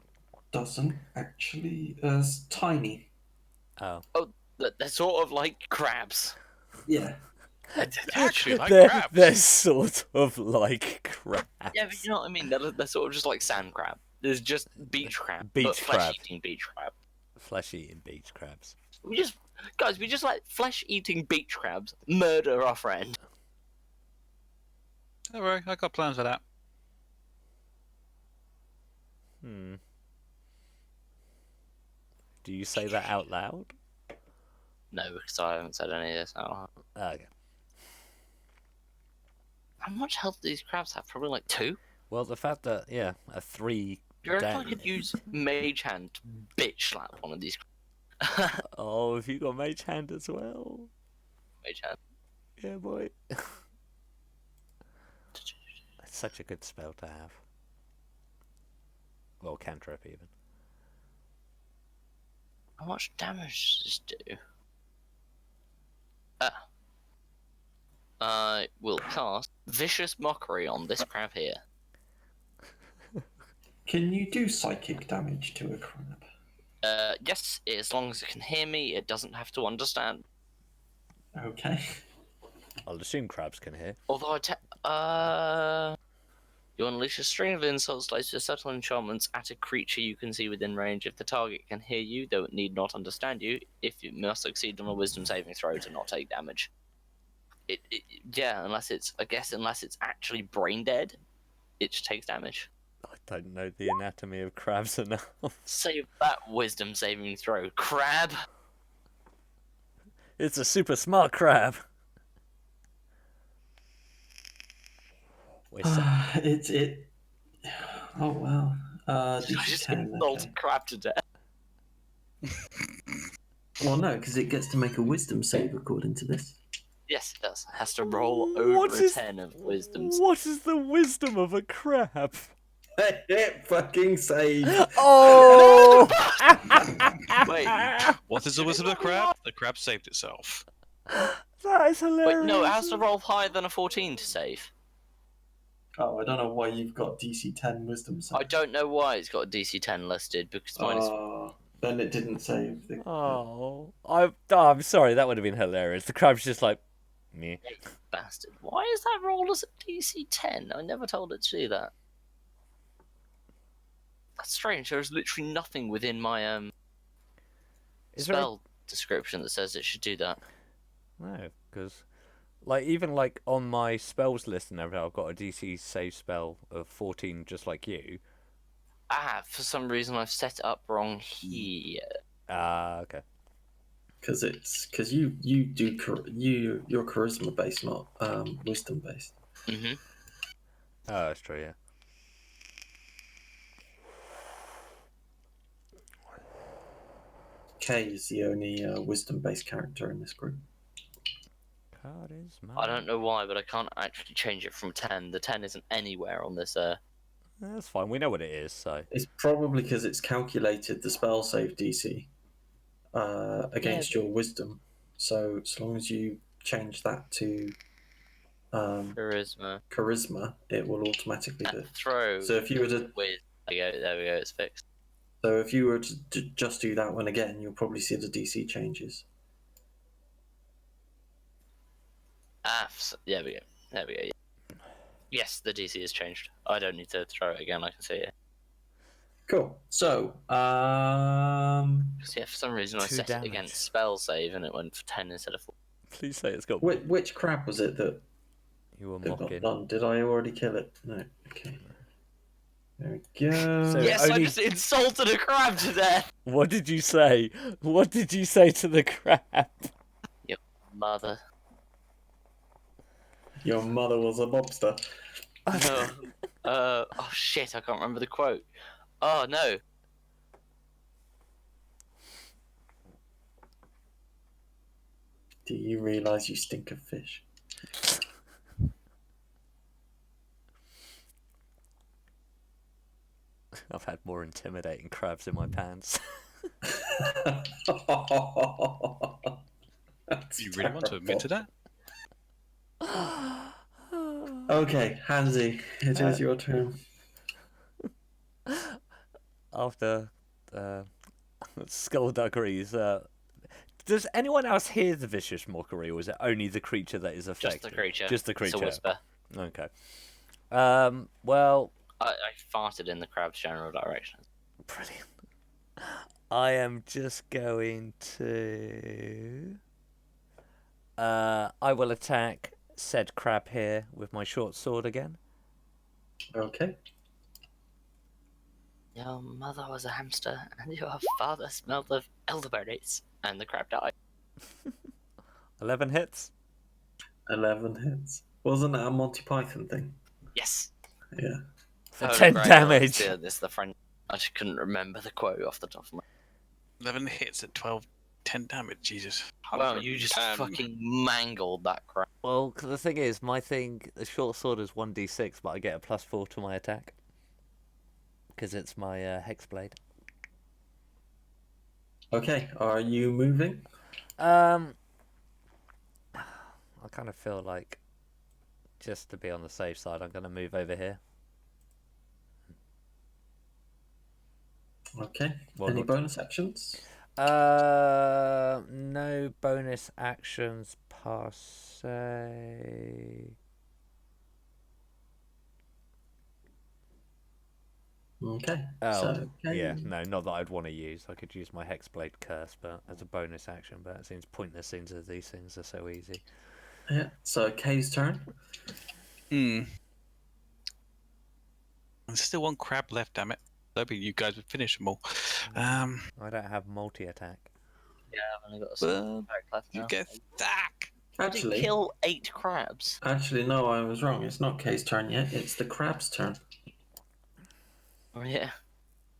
S4: doesn't actually. It's tiny.
S1: Oh.
S3: They're sort of like crabs.
S4: Yeah.
S2: Actually, like
S1: they're,
S2: crabs.
S1: they're sort of like crabs.
S3: Yeah, but you know what I mean? They're sort of just like sand crab. There's just beach crab.
S1: Beach
S3: but
S1: crab.
S3: flesh-eating beach crab.
S1: Flesh-eating beach crabs.
S3: We just let flesh-eating beach crabs murder our friend.
S2: Don't worry, I got plans for that.
S1: Hmm. Do you say that out loud?
S3: No, because I haven't said any of this out loud.
S1: Okay.
S3: How much health do these crabs have? Probably like 2?
S1: Well, the fact that, yeah, a 3
S3: Do you reckon I
S1: down.
S3: could use Mage Hand to bitch slap one of these
S1: Oh, have you got Mage Hand as well?
S3: Mage Hand?
S1: Yeah, boy. It's such a good spell to have. Well, cantrip even.
S3: How much damage does this do? I will cast Vicious Mockery on this crab here.
S4: Can you do psychic damage to a crab?
S3: Yes, as long as it can hear me, it doesn't have to understand.
S4: Okay.
S1: I'll assume crabs can hear.
S3: Although you unleash a string of insults placed with subtle enchantments at a creature you can see within range. If the target can hear you, though it need not understand you, if you must succeed on a Wisdom saving throw to not take damage. Unless it's actually brain dead, it just takes damage.
S1: I don't know the anatomy of crabs enough.
S3: Save that Wisdom saving throw, crab.
S1: It's a super smart crab. Wait,
S4: It. Oh wow.
S3: I
S4: DC
S3: just
S4: 10.
S3: insulted
S4: Okay.
S3: crab to death.
S4: Well, no, because it gets to make a wisdom save according to this.
S3: Yes, it does. It has to roll over a 10 of Wisdom.
S1: What is the wisdom of a crab?
S4: It fucking save.
S1: Oh!
S3: Wait,
S2: What is the wisdom of the crab? The crab saved itself.
S1: That is hilarious.
S3: wait, no, it has to roll higher than a 14 to save.
S4: Oh, I don't know why you've got DC 10 wisdom save.
S3: I don't know why it's got a DC 10 listed, because mine is...
S4: Then it didn't save.
S1: Oh, I'm sorry. That would have been hilarious. The crab's just like, me.
S3: Bastard. Why is that rolled as a DC 10? I never told it to do that. That's strange. There's literally nothing within my
S1: Is there?
S3: spell description that says it should do that.
S1: No, because even on my spells list and everything, I've got a DC save spell of 14, just like you.
S3: For some reason I've set it up wrong here.
S1: Okay.
S4: Because you do you're charisma based, not wisdom based.
S3: Mm-hmm.
S1: Oh, that's true. Yeah.
S4: Kay is the only wisdom based character in this group.
S1: Card is mine.
S3: I don't know why, but I can't actually change it from 10. The 10 isn't anywhere on this.
S1: That's fine. We know what it is. So.
S4: It's probably because it's calculated the spell save DC against your wisdom. So as long as you change that to
S3: Charisma.
S4: it will automatically do.
S3: Throw.
S4: So if you were to,
S3: There we go. It's fixed.
S4: so if you were to just do that one again, you'll probably see the DC changes.
S3: There we go. Yeah. Yes, the DC has changed. I don't need to throw it again. I can see it.
S4: Cool. So,
S3: Because, for some reason I
S1: 2
S3: set
S1: damage.
S3: it against spell save and it went for 10 instead of 4.
S1: Please say it's got.
S4: which crab was it that
S1: You were
S4: got
S1: mocking.
S4: done? Did I already kill it? No. Okay. There we go.
S1: So-
S3: Yes, I
S1: only-
S3: just insulted a crab to death!
S1: What did you say? What did you say to the crab?
S3: Mother.
S4: Your mother was a mobster.
S3: No. Oh shit, I can't remember the quote. Oh no.
S4: Do you realise you stink of fish?
S1: I've had more intimidating crabs in my pants.
S4: That's
S2: You really want to admit to that?
S4: Okay, Hansi, it is your turn.
S1: After skullduggeries, does anyone else hear the vicious mockery, or is it only the creature that is affected?
S3: Just the creature.
S1: Just the
S3: It's a
S1: creature.
S3: whisper.
S1: Okay. Well,
S3: I farted in the crab's general direction.
S1: brilliant. I am just going to. I will attack said crab here with my short sword again.
S4: Okay.
S3: Your mother was a hamster, and your father smelled of elderberries. And the crab died.
S1: 11 hits.
S4: 11 hits. Wasn't that a Monty Python thing?
S3: Yes.
S4: Yeah.
S1: For
S3: Holy
S1: 10
S3: grail
S1: damage.
S3: is this the friend? I just couldn't remember the quote off the top of my.
S2: 11 hits at 10 damage. Jesus.
S3: Well, you just
S5: 110.
S3: fucking mangled that crab.
S1: Well, 'cause the thing is, my thing, the short sword is 1d6, but I get a +4 to my attack. Because it's my Hexblade.
S4: Okay, are you moving?
S1: I kind of feel like, just to be on the safe side, I'm going to move over here.
S4: Okay.
S1: Well,
S4: Any
S1: not-
S4: bonus actions?
S1: No bonus actions per se.
S4: Okay.
S1: Oh,
S4: So, okay.
S1: yeah, no, not that I'd want to use. I could use my Hexblade Curse, but as a bonus action, but it seems pointless since these things are so easy.
S4: Yeah. So Kay's turn.
S2: There's still one crab left, damn it. Hoping you guys would finish them all.
S1: I don't have multi-attack.
S3: Yeah, I've only got a
S2: Well,
S3: single attack left
S2: you
S3: now.
S2: get stack.
S3: Did you
S4: Actually,
S3: kill 8 crabs?
S4: no, I was wrong. It's not Kay's turn yet. It's the crab's turn.
S3: Oh, yeah.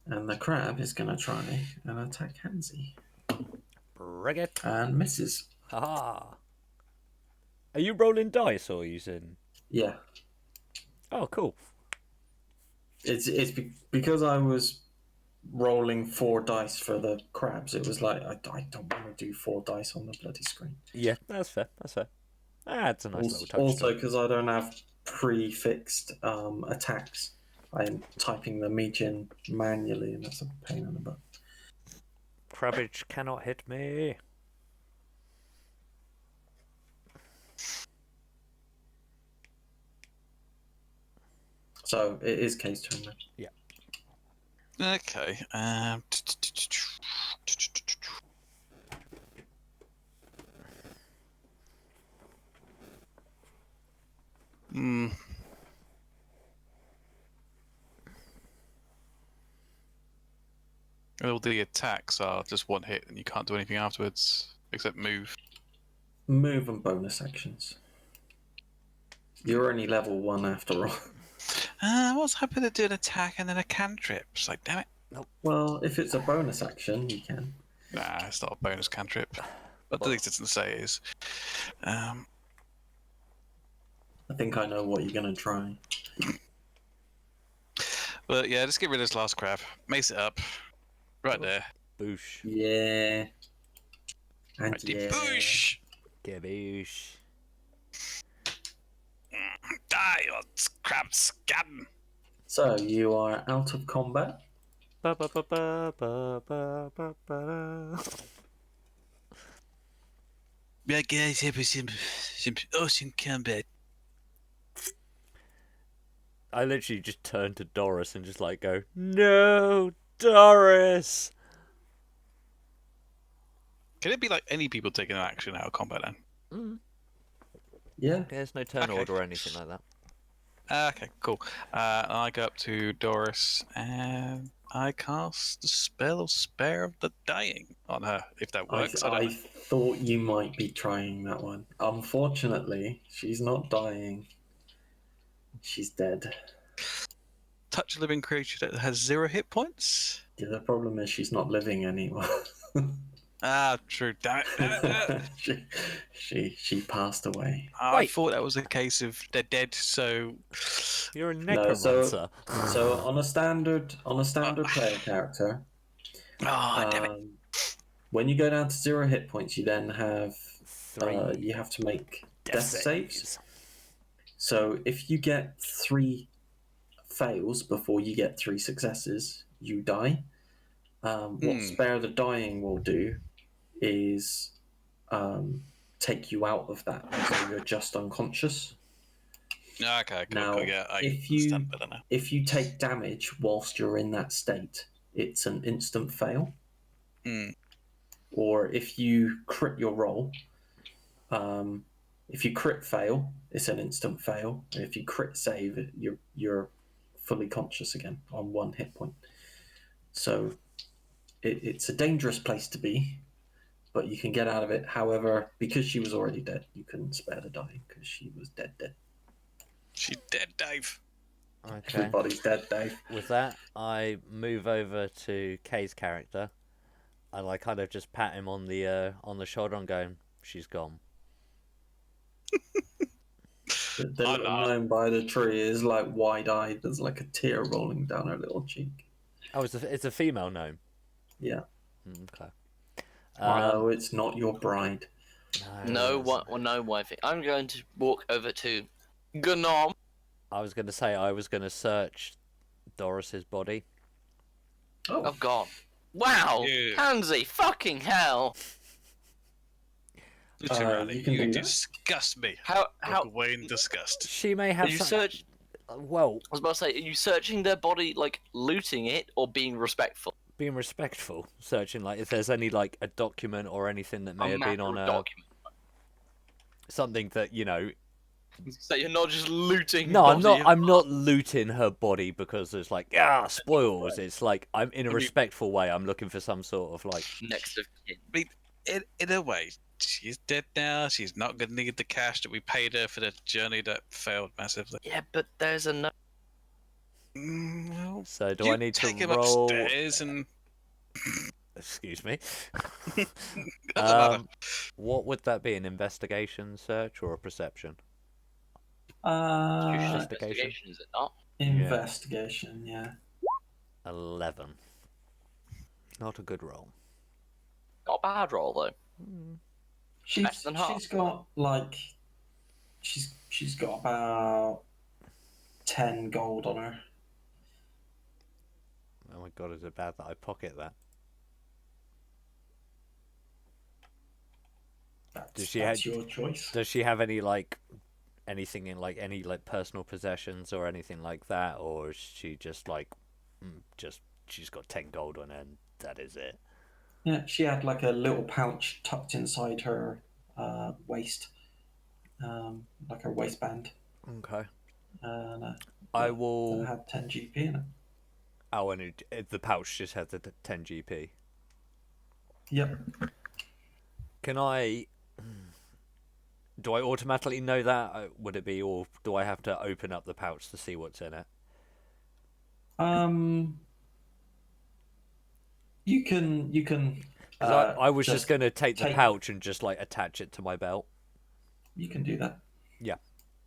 S4: And the crab is going to try and attack Hansi.
S1: Bring it.
S4: And misses.
S1: Haha. Are you rolling dice or using?
S4: Yeah.
S1: Oh, cool.
S4: Because I was rolling 4 dice for the crabs. It was like, I don't want to do 4 dice on the bloody screen.
S1: Yeah, that's fair. That's fair. It's a nice little touch.
S4: Also, because I don't have prefixed attacks, I'm typing the meat in manually, and that's a pain in the butt.
S1: Crabbage cannot hit me.
S4: So it is Kay's turn now.
S2: Okay. Hmm. All the attacks are just one hit, and you can't do anything afterwards except move.
S4: Move and bonus actions. You're only level 1 after all.
S2: I was hoping to do an attack and then a cantrip. It's like, damn it.
S4: Well, if it's a bonus action, you can.
S2: Nah, it's not a bonus cantrip. At
S4: Well-
S2: least it doesn't say it is.
S4: I think I know what you're going to try.
S2: But yeah, just get rid of this last crab. Mace it up. Right there.
S1: Boosh.
S4: Yeah. And
S2: Right, deep
S4: yeah.
S2: push!
S1: Gaboosh.
S2: Die, you crab scum!
S4: So you are out of combat.
S1: Ba ba ba ba ba ba ba ba.
S2: Right, guys, have some awesome combat.
S1: I literally just turn to Doris and just like go, no, Doris.
S2: Can it be like any people taking an action out of combat then?
S4: Yeah.
S1: There's no turn
S2: Okay.
S1: order or anything like that.
S2: Okay, cool. I go up to Doris and I cast the spell of Spare of the Dying on her, if that works. I don't
S4: I
S2: know.
S4: thought you might be trying that one. Unfortunately, she's not dying. She's dead.
S2: Touch a living creature that has 0 hit points?
S4: Yeah, the problem is she's not living anymore.
S2: Ah, true. Damn it. Damn it.
S4: she passed away.
S2: I
S1: Wait.
S2: thought that was a case of they're dead, so.
S1: You're a
S4: No, so-
S1: necromancer.
S4: So on a standard player character,
S2: Oh, damn it.
S4: when you go down to 0 hit points, you then have
S1: 3
S4: you have to make
S1: death
S4: death saves. So if you get 3 fails before you get 3 successes, you die. What Spare the Dying will do is take you out of that, so you're just unconscious.
S2: Okay, cool.
S4: Now,
S2: cool. Yeah, I
S4: if you-
S2: understand better now.
S4: If you take damage whilst you're in that state, it's an instant fail.
S2: Hmm.
S4: Or if you crit your roll, if you crit fail, it's an instant fail. And if you crit save, you're fully conscious again on 1 hit point. So it's a dangerous place to be, but you can get out of it. However, because she was already dead, you couldn't spare the dying because she was dead.
S2: She's dead, Dave.
S1: Okay.
S4: Everybody's dead, Dave.
S1: With that, I move over to Kay's character, and I kind of just pat him on the shoulder and going, "She's gone."
S4: The
S2: Oh,
S4: little
S2: no.
S4: gnome by the tree is like wide-eyed. There's like a tear rolling down her little cheek.
S1: Oh, it's a female gnome.
S4: Yeah.
S1: Okay.
S4: No, it's not your bride.
S3: No, wifey. I'm going to walk over to Gnom.
S1: I was going to say I was going to search Doris's body.
S3: Oh God! Wow,
S2: Yeah.
S3: Hansi, fucking hell!
S2: Literally,
S4: you can
S2: you
S4: do that.
S2: disgust me.
S3: How?
S2: Look away in disgust.
S1: She may have
S3: You
S1: some...
S3: search?
S1: Well,
S3: I was about to say, are you searching their body, like looting it, or being respectful?
S1: being respectful, searching like if there's any like a document or anything that may have been on
S3: a
S1: a
S3: document.
S1: something that
S3: So you're not just looting.
S1: No, I'm
S3: body
S1: not. I'm not looting her body because there's like spoils. It's like I'm in a respectful way. I'm looking for some sort of like.
S3: next of kin.
S2: In a way, she's dead now. She's not going to need the cash that we paid her for the journey that failed massively.
S3: Yeah, but there's a no.
S2: Well,
S1: So do
S2: you
S1: I need
S2: take
S1: to
S2: him
S1: roll?
S2: upstairs and
S1: Excuse me.
S2: doesn't matter.
S1: What would that be? An investigation search or a perception?
S3: Usually
S1: Investigation.
S3: investigation, is it not?
S4: Investigation, yeah.
S1: 11. Not a good roll.
S3: Not a bad roll though. Less than half.
S4: She's got like she's got about 10 gold on her.
S1: Oh my god, is it bad that I pocket that?
S4: That's your choice.
S1: Does she have any like anything in like any like personal possessions or anything like that, or is she just like she's got 10 gold on her and that is it?
S4: Yeah, she had like a little pouch tucked inside her waist, like her waistband.
S1: Okay.
S4: And
S1: I
S4: that
S1: will.
S4: had 10 GP in it.
S1: Oh, and the pouch just has the 10 GP.
S4: Yep.
S1: Can I? Do I automatically know that? Would it be, or do I have to open up the pouch to see what's in it?
S4: You can.
S1: 'Cause I was just going to take the
S4: take-
S1: pouch and just like attach it to my belt.
S4: You can do that.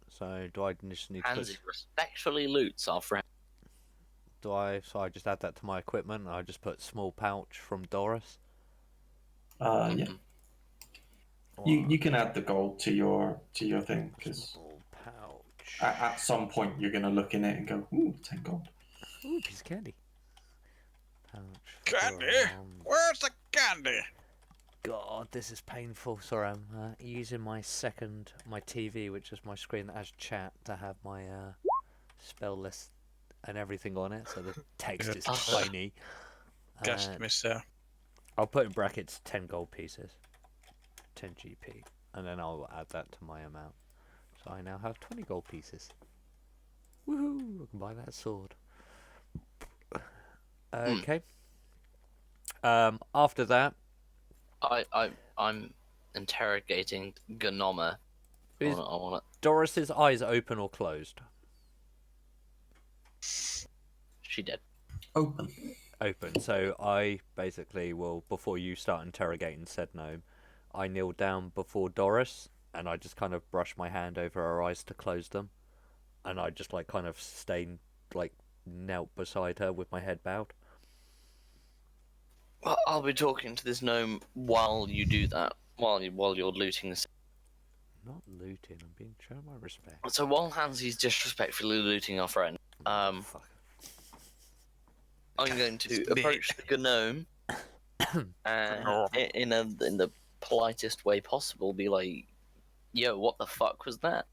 S1: So do I just need to?
S3: Hansi respectfully loots our friend.
S1: So I just add that to my equipment. And I just put small pouch from Doris.
S4: Yeah. You can add the gold to your thing because
S1: Small pouch.
S4: at some point you're gonna look in it and go, ooh, 10 gold.
S1: Ooh, piece of candy. Pouch.
S2: Candy?
S1: from-
S2: Where's the candy?
S1: God, this is painful. Sorry, I'm using my TV, which is my screen that has chat, to have my spell list and everything on it, so the text is tiny.
S2: Just missed there.
S1: I'll put in brackets 10 gold pieces, 10 GP, and then I'll add that to my amount. So I now have 20 gold pieces. Woohoo! I can buy that sword. Okay. After that,
S3: I'm interrogating Gnoma. I
S1: is
S3: wanna...
S1: Doris's eyes open or closed?
S3: She dead.
S4: Open.
S1: Open. So I basically will, before you start interrogating said gnome, I kneel down before Doris and I just kind of brush my hand over her eyes to close them, and I just like kind of stay like knelt beside her with my head bowed.
S3: Well, I'll be talking to this gnome while you do that. While you're looting this.
S1: Not looting. I'm being shown my respect.
S3: So while Hansi's disrespectfully looting our friend,
S1: Fuck.
S3: I'm going to approach the gnome and in the politest way possible, be like, "Yo, what the fuck was that?"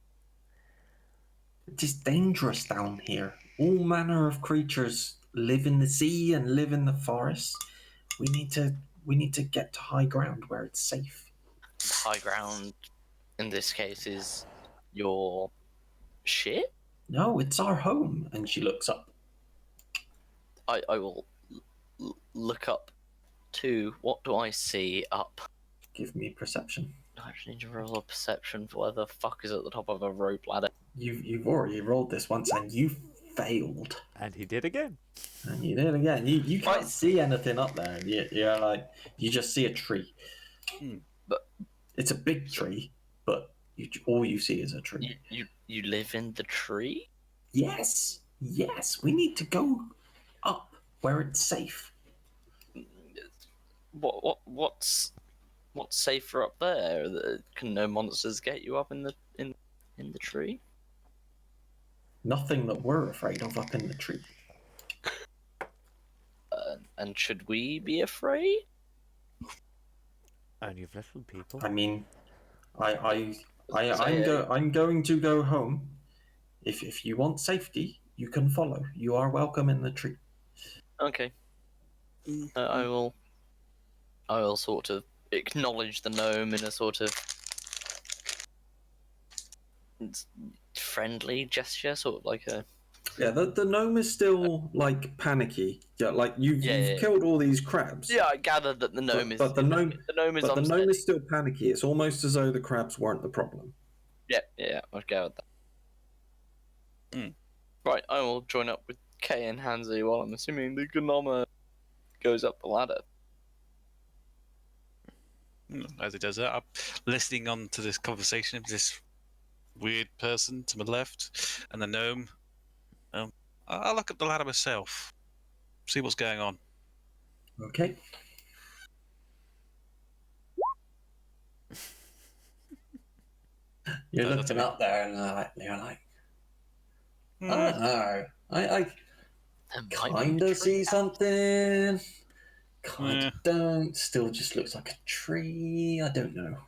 S4: It is dangerous down here. All manner of creatures live in the sea and live in the forest. We need to get to high ground where it's safe.
S3: High ground, in this case, is your ship.
S4: No, it's our home. And she looks up.
S3: I will look up to. What do I see up?
S4: Give me perception.
S3: I just need to roll a perception for where the fuck is at the top of a rope ladder.
S4: You've already rolled this once and you failed.
S1: And he did again.
S4: And you did it again. You can't
S3: Right.
S4: see anything up there. You're like, you just see a tree.
S3: But-
S4: it's a big tree, but all you see is a tree.
S3: You live in the tree?
S4: Yes, we need to go up where it's safe.
S3: What's safer up there? Can no monsters get you up in the tree?
S4: Nothing that we're afraid of up in the tree.
S3: And should we be afraid?
S1: Only of little people.
S4: I mean, I'm going to go home. If you want safety, you can follow. You are welcome in the tree.
S3: Okay. I will sort of acknowledge the gnome in a sort of friendly gesture, sort of like a.
S4: Yeah, the gnome is still like panicky. Yeah, like you've killed all these crabs.
S3: Yeah, I gathered that the gnome is.
S4: But the gnome
S3: is.
S4: But the gnome is still panicky. It's almost as though the crabs weren't the problem.
S3: Yeah, I gathered that. Right, I will join up with Kay and Hansi while I'm assuming the gnome goes up the ladder.
S2: As it does that, I'm listening on to this conversation of this weird person to my left and the gnome. I'll look at the ladder myself, see what's going on.
S4: Okay. You're looking up there and you're like, I don't know. I kind of see something. Kind of don't. Still just looks like a tree. I don't know.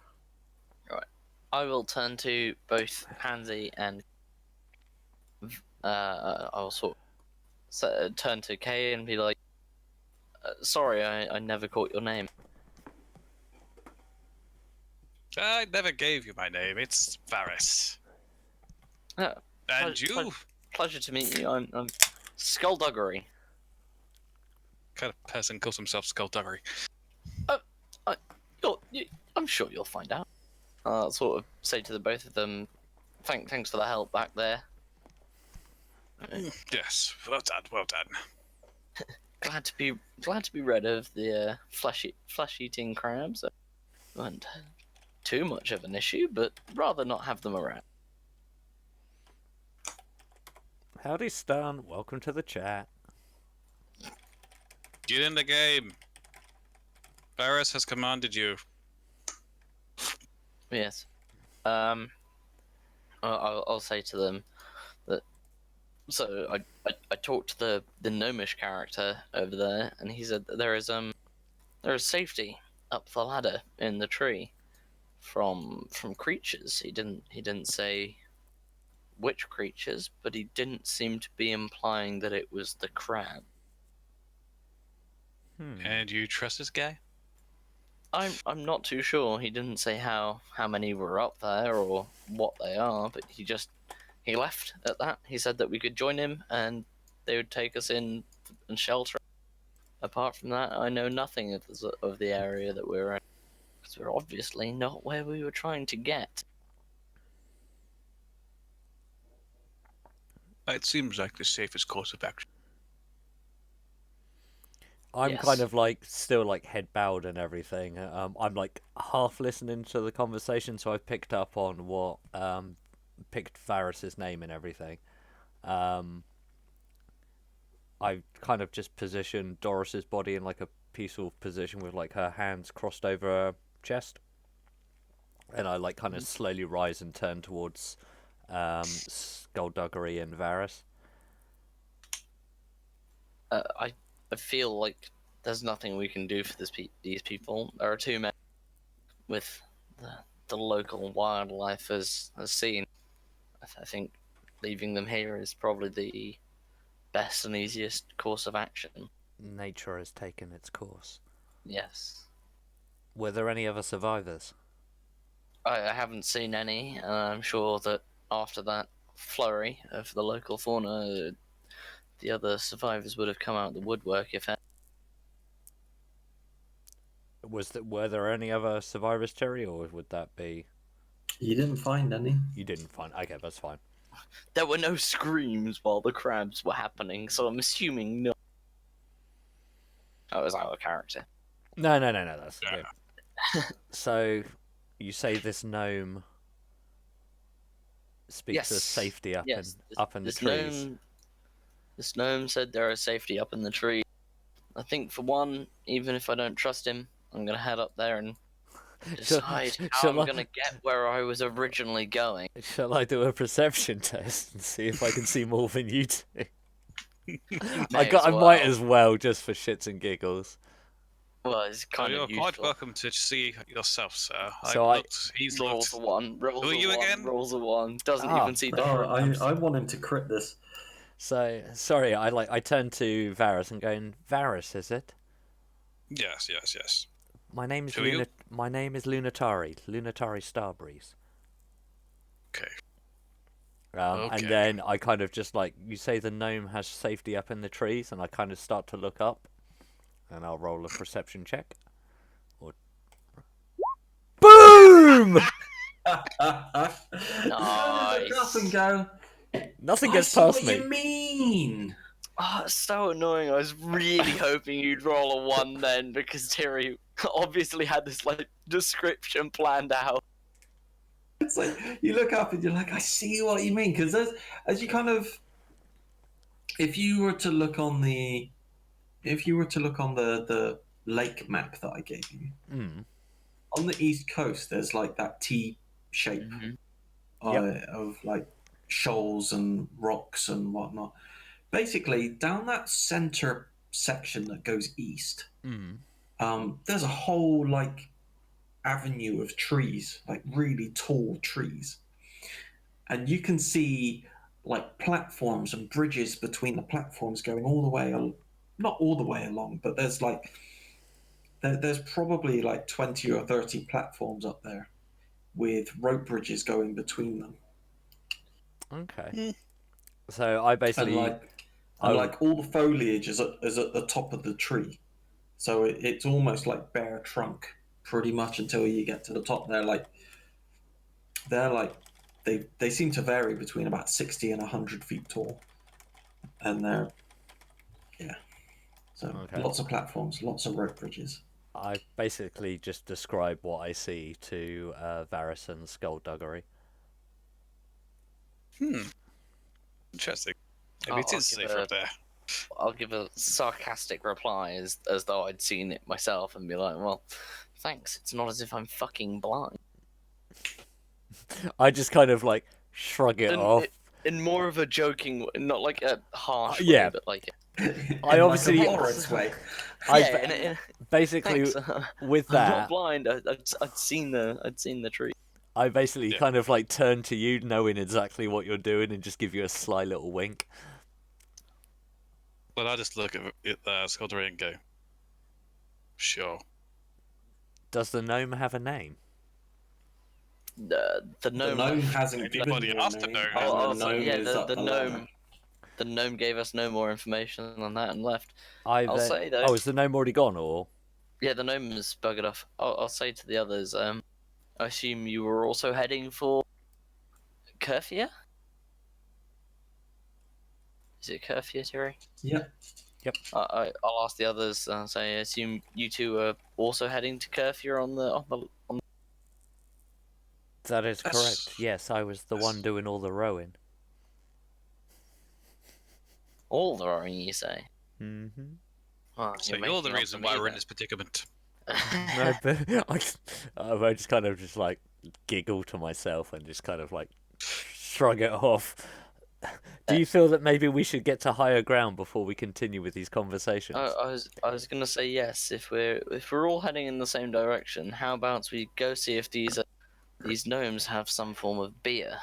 S3: Right. I will turn to both Hansi and I'll turn to Kay and be like, sorry, I never caught your name.
S2: I never gave you my name. It's Varys.
S3: Oh,
S2: And you?
S3: Pleasure to meet you. I'm Skullduggery.
S2: Kind of person calls himself Skullduggery.
S3: I'm sure you'll find out. I'll sort of say to the both of them, thanks for the help back there.
S2: Yes, well done.
S3: Glad to be rid of the flesh-eating crabs. And too much of an issue, but rather not have them around.
S1: Howdy, Stan. Welcome to the chat.
S2: Get in the game. Varys has commanded you.
S3: Yes. I'll say to them that. So I talked to the gnomish character over there, and he said that there is safety up the ladder in the tree from creatures. He didn't say which creatures, but he didn't seem to be implying that it was the crab.
S2: And you trust this guy?
S3: I'm not too sure. He didn't say how many were up there or what they are, but he left at that. He said that we could join him and they would take us in and shelter. Apart from that, I know nothing of the area that we're in, because we're obviously not where we were trying to get.
S2: It seems like the safest course of action.
S1: I'm
S3: Yes.
S1: kind of like still like head bowed and everything. I'm like half listening to the conversation, so I've picked up on what picked Varys's name and everything. I kind of just positioned Doris's body in like a peaceful position with like her hands crossed over her chest, and I like kind of slowly rise and turn towards Skullduggery and Varys.
S3: I feel like there's nothing we can do for these people. There are two men with the local wildlife as seen. I think leaving them here is probably the best and easiest course of action.
S1: Nature has taken its course.
S3: Yes.
S1: Were there any other survivors?
S3: I haven't seen any, and I'm sure that after that flurry of the local fauna, the other survivors would have come out of the woodwork if any.
S1: Were there any other survivors, Terry, or would that be
S4: You didn't find any.
S1: you didn't find? Okay, that's fine.
S3: There were no screams while the crabs were happening, so I'm assuming no. That was our character.
S1: No, that's
S2: Yeah.
S1: good. So, you say this gnome speaks of
S3: Yes.
S1: safety up
S3: Yes,
S1: in the trees.
S3: This gnome said there is safety up in the tree. I think for one, even if I don't trust him, I'm gonna head up there and decide how
S1: shall
S3: I'm
S1: I-
S3: gonna get where I was originally going.
S1: Shall I do a perception test and see if I can see more than you do? I might as well, just for shits and giggles.
S3: Well, it's
S2: So
S3: kind
S2: you're
S3: of
S2: quite
S3: useful.
S2: welcome to see yourself, sir.
S1: So
S2: He's
S3: Rolls
S2: looked.
S3: a one, rolls
S2: Who are
S3: a
S2: you
S3: one,
S2: again?
S3: rolls a one. Doesn't
S1: Ah.
S3: even see the
S4: Oh,
S3: fruit.
S4: I want him to crit this.
S1: So sorry, I turned to Varus and going, Varus, is it?
S2: Yes.
S1: My name is
S2: Who are you?
S1: My name is Lunatari Starbreeze.
S2: Okay.
S1: And
S2: Okay.
S1: then I kind of just like, you say the gnome has safety up in the trees, and I kind of start to look up, and I'll roll a perception check. Boom!
S3: Nice.
S4: Look up and go.
S1: Nothing
S4: I
S1: gets
S4: see
S1: past
S4: what
S1: me.
S4: you mean.
S3: Oh, it's so annoying. I was really hoping you'd roll a one then, because Terry obviously had this like description planned out.
S4: It's like you look up and you're like, I see what you mean. Because as you kind of, if you were to look on the lake map that I gave you,
S1: Mm.
S4: on the east coast, there's like that T shape of like shoals and rocks and whatnot. Basically, down that center section that goes east,
S1: Mm.
S4: there's a whole like avenue of trees, like really tall trees, and you can see like platforms and bridges between the platforms going all the way, not all the way along, but there's like there's probably like 20 or 30 platforms up there with rope bridges going between them.
S1: Okay. So I
S4: And
S1: basically,
S4: like all the foliage is at the top of the tree, so it's almost like bare trunk pretty much until you get to the top. They're like they seem to vary between about 60 and 100 feet tall, and they're so
S1: Okay.
S4: lots of platforms, lots of rope bridges.
S1: I basically just describe what I see to Varus and Skullduggery.
S2: Interesting. Maybe it
S3: I'll
S2: is
S3: give
S2: safer up there.
S3: I'll give a sarcastic reply as though I'd seen it myself and be like, well, thanks. It's not as if I'm fucking blind.
S1: I just kind of like shrug it off.
S3: In more of a joking way, not like a harsh
S1: Yeah.
S3: way, but like
S1: I obviously-
S4: like a Lawrence way.
S1: Basically,
S3: thanks.
S1: with
S3: I'm not
S1: that,
S3: blind. I'd seen the tree.
S1: I basically
S2: Yeah.
S1: kind of like turn to you, knowing exactly what you're doing, and just give you a sly little wink.
S2: Well, I just look at Skullduggery and go, sure.
S1: Does the gnome have a name?
S3: The
S4: The
S3: gnome.
S4: gnome hasn't given
S2: Nobody
S4: you a
S2: asked the
S4: name,
S2: gnome.
S4: and
S3: Oh,
S4: the gnome
S3: yeah,
S4: is up
S3: the
S4: the
S3: gnome.
S4: ladder.
S3: The gnome gave us no more information on that and left.
S1: I'll
S3: say, though-
S1: Oh, is the gnome already gone, or?
S3: Yeah, the gnome is buggered off. I'll say to the others. I assume you were also heading for Curfew? Is it Curfew, Terry?
S4: Yep.
S3: I'll ask the others. Say, I assume you two are also heading to Curfew on the.
S1: That is
S2: That's-
S1: correct. Yes, I was the one doing all the rowing.
S3: All the rowing, you say?
S1: Mm-hmm.
S3: Oh,
S2: So you're the reason why we're in this predicament.
S1: No, but I just kind of just like giggle to myself and just kind of like shrug it off. Do you feel that maybe we should get to higher ground before we continue with these conversations?
S3: I was gonna say yes. If we're all heading in the same direction, how about we go see if these gnomes have some form of beer,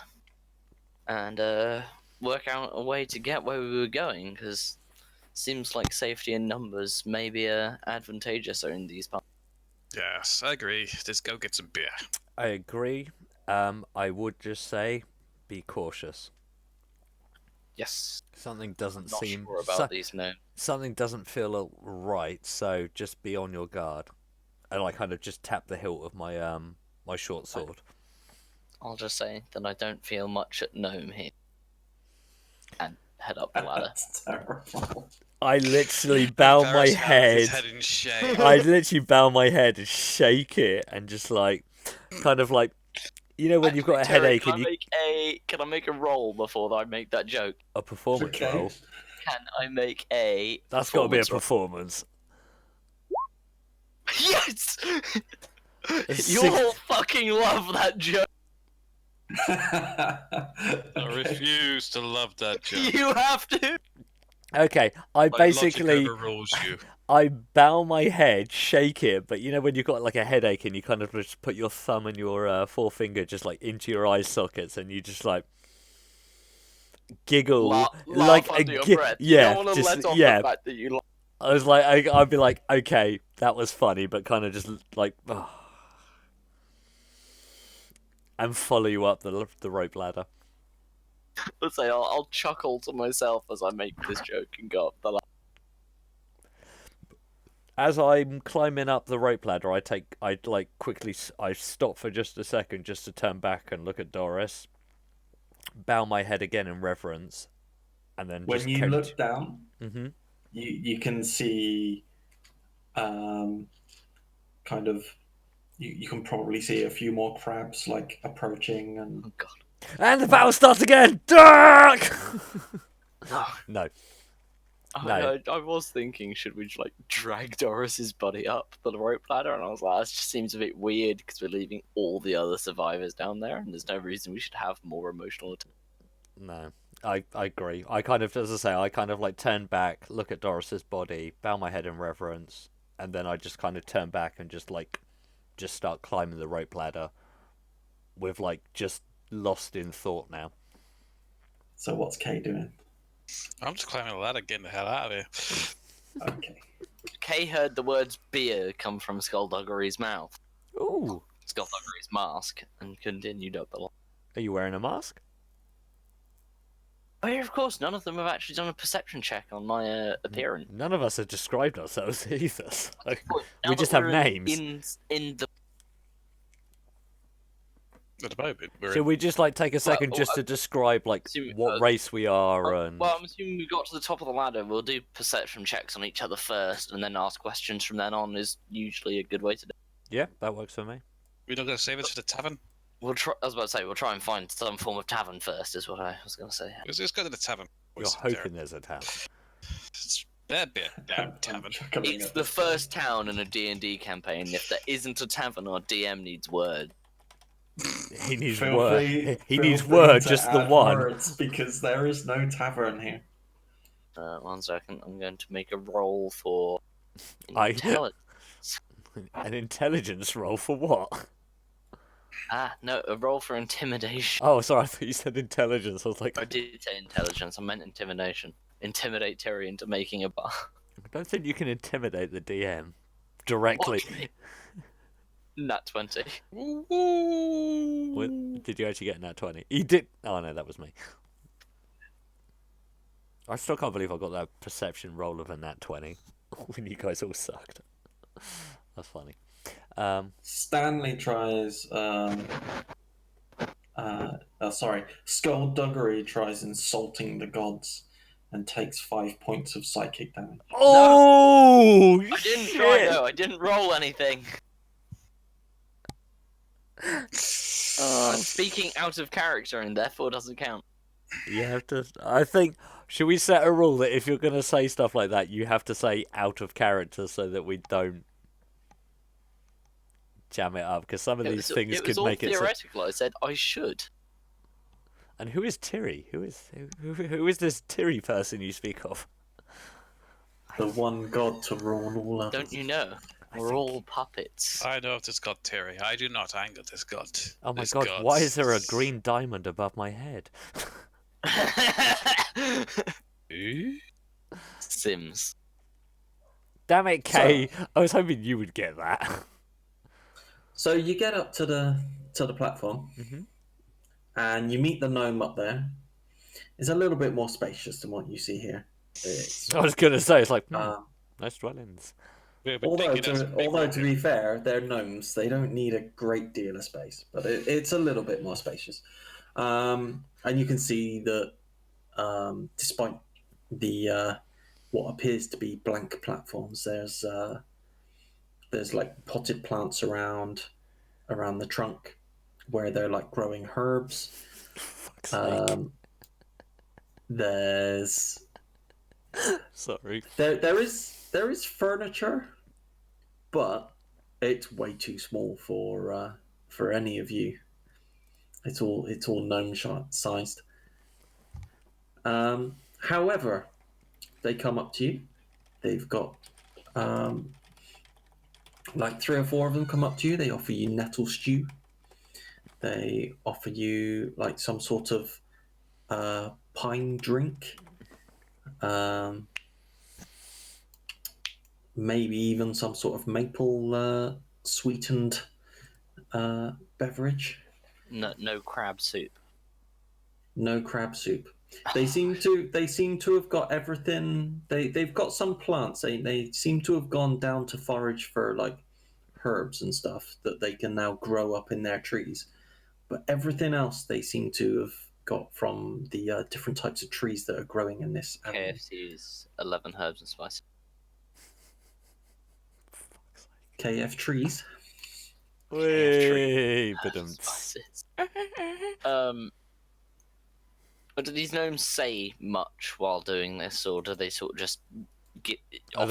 S3: and work out a way to get where we were going? Because seems like safety in numbers may be advantageous in these parts.
S2: Yes, I agree. Let's go get some beer.
S1: I agree. I would just say, be cautious.
S3: Yes.
S1: Something doesn't
S3: Not
S1: seem
S3: sure about these gnomes.
S1: something doesn't feel right, so just be on your guard. and I kind of just tap the hilt of my my short sword.
S3: I'll just say that I don't feel much at gnome here. And head up the ladder.
S4: That's terrible.
S1: I literally bow my
S2: Varys hangs his
S1: head.
S2: head in shame.
S1: I literally bow my head and shake it, and just like, kind of like, you know when you've got a
S3: Terry,
S1: headache and you
S3: Can I make a roll before I make that joke?
S1: a performance
S4: Okay.
S1: roll.
S3: Can I make a?
S1: That's got to be a
S3: performance
S1: performance.
S3: roll? Yes.
S1: It's
S3: You'll fucking love that joke.
S2: I refuse to love that joke.
S3: You have to.
S1: Okay, I
S2: My logic
S1: basically
S2: overrules you.
S1: I bow my head, shake it, but you know when you've got like a headache and you kind of just put your thumb and your forefinger just like into your eye sockets and you just like giggle
S3: Laugh
S1: like
S3: under your
S1: gi-
S3: breath.
S1: yeah,
S3: You don't want to
S1: just
S3: let off
S1: yeah.
S3: the fact that you laugh.
S1: I was like, I'd be like, okay, that was funny, but kind of just like, and follow you up the rope ladder.
S3: Let's say I'll chuckle to myself as I make this joke and go up the ladder.
S1: As I'm climbing up the rope ladder, I stop for just a second just to turn back and look at Doris, bow my head again in reverence, and then
S4: When
S1: just
S4: you look down,
S1: hmm
S4: you can see, kind of, you can probably see a few more crabs like approaching, and
S3: Oh god.
S1: and the battle starts again. Dark.
S3: No.
S1: No.
S3: I was thinking, should we like drag Doris's body up the rope ladder? And I was like, that just seems a bit weird because we're leaving all the other survivors down there, and there's no reason we should have more emotional.
S1: No, I agree. I kind of, as I say, I kind of like turn back, look at Doris's body, bow my head in reverence, and then I just kind of turn back and just start climbing the rope ladder, with like just lost in thought now.
S4: so what's Kay doing?
S2: I'm just climbing the ladder, getting the hell out of here.
S4: Okay.
S3: Kay heard the words beer come from Skullduggery's mouth,
S1: Ooh,
S3: Skullduggery's mask, and continued up the line.
S1: are you wearing a mask?
S3: Oh yeah, of course. None of them have actually done a perception check on my appearance.
S1: None of us have described ourselves either. So
S3: Now
S1: we
S3: that
S1: just have
S3: we're
S1: names.
S3: in the.
S2: At the moment, we're
S1: Should we just like take a second
S3: Well,
S1: just to describe like
S3: assume-
S1: what race we are and
S3: Well, I'm assuming we got to the top of the ladder. We'll do perception checks on each other first, and then ask questions from then on. Is usually a good way to do.
S1: yeah, that works for me.
S2: we're not going to save us for the tavern.
S3: We'll try. I was about to say we'll try and find some form of tavern first. Is what I was going to say.
S2: Let's go to the tavern.
S1: You're
S2: What's there?
S1: hoping there's a town.
S2: That'd be a damn
S4: I'm
S2: tavern.
S4: chuckling
S3: It's
S4: at
S3: the
S4: this.
S3: first town in a D&D campaign. If there isn't a tavern, our DM needs word.
S1: He needs
S4: Feel
S1: word.
S4: free-
S1: He
S4: feel
S1: needs
S4: free
S1: word,
S4: to
S1: just the
S4: add
S1: one.
S4: words, because there is no tavern here.
S3: 1 second. I'm going to make a roll for
S1: I-
S3: intelligence.
S1: An intelligence roll for what?
S3: No, a roll for intimidation.
S1: Oh, sorry, I thought you said intelligence. I was like,
S3: I did say intelligence. I meant intimidation. Intimidate Terry into making a bar.
S1: I don't think you can intimidate the DM directly.
S3: Watch me. Nat 20.
S1: Did you actually get in that 20? You did. Oh no, that was me. I still can't believe I got that perception roll of a nat 20 when you guys all sucked. That's funny.
S4: Stanley tries. Skullduggery tries insulting the gods and takes 5 points of psychic damage.
S1: Oh,
S3: I didn't
S1: shit!
S3: try though. I didn't roll anything. I'm speaking out of character and therefore doesn't count.
S1: You have to. I think. Should we set a rule that if you're going to say stuff like that, you have to say out of character so that we don't jam it up? Because some of these things
S3: it was
S1: could
S3: all
S1: make it.
S3: theoretical. I said I should.
S1: And who is Tiri? Who is this Tiri person you speak of?
S4: The one god to rule all others.
S3: Don't you know? We're all puppets.
S2: I know of this god Terry. I do not anger this god.
S1: Oh my
S2: This
S1: god!
S2: god-
S1: Why is there a green diamond above my head?
S2: Eh?
S3: Sims.
S1: Damn it, Kay! I was hoping you would get that.
S4: So you get up to the platform,
S1: Mhm.
S4: and you meet the gnome up there. It's a little bit more spacious than what you see here. It's,
S1: I was gonna say it's like
S4: um,
S1: nice dwellings.
S4: Although to be fair, they're gnomes. They don't need a great deal of space, but it's a little bit more spacious. And you can see that despite the what appears to be blank platforms, there's like potted plants around the trunk where they're like growing herbs.
S1: Fuck's sake.
S4: There's
S1: Sorry.
S4: there is furniture, but it's way too small for any of you. It's all gnome sized. However, they come up to you. They've got like 3 or 4 of them come up to you. They offer you nettle stew. They offer you like some sort of pine drink. Maybe even some sort of maple sweetened beverage.
S3: No crab soup.
S4: No crab soup. They seem to have got everything. They've got some plants. They seem to have gone down to forage for like herbs and stuff that they can now grow up in their trees. But everything else they seem to have got from the different types of trees that are growing in this avenue.
S3: KFC's 11 herbs and spices.
S4: KF trees.
S1: Whee,
S3: Spices. But do these gnomes say much while doing this, or do they sort of just get?
S1: Are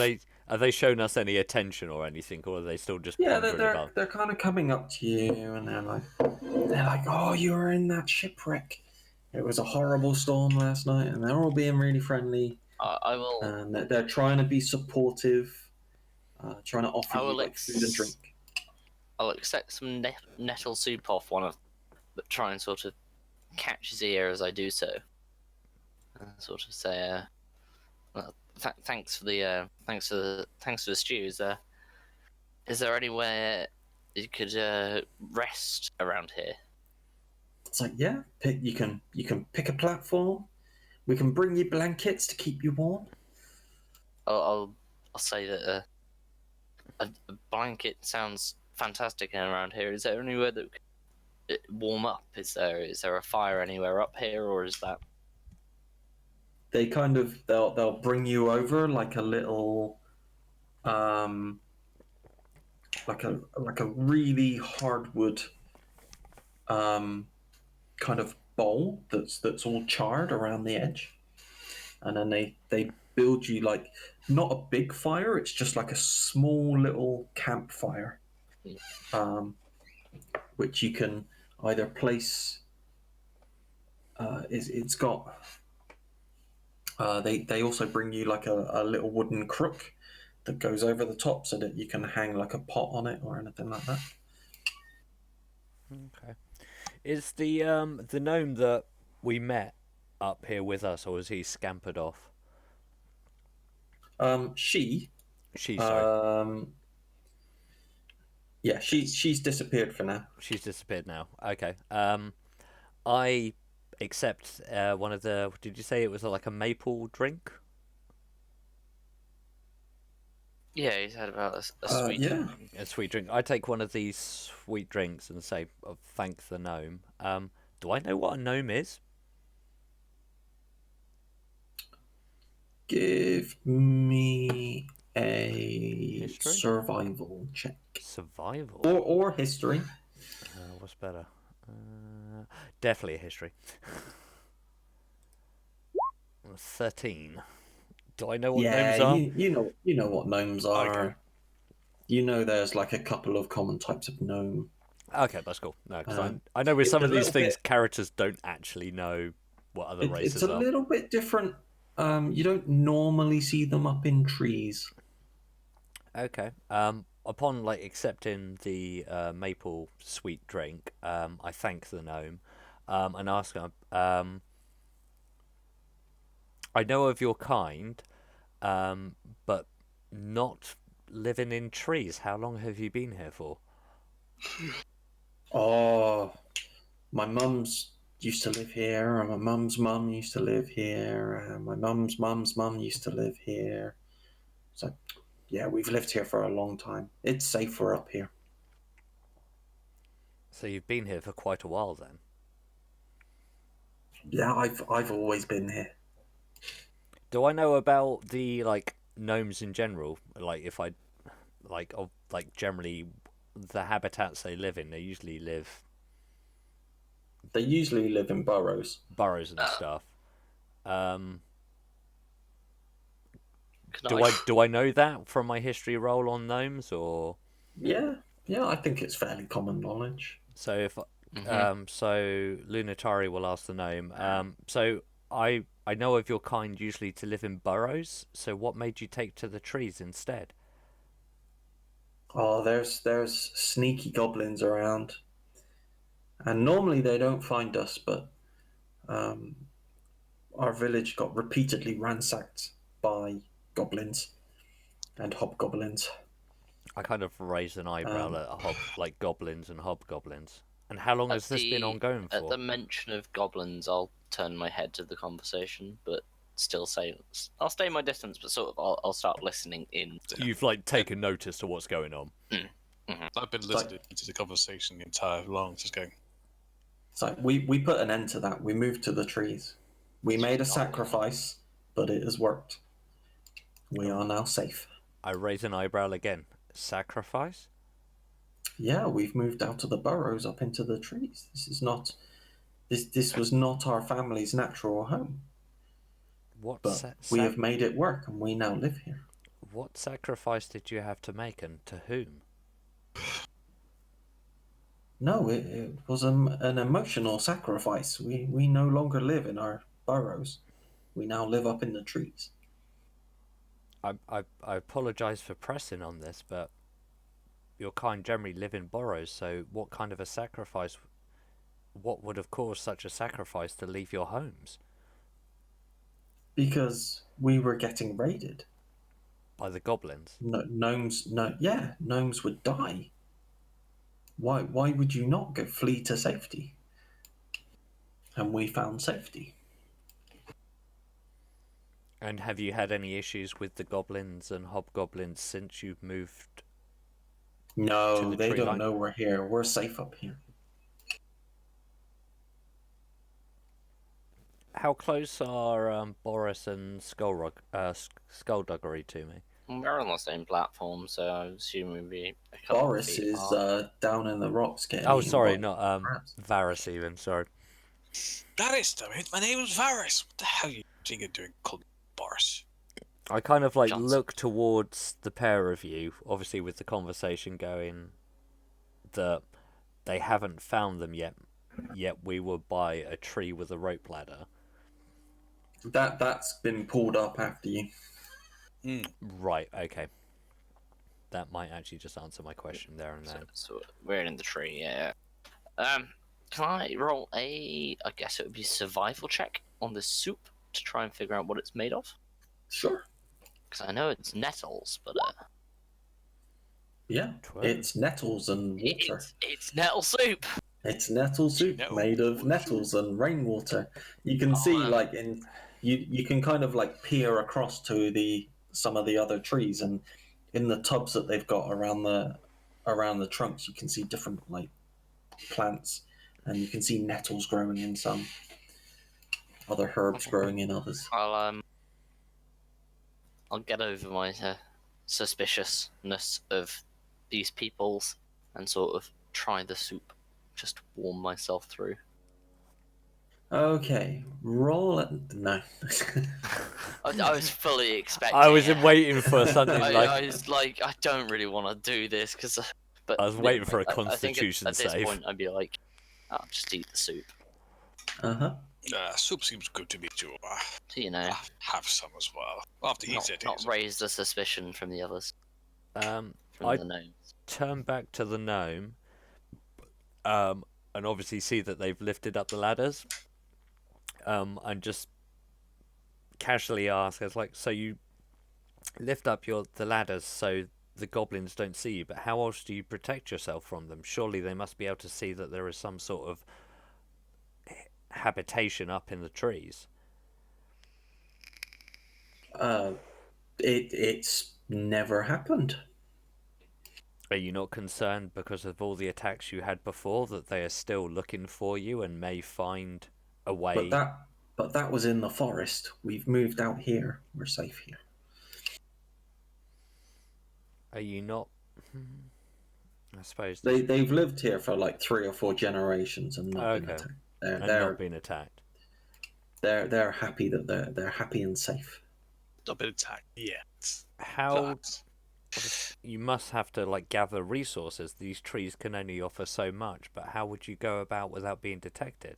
S1: they showing us any attention or anything, or are they still just
S4: Yeah,
S1: pondering about?
S4: they're kind of coming up to you, and they're like, oh, you were in that shipwreck. It was a horrible storm last night, and they're all being really friendly.
S3: I will.
S4: And they're trying to be supportive, trying to offer you like food and drink.
S3: I'll accept some nettle soup off one of, but try and sort of catch his ear as I do so, and sort of say, well, thanks for the stew. Is there anywhere you could rest around here?
S4: It's like, yeah, you can pick a platform. We can bring you blankets to keep you warm.
S3: I'll say that a blanket sounds fantastic around here. Is there anywhere that we could warm up? Is there a fire anywhere up here, or is that?
S4: They kind of they'll bring you over like a little like a really hardwood kind of bowl that's all charred around the edge, and then they build you like not a big fire, it's just like a small little campfire, which you can either place it's got they also bring you like a little wooden crook that goes over the top so that you can hang like a pot on it or anything like that.
S1: Okay. Is the gnome that we met up here with us, or is he scampered off?
S4: She,
S1: Sorry.
S4: yeah, she's disappeared for now.
S1: She's disappeared now. Okay. I accept one of the. Did you say it was like a maple drink?
S3: Yeah, he's had about a sweet.
S4: Yeah.
S1: A sweet drink. I take one of these sweet drinks and say, "Thank the gnome." Do I know what a gnome is?
S4: Give me a
S1: History?
S4: survival check.
S1: Survival.
S4: Or history.
S1: What's better? Definitely a history. 13. Do I know what gnomes are?
S4: You know what gnomes are.
S1: Okay.
S4: You know there's like a couple of common types of gnome.
S1: Okay, that's cool. No, because I know with some
S4: it's
S1: of
S4: a
S1: these
S4: little
S1: things,
S4: bit-
S1: characters don't actually know what other races
S4: It's a
S1: are.
S4: little bit different. You don't normally see them up in trees.
S1: Okay. Upon like accepting the maple sweet drink, I thank the gnome, and ask him. I know of your kind, but not living in trees. How long have you been here for?
S4: Oh, my mum's used to live here, and my mum's mum used to live here, and my mum's mum used to live here. So, Yeah, we've lived here for a long time. It's safer up here.
S1: So you've been here for quite a while then.
S4: Yeah, I've always been here.
S1: Do I know about the like gnomes in general? Like if I like generally the habitats they live in, they usually live
S4: They usually live in burrows.
S1: burrows and stuff. Um,
S3: Can
S1: do I know that from my history roll on gnomes, or
S4: Yeah, yeah, I think it's fairly common knowledge.
S1: so if
S3: Mhm.
S1: so Lunatari will ask the gnome. So I know of your kind usually to live in burrows. So what made you take to the trees instead?
S4: Oh, there's sneaky goblins around, and normally they don't find us, but um, our village got repeatedly ransacked by goblins and hobgoblins.
S1: I kind of raised an eyebrow
S4: Um,
S1: at like goblins and hobgoblins. And how long has this been ongoing
S3: at
S1: for?
S3: the mention of goblins, I'll turn my head to the conversation, but still say I'll stay my distance, but sort of I'll start listening in.
S1: You've like taken notice to what's going on.
S2: I've been
S4: like-
S2: listening to the conversation the entire long, just going.
S4: so we put an end to that. We moved to the trees. We made a sacrifice, but it has worked. We are now safe.
S1: I raise an eyebrow again. Sacrifice?
S4: Yeah, we've moved out of the burrows up into the trees. This was not our family's natural home,
S1: What
S4: but we have made it work, and we now live here.
S1: what sacrifice did you have to make, and to whom?
S4: No, it was an emotional sacrifice. We no longer live in our burrows. We now live up in the trees.
S1: I apologise for pressing on this, but your kind generally live in burrows, so what kind of a sacrifice, what would have caused such a sacrifice to leave your homes?
S4: Because we were getting raided.
S1: By the goblins?
S4: Gnomes would die. Why would you not go flee to safety? And we found safety.
S1: And have you had any issues with the goblins and hobgoblins since you've moved? To
S4: No,
S1: the
S4: they
S1: tree
S4: don't
S1: line.
S4: know we're here. We're safe up here.
S1: How close are Boris and Skullduggery to me?
S3: We're on the same platform, so I assume we'd be a couple
S4: Boris
S3: of feet
S4: is
S3: apart.
S4: down in the rocks getting
S1: Oh,
S4: eaten
S1: sorry,
S4: by
S1: not
S4: crabs.
S1: Varys even. Sorry.
S2: Varys, damn it! My name is Varys. What the hell are you doing called Boris?
S1: I kind of like
S3: Johnson.
S1: look towards the pair of you, obviously with the conversation going that they haven't found them yet. Yet we were by a tree with a rope ladder.
S4: That's been pulled up after you.
S1: Right. Okay. That might actually just answer my question there and then.
S3: So we're in the tree, yeah. Can I roll I guess it would be survival check on this soup to try and figure out what it's made of?
S4: Sure.
S3: Because I know it's nettles, but
S4: Yeah.
S1: 12.
S4: It's nettles and water.
S3: it's nettle soup.
S4: It's nettle soup
S2: Nettle
S4: made of nettles and rainwater. You can see like in you can kind of like peer across to some of the other trees, and in the tubs that they've got around the trunks you can see different like plants, and you can see nettles growing in some, other herbs growing in others.
S3: I'll get over my suspiciousness of these peoples and sort of try the soup, just warm myself through.
S4: Okay, roll it. No.
S3: I was fully expecting.
S1: I was
S3: it.
S1: waiting for something
S3: I
S1: like.
S3: was like, I don't really want to do this because. But
S1: I was waiting for a
S3: I think
S1: constitution
S3: at
S1: save.
S3: this point, I'd be like, I'll just eat the soup.
S4: Uh-huh.
S2: Soup seems good to me too.
S3: You know,
S2: Have some as well. I'll have to eat it.
S3: not raise the suspicion from the others, from
S1: I
S3: the gnomes.
S1: turn back to the gnome, and obviously see that they've lifted up the ladders. And just casually ask, "It's like, so you lift up the ladders so the goblins don't see you, but how else do you protect yourself from them? Surely they must be able to see that there is some sort of habitation up in the trees."
S4: It's never happened.
S1: Are you not concerned because of all the attacks you had before that they are still looking for you and may find a way?
S4: But that was in the forest. We've moved out here. We're safe here.
S1: Are you not? I suppose
S4: They've lived here for like 3 or 4 generations and not been
S1: Okay.
S4: attacked.
S1: and
S4: They're
S1: not being attacked.
S4: they're happy that they're happy and safe.
S2: Not been attacked yet.
S1: How
S2: But
S1: you must have to like gather resources. These trees can only offer so much, but how would you go about without being detected?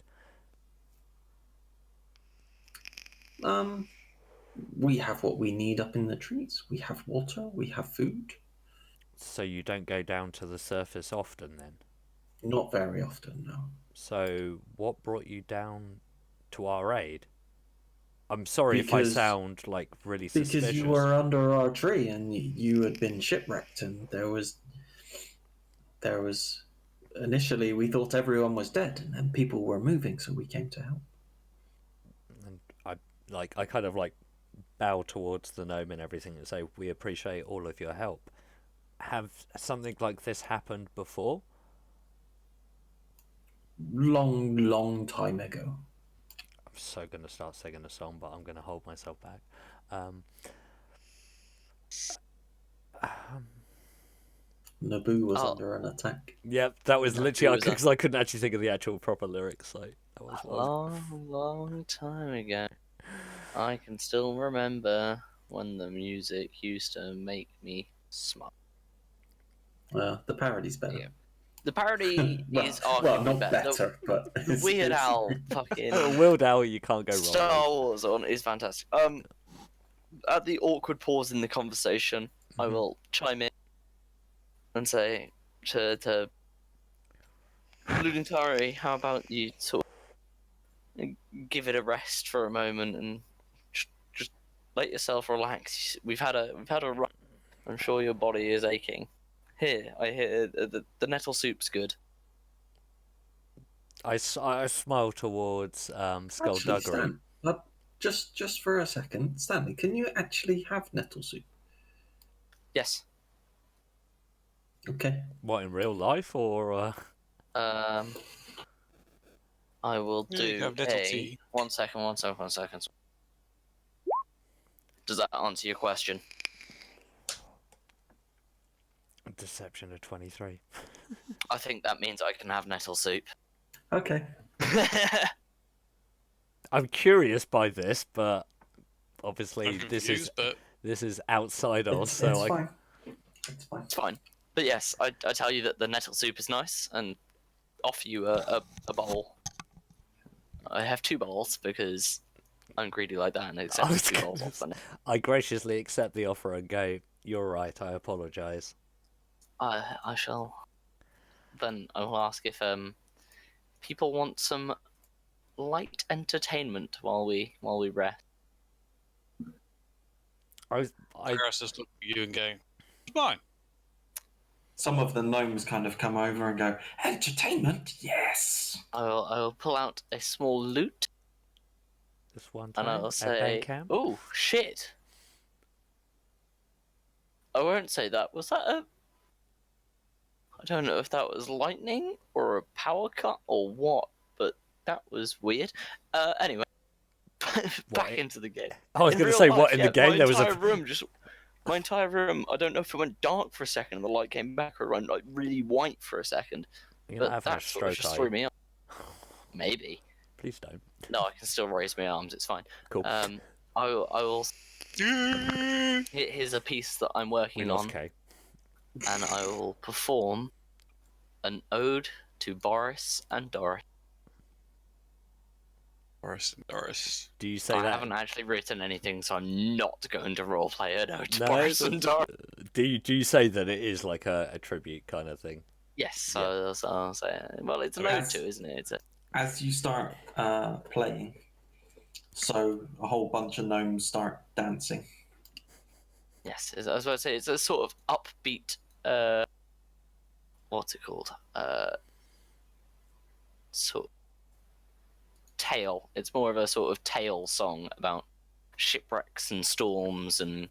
S4: We have what we need up in the trees. We have water. We have food.
S1: So you don't go down to the surface often then?
S4: Not very often, no.
S1: So what brought you down to our aid? I'm sorry if I
S4: Because-
S1: sound like really suspicious.
S4: Because you were under our tree and you had been shipwrecked, and there was initially we thought everyone was dead, and then people were moving, so we came to help.
S1: And I kind of like bow towards the gnome and everything and say we appreciate all of your help. Have something like this happened before?
S4: Long time ago.
S1: I'm so gonna start singing a song, but I'm gonna hold myself back.
S4: Naboo was
S3: Oh.
S4: under an attack.
S1: Yep, that was
S3: No,
S1: literally
S3: it was a-
S1: because I couldn't actually think of the actual proper lyrics. So that was
S3: A long time ago. I can still remember when the music used to make me smile.
S4: The parody's better.
S3: Yeah. The parody
S4: well,
S3: is arguably
S4: well, not
S3: better.
S4: better, but
S3: The Weird Al fucking
S1: Weird Al, you can't go wrong.
S3: Star Wars on is fantastic. At the awkward pause in the conversation, I will chime in and say to Ludentari, how about you sort of give it a rest for a moment and just let yourself relax. We've had a run. I'm sure your body is aching. Here, I hear the nettle soup's good.
S1: I smile towards
S4: Actually,
S1: Skullduggery.
S4: Stan, just for a second, Stanley, can you actually have nettle soup?
S3: Yes.
S4: Okay.
S1: What, in real life or?
S3: I will
S2: Yeah, you
S3: do
S2: can have nettle
S3: a
S2: tea.
S3: 1 second. Does that answer your question?
S1: Deception of 23.
S3: I think that means I can have nettle soup.
S4: Okay.
S1: I'm curious by this, but obviously
S2: I'm confused, but
S1: this is outside of,
S4: It's
S1: so
S4: fine. It's fine.
S3: It's fine. But yes, I tell you that the nettle soup is nice and offer you a bowl. I have 2 bowls because I'm greedy like that and
S1: I
S3: accept
S1: was
S3: 2 bowls
S1: gonna
S3: off the net.
S1: I graciously accept the offer and go, "You're right. I apologise."
S3: I shall. Then I will ask if people want some light entertainment while we rest.
S1: I
S2: Garrus just look at you and go, "It's mine."
S4: Some of the gnomes kind of come over and go, entertainment? Yes.
S3: I will pull out a small lute
S1: this one
S3: and
S1: time
S3: I'll
S1: at
S3: say,
S1: Bandcamp.
S3: "Oh shit!" I won't say that. Was that a? I don't know if that was lightning or a power cut or what, but that was weird. Anyway, back
S1: What?
S3: into the game.
S1: I was
S3: In
S1: going to
S3: real
S1: say,
S3: life,
S1: what in the
S3: yeah,
S1: game there was
S3: my
S1: a.
S3: entire room. I don't know if it went dark for a second and the light came back, or it went like really white for a second.
S1: You're not
S3: But
S1: having a
S3: that sort of
S1: stroke,
S3: just
S1: are
S3: threw
S1: you?
S3: me off. Maybe.
S1: Please don't.
S3: No, I can still raise my arms. It's fine.
S1: Cool.
S3: I will. Here's a piece that I'm
S1: We
S3: working
S1: lost
S3: on,
S1: Kay.
S3: and I will perform an ode to Boris and Doris.
S2: Doris.
S1: Do you say
S3: I
S1: that?
S3: haven't actually written anything, so I'm not going to roleplay an ode to
S1: No,
S3: Boris and Doris.
S1: Do you say that it is like a tribute kind of thing?
S3: Yes,
S1: Yeah.
S3: so I'll say. Well, it's an
S4: Okay.
S3: ode to, isn't it? It's a.
S4: As you start playing, so a whole bunch of gnomes start dancing.
S3: Yes, I was about to say it's a sort of upbeat. What's it called? Sort tale. It's more of a sort of tale song about shipwrecks and storms and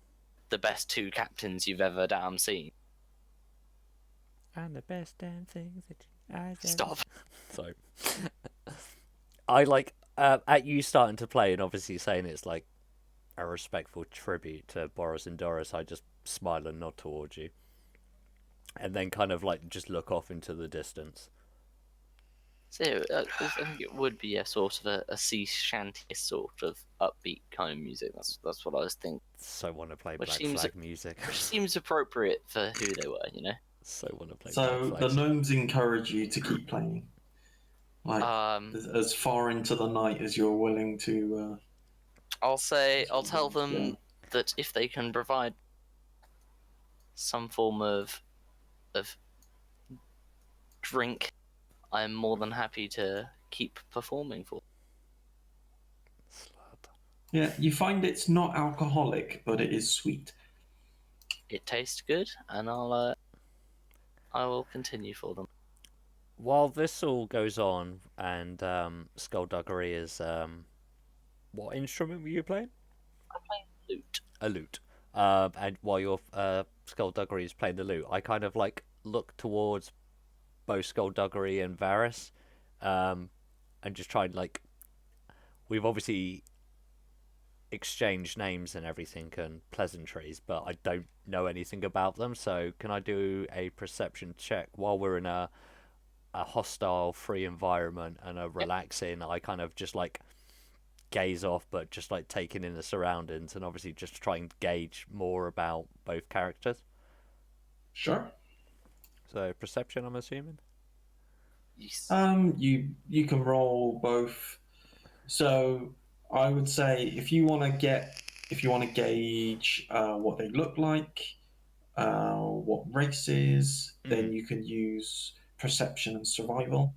S3: the best two captains you've ever damn seen.
S1: And the best damn things that I
S3: Stop.
S1: So, I like at you starting to play and obviously saying it's like a respectful tribute to Boris and Doris. I just smile and nod towards you, and then kind of like just look off into the distance.
S3: So I think it would be a sort of a sea shanty sort of upbeat kind of music. That's what I was thinking.
S1: So want to play
S3: Which
S1: Black
S3: seems-
S1: Flag music.
S3: Which seems appropriate for who they were, you know.
S1: So want to play
S4: So
S1: Black
S4: the
S1: Flag.
S4: gnomes encourage you to keep playing, like as far into the night as you're willing to.
S3: I'll tell them that if they can provide some form of drink, I'm more than happy to keep performing for.
S1: Slut.
S4: Yeah, you find it's not alcoholic, but it is sweet.
S3: It tastes good, and I will continue for them.
S1: While this all goes on, and Skullduggery is what instrument were you playing?
S3: I'm playing lute.
S1: A lute. And while your Skullduggery is playing the lute, I kind of like look towards both Skullduggery and Varys, and just try and like, we've obviously exchanged names and everything and pleasantries, but I don't know anything about them. So can I do a perception check while we're in a hostile, free environment and a relaxing? I kind of just like gaze off, but just like taking in the surroundings, and obviously just try and gauge more about both characters.
S4: Sure.
S1: So perception, I'm assuming.
S3: Yes.
S4: You can roll both. So I would say if you want to gauge what they look like, what races, then you can use perception and survival.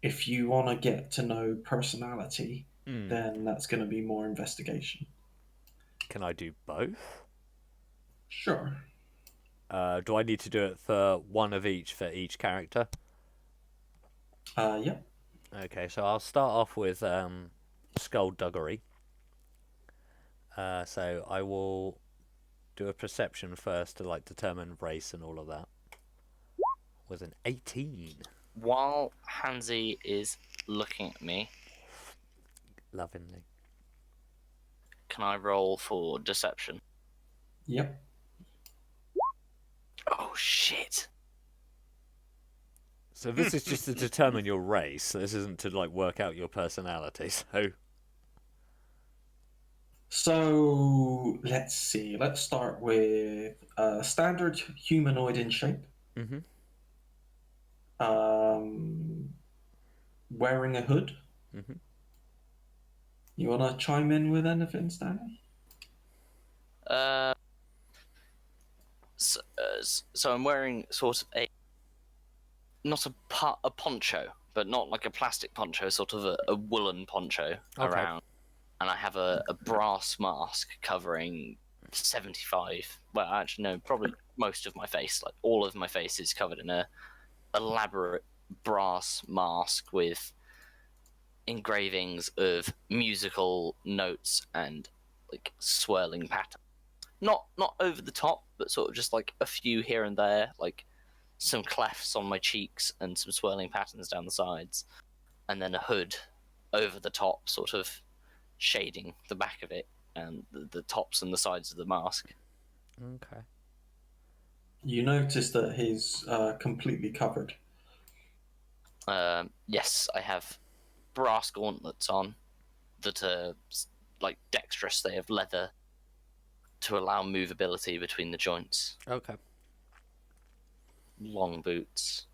S4: If you want to get to know personality, then that's going to be more investigation.
S1: Can I do both?
S4: Sure.
S1: Do I need to do it for one of each for each character?
S4: Yeah.
S1: Okay, so I'll start off with Skullduggery. So I will do a perception first to like determine race and all of that. With an 18.
S3: While Hansi is looking at me,
S1: Lovingly.
S3: can I roll for deception?
S4: Yep.
S3: Oh shit!
S1: So this is just to determine your race. This isn't to like work out your personality.
S4: So let's see. Let's start with standard humanoid in shape.
S1: Mm-hmm.
S4: Wearing a hood.
S1: Mm-hmm.
S4: You want to chime in with anything, Stanley?
S3: So I'm wearing sort of not a poncho, but not like a plastic poncho, sort of a woolen poncho around, and I have a brass mask covering 75. Well, actually, no, probably most of my face. Like all of my face is covered in a elaborate brass mask with engravings of musical notes and like swirling patterns. Not over the top, but sort of just like a few here and there, like some clefts on my cheeks and some swirling patterns down the sides, and then a hood over the top, sort of shading the back of it and the tops and the sides of the mask.
S1: Okay.
S4: You notice that he's completely covered.
S3: Yes, I have brass gauntlets on that are like dexterous. They have leather to allow movability between the joints.
S1: Okay.
S3: Long boots.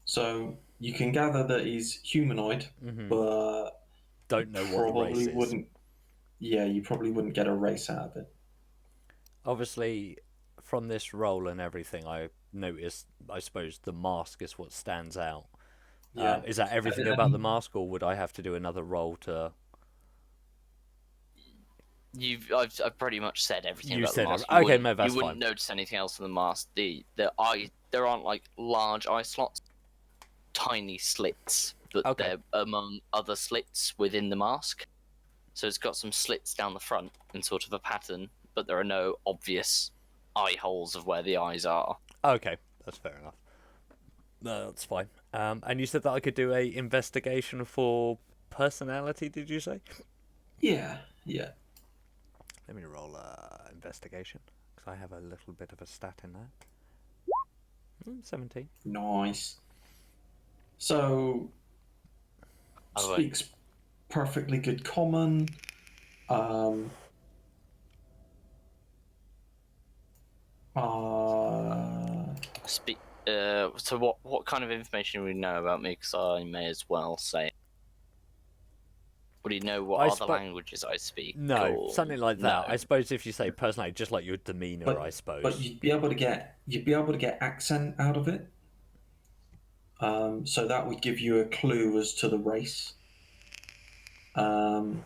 S4: So you can gather that he's humanoid, but
S1: don't know what the race is.
S4: Wouldn't. Yeah, you probably wouldn't get a race out of it.
S1: Obviously, from this role and everything, I noticed, I suppose, the mask is what stands out.
S4: Yeah.
S1: Is that everything about the mask, or would I have to do another role to...
S3: I've pretty much said everything
S1: You
S3: about
S1: said
S3: the mask.
S1: okay, no, that's
S3: you wouldn't
S1: fine.
S3: notice anything else in the mask. There aren't like large eye slots, tiny slits, but
S1: Okay.
S3: they're among other slits within the mask. So it's got some slits down the front in sort of a pattern, but there are no obvious eye holes of where the eyes are.
S1: Okay, that's fair enough. No, that's fine. And you said that I could do a investigation for personality, did you say?
S4: Yeah, yeah.
S1: Let me roll investigation, because I have a little bit of a stat in there. 17.
S4: Nice. So,
S3: Oh,
S4: speaks perfectly good common.
S3: So what kind of information do we know about me? Because I may as well say. Would you know what other languages I speak?
S1: No,
S3: or...
S1: something like that.
S3: No.
S1: I suppose if you say personality, just like your demeanour, I suppose.
S4: But you'd be able to get accent out of it. So that would give you a clue as to the race. Because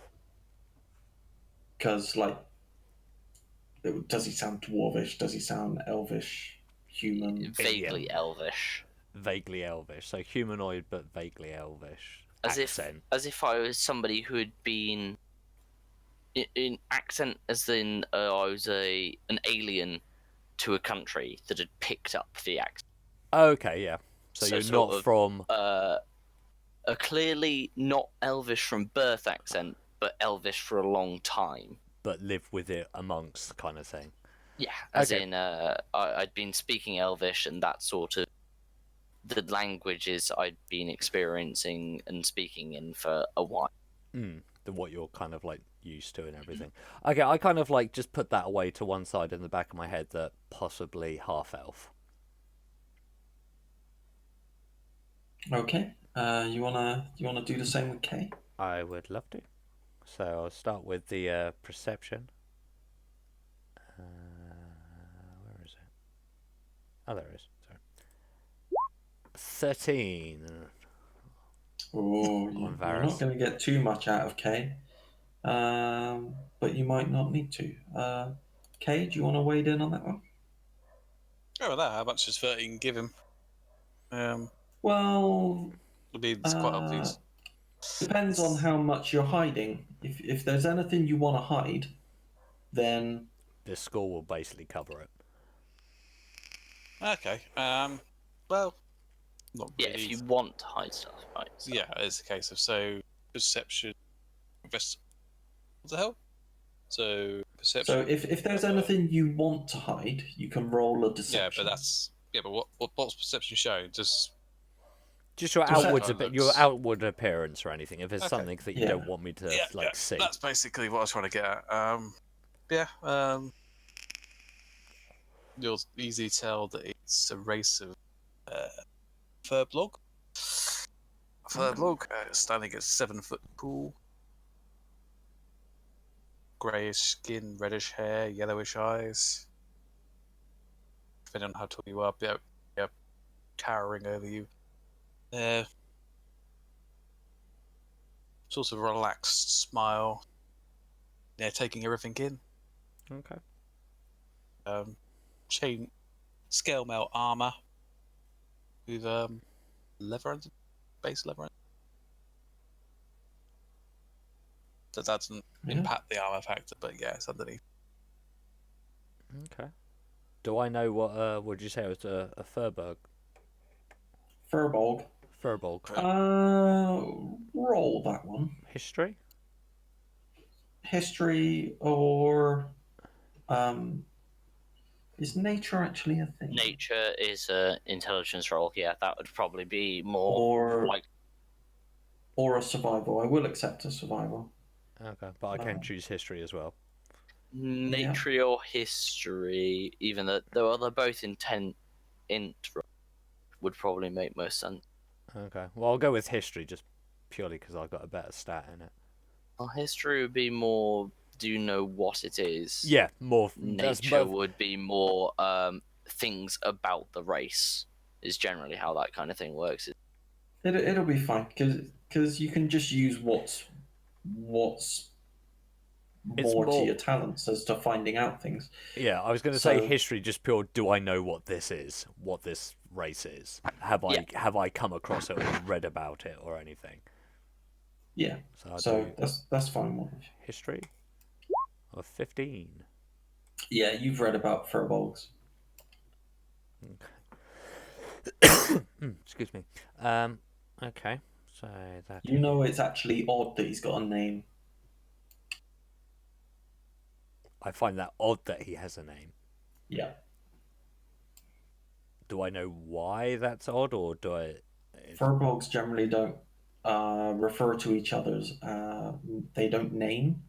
S4: does he sound dwarvish? Does he sound elvish? Human?
S3: Vaguely elvish.
S1: Vaguely elvish. So humanoid, but vaguely elvish.
S3: As
S1: accent.
S3: As if I was somebody who had been in accent, as in I was an alien to a country that had picked up the accent.
S1: Okay, yeah. So you're
S3: sort
S1: not
S3: of,
S1: from
S3: a clearly not elvish from birth accent, but elvish for a long time.
S1: but live with it amongst kind of thing.
S3: Yeah, as
S1: Okay.
S3: in I'd been speaking Elvish, and that sort of the languages I'd been experiencing and speaking in for a while.
S1: What you're kind of like used to and everything. Okay, I kind of like just put that away to one side in the back of my head that possibly half elf.
S4: Okay. You wanna do the same with Kay?
S1: I would love to. So I'll start with the perception. Where is it? Oh, there it is. Sorry. 13.
S4: Oh, you're
S1: Varus.
S4: not going to get too much out of Kay, but you might not need to. Kay, do you want to wade in on that one?
S2: Oh, with that, how much does 13 give him?
S4: Well,
S2: It's quite obvious.
S4: depends on how much you're hiding. If there's anything you want to hide, then
S1: The score will basically cover it.
S2: Okay. Well, not
S3: Yeah,
S2: really.
S3: if you want to hide stuff, right? So.
S2: Yeah, it's a case of perception, what the hell? So perception.
S4: so if there's anything you want to hide, you can roll a deception.
S2: But what's perception show? Just
S1: Just your
S4: Perception.
S1: your outward appearance or anything. If it's
S2: Okay.
S1: something that you
S4: Yeah.
S1: don't want me to see.
S2: That's basically what I was trying to get at. You'll easily tell that it's a race of Furblog. Furblog, standing at 7 foot tall, greyish skin, reddish hair, yellowish eyes. Depending on how tall you are, towering over you. Sort of relaxed smile. Yeah, taking everything in.
S1: Okay.
S2: Chain scale mail armor with leather under, base leather under. So that doesn't impact the armor factor, but yeah, it's underneath.
S1: Okay. Do I know what would you say it was a Furbolg?
S4: Furbolg.
S1: Furbolg.
S4: Roll that one.
S1: History?
S4: History or is nature actually a thing?
S3: Nature is an intelligence roll. Yeah, that would probably be more
S4: or a survival. I will accept a survival.
S1: Okay, but I can choose history as well.
S3: nature or history. Even though they're both int would probably make most sense.
S1: Okay, well I'll go with history just purely because I've got a better stat in it.
S3: Well, history would be more. Do you know what it is?
S1: Yeah, more.
S3: Nature would be more things about the race. Is generally how that kind of thing works.
S4: It'll be fine because you can just use what's more to your talents as to finding out things.
S1: Yeah, I was going to say history, just pure. Do I know what this is? What this race is? Have I come across it or read about it or anything?
S4: Yeah.
S1: So I'll
S4: So
S1: do
S4: that's fine. One.
S1: history of 15.
S4: Yeah, you've read about furbolgs.
S1: Excuse me. Okay. So that
S4: You know it's actually odd that he's got a name.
S1: I find that odd that he has a name.
S4: Yeah.
S1: Do I know why that's odd, or do I?
S4: Furbolgs generally don't refer to each other's. They don't name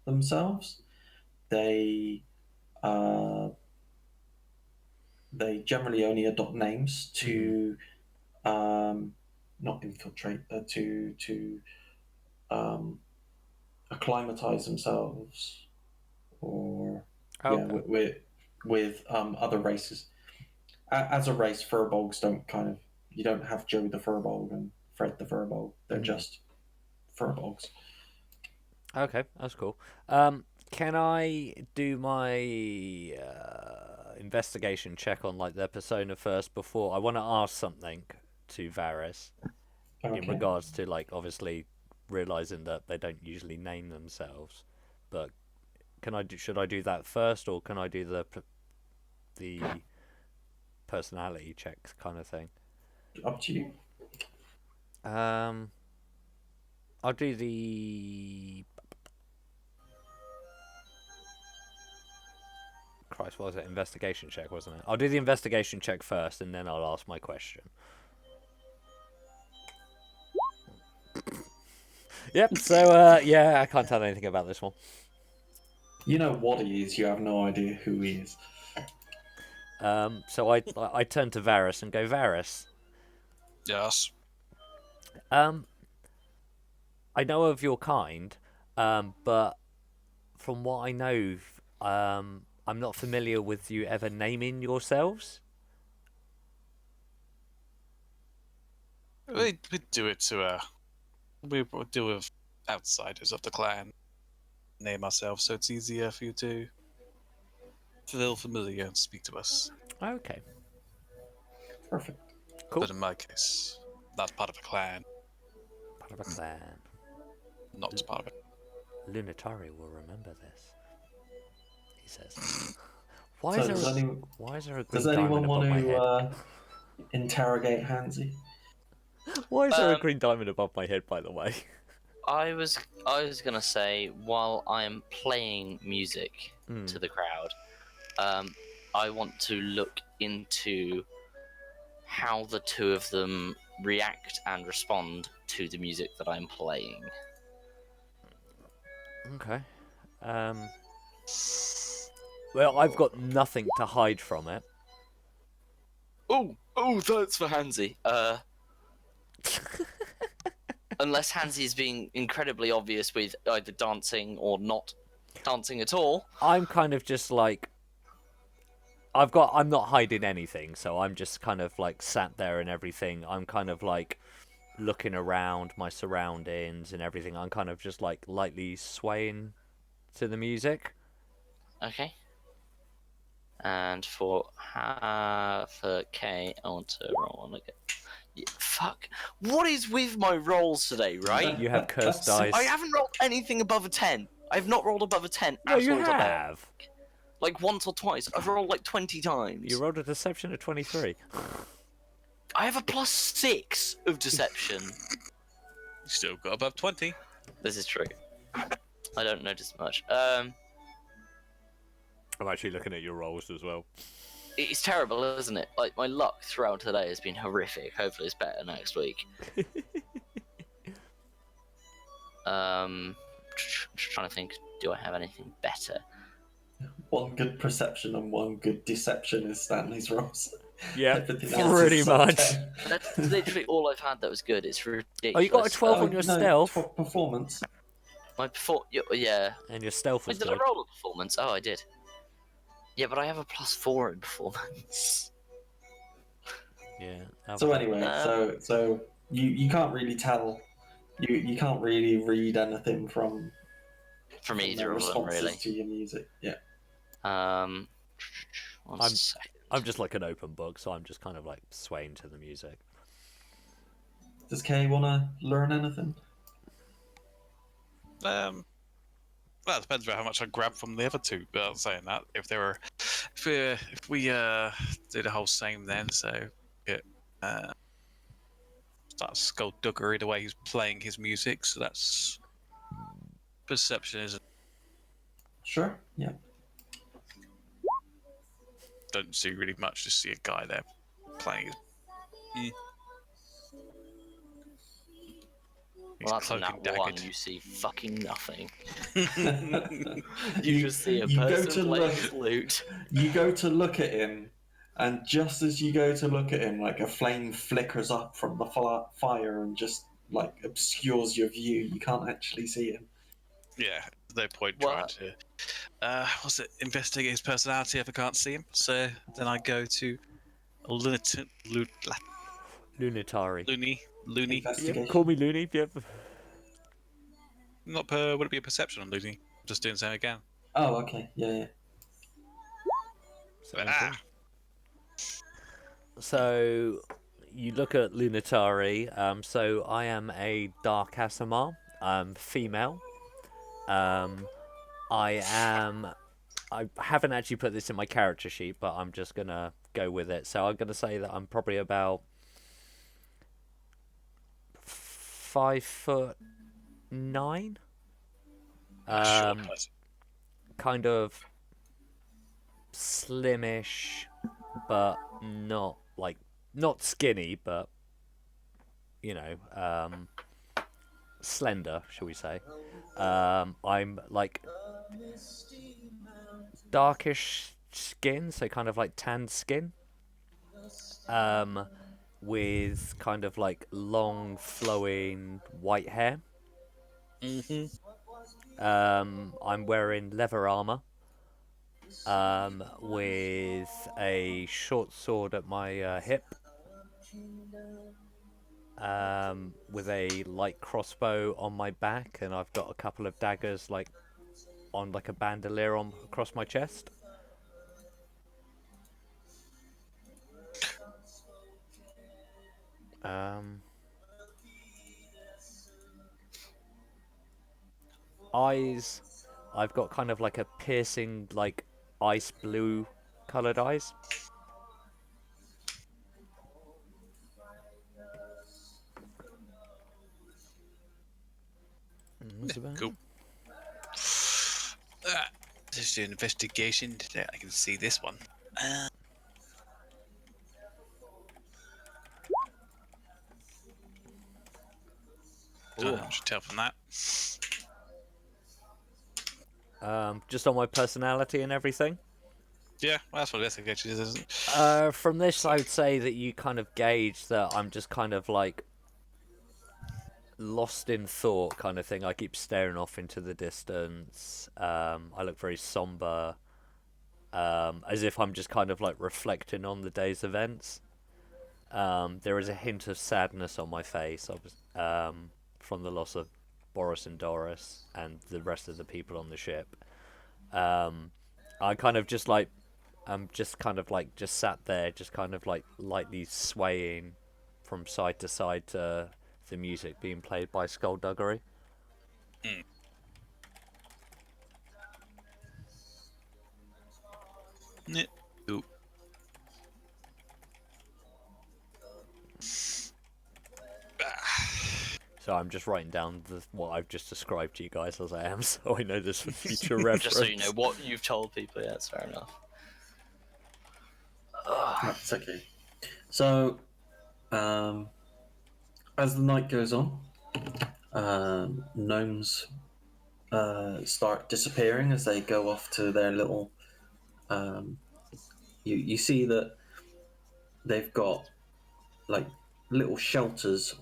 S4: themselves. They uh, they generally only adopt names to not infiltrate, to um, acclimatize themselves, or yeah,
S1: Okay.
S4: with other races. As a race, furbolgs don't kind of you don't have Joe the furbolg and Fred the furbolg. They're just furbolgs.
S1: Okay, that's cool. Can I do my investigation check on like their persona first before I want to ask something to Varys in
S4: Okay.
S1: regards to like obviously realizing that they don't usually name themselves, but should I do that first, or can I do the personality checks kind of thing?
S4: Up to you.
S1: I'll do the Christ, what was it? Investigation check, wasn't it? I'll do the investigation check first, and then I'll ask my question. Yep. So yeah, I can't tell anything about this one.
S4: You know what he is. You have no idea who he is.
S1: So I turn to Varys and go, Varys.
S2: Yes.
S1: I know of your kind, but from what I know, I'm not familiar with you ever naming yourselves.
S2: We do it to we deal with outsiders of the clan. Name ourselves, so it's easier for you to feel familiar and speak to us.
S1: Okay.
S4: Perfect.
S1: Cool.
S2: But in my case, not part of a clan,
S1: Part of a clan.
S2: not part of it.
S1: Lunatari will remember this. He says. Why
S4: So
S1: is there a green
S4: does anyone
S1: diamond
S4: want
S1: above my head?
S4: to interrogate Hansi?
S1: Why is there a green diamond above my head, by the way?
S3: I was gonna say, while I'm playing music to the crowd, I want to look into how the two of them react and respond to the music that I'm playing.
S1: Okay. Well, I've got nothing to hide from it.
S3: Oh, that's for Hansi. Unless Hansi is being incredibly obvious with either dancing or not dancing at all.
S1: I'm kind of just like I'm not hiding anything, so I'm just kind of like sat there and everything. I'm kind of like looking around my surroundings and everything. I'm kind of just like lightly swaying to the music.
S3: Okay. And for K, I want to roll on again. Yeah, fuck. What is with my rolls today, right?
S1: You have cursed dice.
S3: I haven't rolled anything above a 10. I've not rolled above a 10
S1: No,
S3: at
S1: you
S3: all today.
S1: have.
S3: Like once or twice. I've rolled like 20 times.
S1: You rolled a deception of 23.
S3: I have a +6 of deception.
S2: You still got above 20.
S3: This is true. I don't notice much.
S1: I'm actually looking at your rolls as well.
S3: It's terrible, isn't it? Like, my luck throughout today has been horrific. Hopefully it's better next week. Trying to think, do I have anything better?
S4: One good perception and one good deception is Stanley's rolls.
S1: Yeah,
S4: Everything else
S1: pretty
S4: is sub
S1: much.
S4: 10.
S3: That's literally all I've had that was good. It's ridiculous.
S1: Oh, you got a 12 on your stealth.
S4: Performance.
S3: Yeah.
S1: And your stealth was
S3: Wait, did
S1: good.
S3: I roll a performance? Oh, I did. Yeah, but I have a +4 in performance.
S1: Yeah.
S4: So anyway, so you can't really tell. You can't really read anything from
S3: From
S4: their
S3: either of them,
S4: responses
S3: really.
S4: to your music. Yeah.
S3: One
S1: I'm-
S3: second.
S1: I'm just like an open book, so I'm just kind of like swaying to the music.
S4: Does Kay want to learn anything?
S2: Well, it depends on how much I grab from the other two. But saying that, if we did the whole same then, so it starts skullduggery the way he's playing his music. So that's perception. Is
S4: Sure. Yeah.
S2: don't see really much. Just see a guy there playing his.
S3: Well, that's
S2: cloak
S3: not
S2: and
S3: one.
S2: daggered.
S3: You see fucking nothing.
S4: You-
S3: You just see a
S4: you go
S3: person
S4: to
S3: playing
S4: look-
S3: his lute.
S4: You go to look at him, and just as you go to look at him, like a flame flickers up from the fire and just like obscures your view. You can't actually see him.
S2: Yeah, there's no point
S3: What?
S2: trying to. What's it? Investigate his personality if I can't see him. So then I go to lunatic,
S1: Lunatari.
S2: loony.
S1: Yeah,
S4: Investigation.
S1: call me Loony. Yep.
S2: Not would it be a perception on loony? Just doing the same again.
S4: Oh, okay. Yeah, yeah.
S1: Same
S2: Ah.
S1: thing. So you look at Lunatari. So I am a Dark Asimar. I'm female. I haven't actually put this in my character sheet, but I'm just gonna go with it. So I'm gonna say that I'm probably about 5'9".
S2: Short person.
S1: Kind of slimish, but not skinny, but slender, shall we say. I'm like darkish skin, so kind of like tanned skin. With kind of like long flowing white hair. I'm wearing leather armor. With a short sword at my hip. With a light crossbow on my back, and I've got a couple of daggers like on like a bandolier across my chest. Eyes, I've got kind of like a piercing, like ice blue coloured eyes.
S2: Cool. Just do an investigation. I can see this one. I should tell from that.
S1: Just on my personality and everything.
S2: Yeah, well, that's what investigation is, isn't it?
S1: From this, I would say that you kind of gauge that I'm just kind of like lost in thought kind of thing. I keep staring off into the distance. I look very somber, as if I'm just kind of like reflecting on the day's events. There is a hint of sadness on my face, from the loss of Boris and Doris and the rest of the people on the ship. I kind of just like, I'm just kind of like just sat there, just kind of like lightly swaying from side to side to the music being played by Skullduggery.
S2: Yeah. Ooh.
S1: So I'm just writing down what I've just described to you guys as I am, so I know this for future reference.
S3: Just so you know what you've told people. Yeah, that's fair enough.
S4: That's okay. So, as the night goes on, gnomes start disappearing as they go off to their little. You see that they've got like little shelters.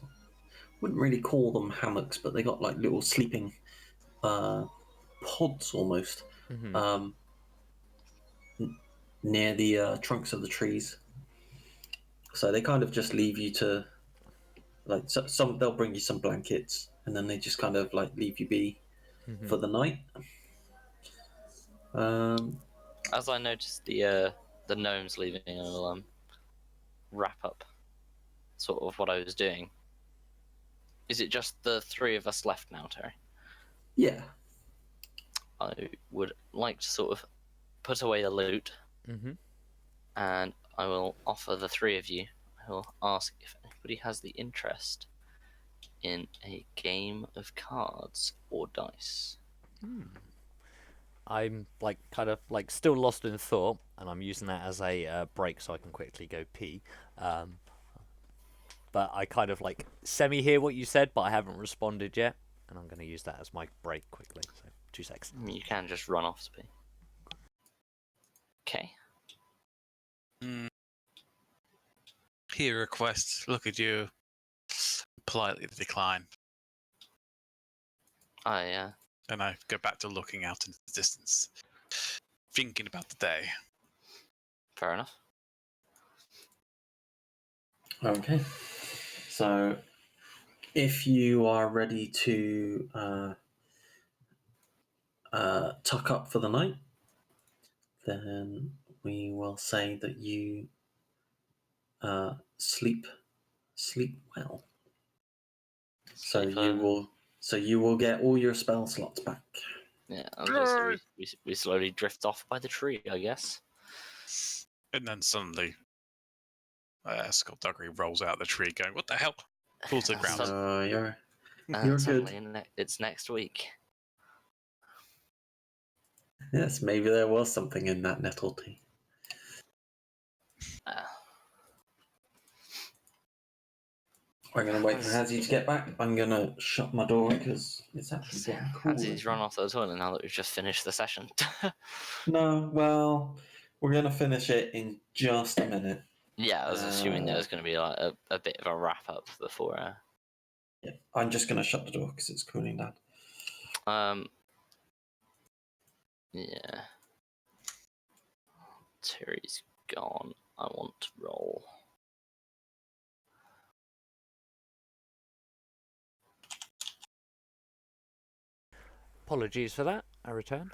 S4: Wouldn't really call them hammocks, but they got like little sleeping pods almost near the trunks of the trees. So they kind of just leave you to like some. They'll bring you some blankets, and then they just kind of like leave you be for the night.
S3: As I noticed the gnomes leaving, I'll wrap up sort of what I was doing. Is it just the three of us left now, Terry?
S4: Yeah.
S3: I would like to sort of put away the loot,
S1: Mm-hmm.
S3: and I will offer the three of you. I will ask if anybody has the interest in a game of cards or dice.
S1: I'm like kind of like still lost in thought, and I'm using that as a break so I can quickly go pee. But I kind of like semi hear what you said, but I haven't responded yet, and I'm going to use that as my break quickly. So 2 seconds.
S3: You can just run off to pee. Okay.
S2: Hear a request. Look at you. Politely decline.
S3: I
S2: And I go back to looking out into the distance, thinking about the day.
S3: fair enough.
S4: Okay. So, if you are ready to tuck up for the night, then we will say that you sleep well. So
S3: Sleep,
S4: you will get all your spell slots back.
S3: Yeah, I was gonna say we slowly drift off by the tree, I guess.
S2: And then suddenly, Skullduggery rolls out of the tree going, "What the hell?" Falls to the ground.
S4: So you're
S3: And
S4: good.
S3: suddenly it's next week.
S4: Yes, maybe there was something in that nettle tea.
S3: Uh,
S4: I'm gonna wait for Hazzy to get back. I'm gonna shut my door because it's actually getting cool.
S3: Hansy's run off to the toilet now that we've just finished the session.
S4: No, well, we're gonna finish it in just a minute.
S3: Yeah, I was assuming there was going to be like a bit of a wrap up before.
S4: Yeah, I'm just gonna shut the door because it's cooling down.
S3: Yeah. Terry's gone. I want to roll.
S1: Apologies for that. I returned.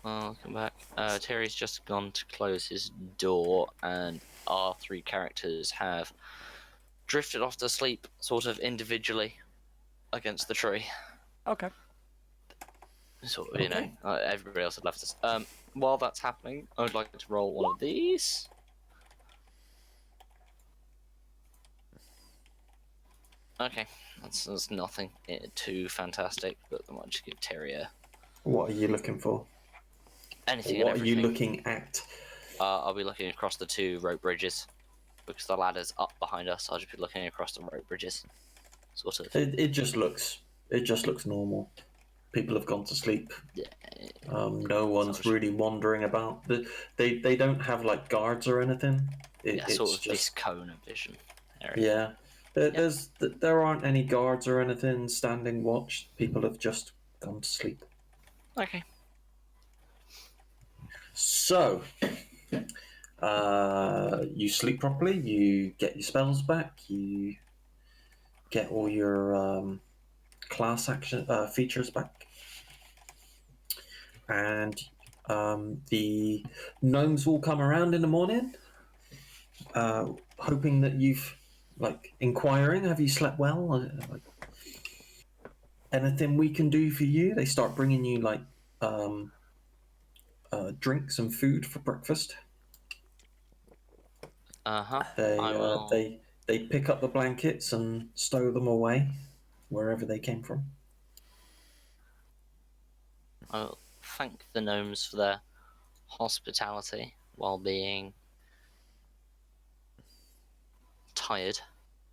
S3: I'll come back. Terry's just gone to close his door, and our three characters have drifted off to sleep, sort of individually, against the tree.
S1: Okay.
S3: Sort of, you know, everybody else had left us. While that's happening, I would like to roll one of these. Okay, that's nothing too fantastic, but I might just give Terry a
S4: What are you looking for?
S3: anything
S4: What
S3: and
S4: are you
S3: everything.
S4: looking at?
S3: I'll be looking across the two rope bridges because the ladder's up behind us. I'll just be looking across the rope bridges, sort of.
S4: It just looks normal. People have gone to sleep.
S3: Yeah,
S4: No one's
S3: Sounds-
S4: really wandering about. They don't have like guards or anything.
S3: yeah,
S4: It's
S3: sort of
S4: just
S3: this cone of vision area.
S4: yeah. There aren't any guards or anything standing watch. People have just gone to sleep.
S3: Okay.
S4: So, you sleep properly. You get your spells back. You get all your class action features back, and the gnomes will come around in the morning, hoping that you've inquiring. Have you slept well? Anything we can do for you? They start bringing you drinks and food for breakfast. They
S3: I will.
S4: they pick up the blankets and stow them away wherever they came from.
S3: I'll thank the gnomes for their hospitality while being tired.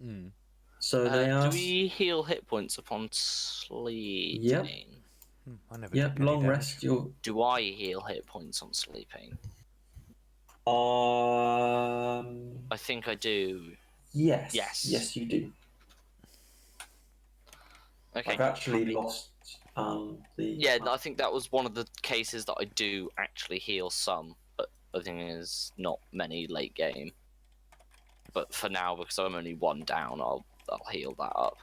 S1: Mm.
S4: So they
S3: Do
S4: ask.
S3: we heal hit points upon sleeping?
S4: Yep.
S1: I never
S4: Yep,
S1: took any
S4: long
S1: damage.
S4: rest. You'll.
S3: Do I heal hit points on sleeping? I think I do.
S4: Yes.
S3: Yes.
S4: Yes, you do.
S3: Okay.
S4: I've actually lost the.
S3: Yeah, I think that was one of the cases that I do actually heal some, but I think there's not many late game. But for now, because I'm only one down, I'll heal that up.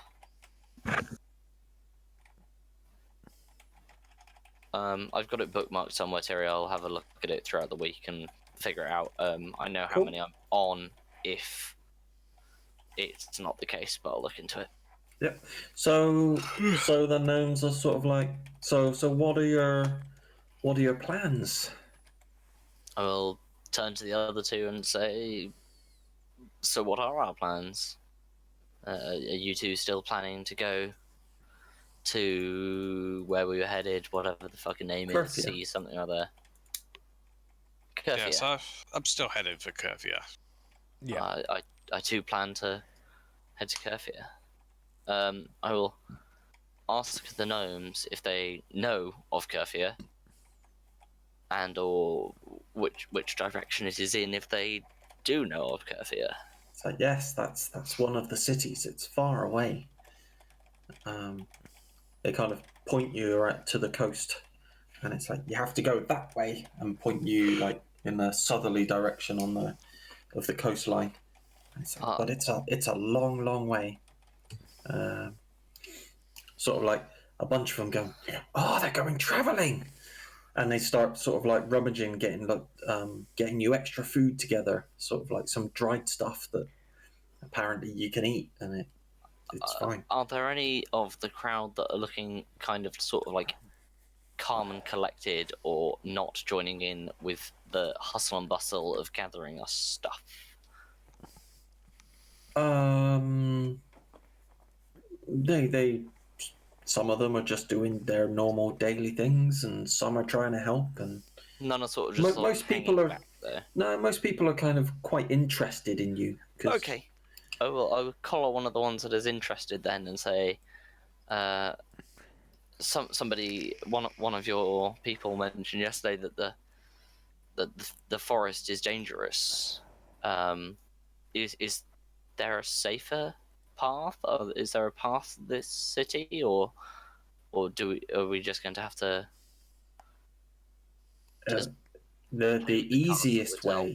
S3: I've got it bookmarked somewhere, Terry. I'll have a look at it throughout the week and figure it out. I know how
S4: Cool.
S3: many I'm on if it's not the case, but I'll look into it.
S4: Yep. So the gnomes are sort of like so. What are your plans?
S3: I will turn to the other two and say, "So, what are our plans? Are you two still planning to go to where we were headed? Whatever the fucking name is,
S4: Curfew.
S3: see something or other."
S2: Yeah,
S3: Curfew.
S2: so I'm still headed for Curfew.
S1: Yeah.
S3: I too plan to head to Curfew. I will ask the gnomes if they know of Curfew and or which direction it is in if they do know of Curfew.
S4: So yes, that's one of the cities. It's far away. They kind of point you right to the coast, and it's like you have to go that way, and point you like in the southerly direction on the of the coastline. And it's like,
S3: Ah,
S4: but it's a long, long way. Um, Sort of like a bunch of them going, oh, they're going traveling, and they start sort of like rummaging, getting you extra food together, sort of like some dried stuff that apparently you can eat, and it's fine.
S3: are there any of the crowd that are looking kind of sort of like calm and collected or not joining in with the hustle and bustle of gathering us stuff?
S4: They some of them are just doing their normal daily things, and some are trying to help, and
S3: None are sort of just
S4: most people
S3: hanging
S4: are
S3: back there.
S4: no, most people are kind of quite interested in you because
S3: Okay. I will collar one of the ones that is interested then and say, uh, one of your people mentioned yesterday that the forest is dangerous. Is there a safer path? Or is there a path to this city, or are we just going to have to
S4: uh,
S3: just
S4: the
S3: take the cards that we tell?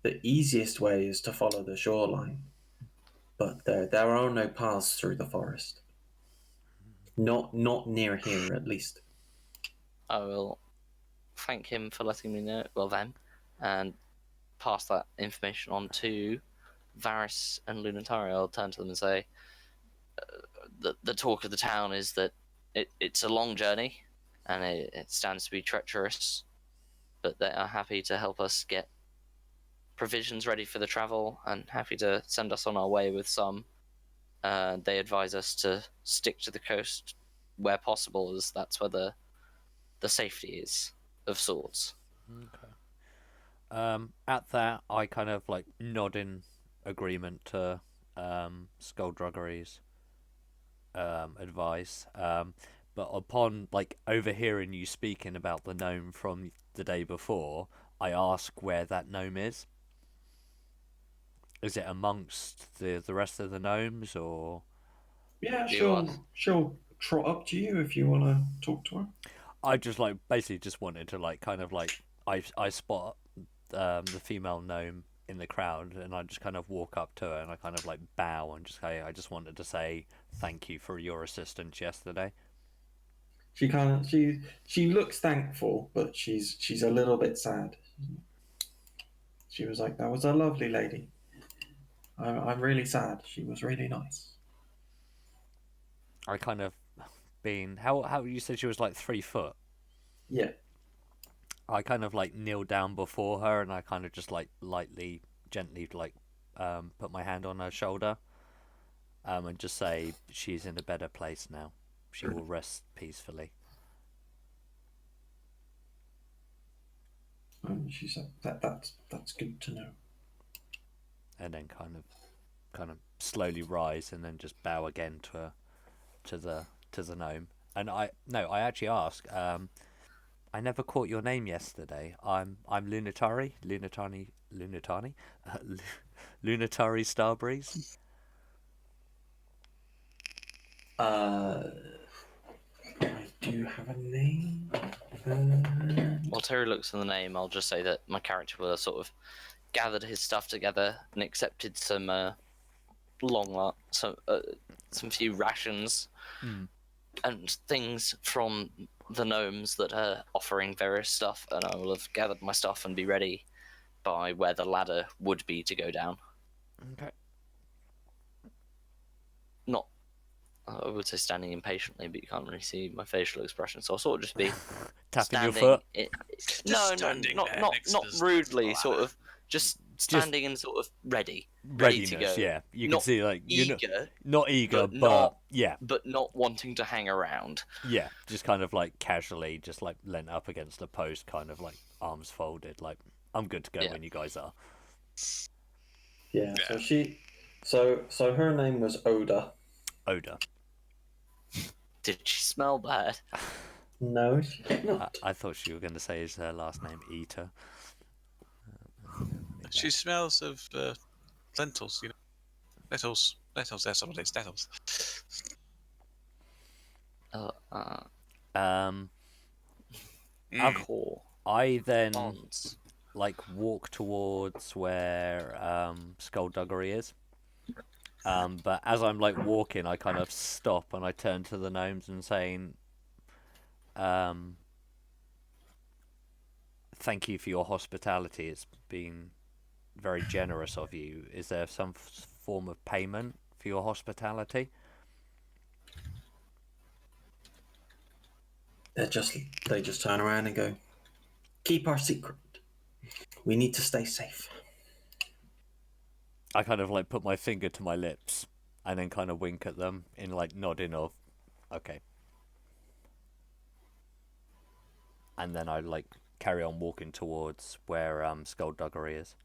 S4: the easiest way is to follow the shoreline, but there are no paths through the forest. Not near here, at least.
S3: I will thank him for letting me know. Well, then, and pass that information on to Varys and Lunatari. I'll turn to them and say, the talk of the town is that it's a long journey and it stands to be treacherous, but they are happy to help us get provisions ready for the travel and happy to send us on our way with some. They advise us to stick to the coast where possible, as that's where the safety is of sorts.
S1: Okay. At that, I kind of like nod in agreement to Skullduggery's advice. But upon like overhearing you speaking about the gnome from the day before, I ask where that gnome is. Is it amongst the rest of the gnomes, or
S4: Yeah,
S3: You are.
S4: she'll trot up to you if you want to talk to her.
S1: I just like basically just wanted to like kind of like I spot the female gnome in the crowd, and I just kind of walk up to her and I kind of like bow and just say I just wanted to say thank you for your assistance yesterday.
S4: She looks thankful, but she's a little bit sad. She was like, "That was a lovely lady. I'm really sad. She was really nice."
S1: I kind of been how you said she was like 3 foot.
S4: Yeah.
S1: I kind of like kneel down before her and I kind of just like lightly, gently like put my hand on her shoulder and just say she's in a better place now. She will rest peacefully.
S4: And she said that's good to know.
S1: And then kind of slowly rise and then just bow again to the gnome. And I actually ask. I never caught your name yesterday. I'm Lunatari, Lunatari Starbreeze.
S4: I do have a name.
S3: While Terry looks for the name, I'll just say that my character will have sort of gathered his stuff together and accepted some some few rations and things from the gnomes that are offering various stuff, and I will have gathered my stuff and be ready by where the ladder would be to go down.
S1: Okay.
S3: Not I would say standing impatiently, but you can't really see my facial expression, so I'll sort of just be
S1: Tapping your
S3: standing.
S1: foot.
S3: No,
S2: standing
S3: not
S2: there
S3: not
S2: next
S3: not
S2: to the
S3: rudely,
S2: ladder.
S3: sort of just standing and sort of ready to
S1: Readiness,
S3: go.
S1: yeah. You can
S3: Not
S1: see, like, you're
S3: eager,
S1: not eager,
S3: but
S1: but
S3: not-
S1: yeah,
S3: but not wanting to hang around.
S1: yeah. Just kind of like casually, just like leant up against a post, kind of like arms folded, like I'm good to go
S3: Yeah.
S1: when you guys are.
S4: Yeah.
S2: Yeah.
S4: So her name was Oda.
S1: Oda.
S3: Did she smell bad?
S4: No, she did not.
S1: I thought you were going to say his last name Eater.
S2: She smells of lentils, you know. Nettles. Nettles, that's what it is. Nettles.
S1: Um,
S2: Mm.
S3: Core
S1: I then
S3: bonds.
S1: like walk towards where Skullduggery is. But as I'm like walking, I kind of stop and I turn to the gnomes and saying, "Thank you for your hospitality. It's been very generous of you. Is there some form of payment for your hospitality?"
S4: They just turn around and go, "Keep our secret. We need to stay safe."
S1: I kind of like put my finger to my lips and then kind of wink at them in like nodding of, okay. And then I like carry on walking towards where Skullduggery is.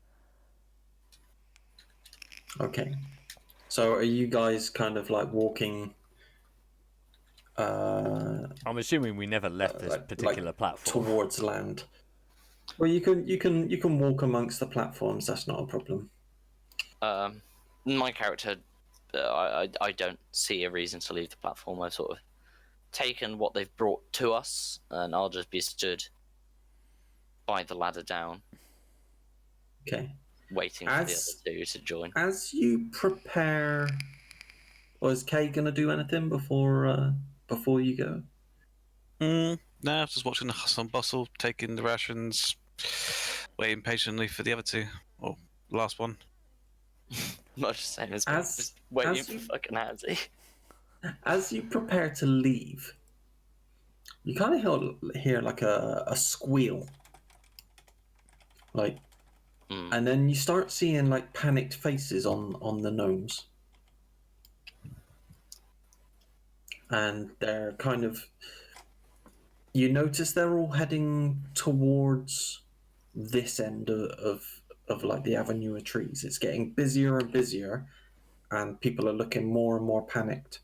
S4: Okay. So are you guys kind of like walking?
S1: I'm assuming we never left this particular platform.
S4: towards land. Well, you can walk amongst the platforms. That's not a problem.
S3: My character, I don't see a reason to leave the platform. I've sort of taken what they've brought to us, and I'll just be stood by the ladder down,
S4: Okay.
S3: waiting for the other two to join.
S4: As you prepare, or is Kay gonna do anything before you go?
S2: No, I was just watching the hustle and bustle, taking the rations, waiting patiently for the other two, or last one.
S3: Much the same as
S4: As-
S3: just waiting
S4: as
S3: for
S4: you-
S3: fucking Hansi.
S4: As you prepare to leave, you kind of hear like a squeal, like, and then you start seeing like panicked faces on the gnomes, and they're kind of. You notice they're all heading towards this end of like the avenue of trees. It's getting busier and busier, and people are looking more and more panicked.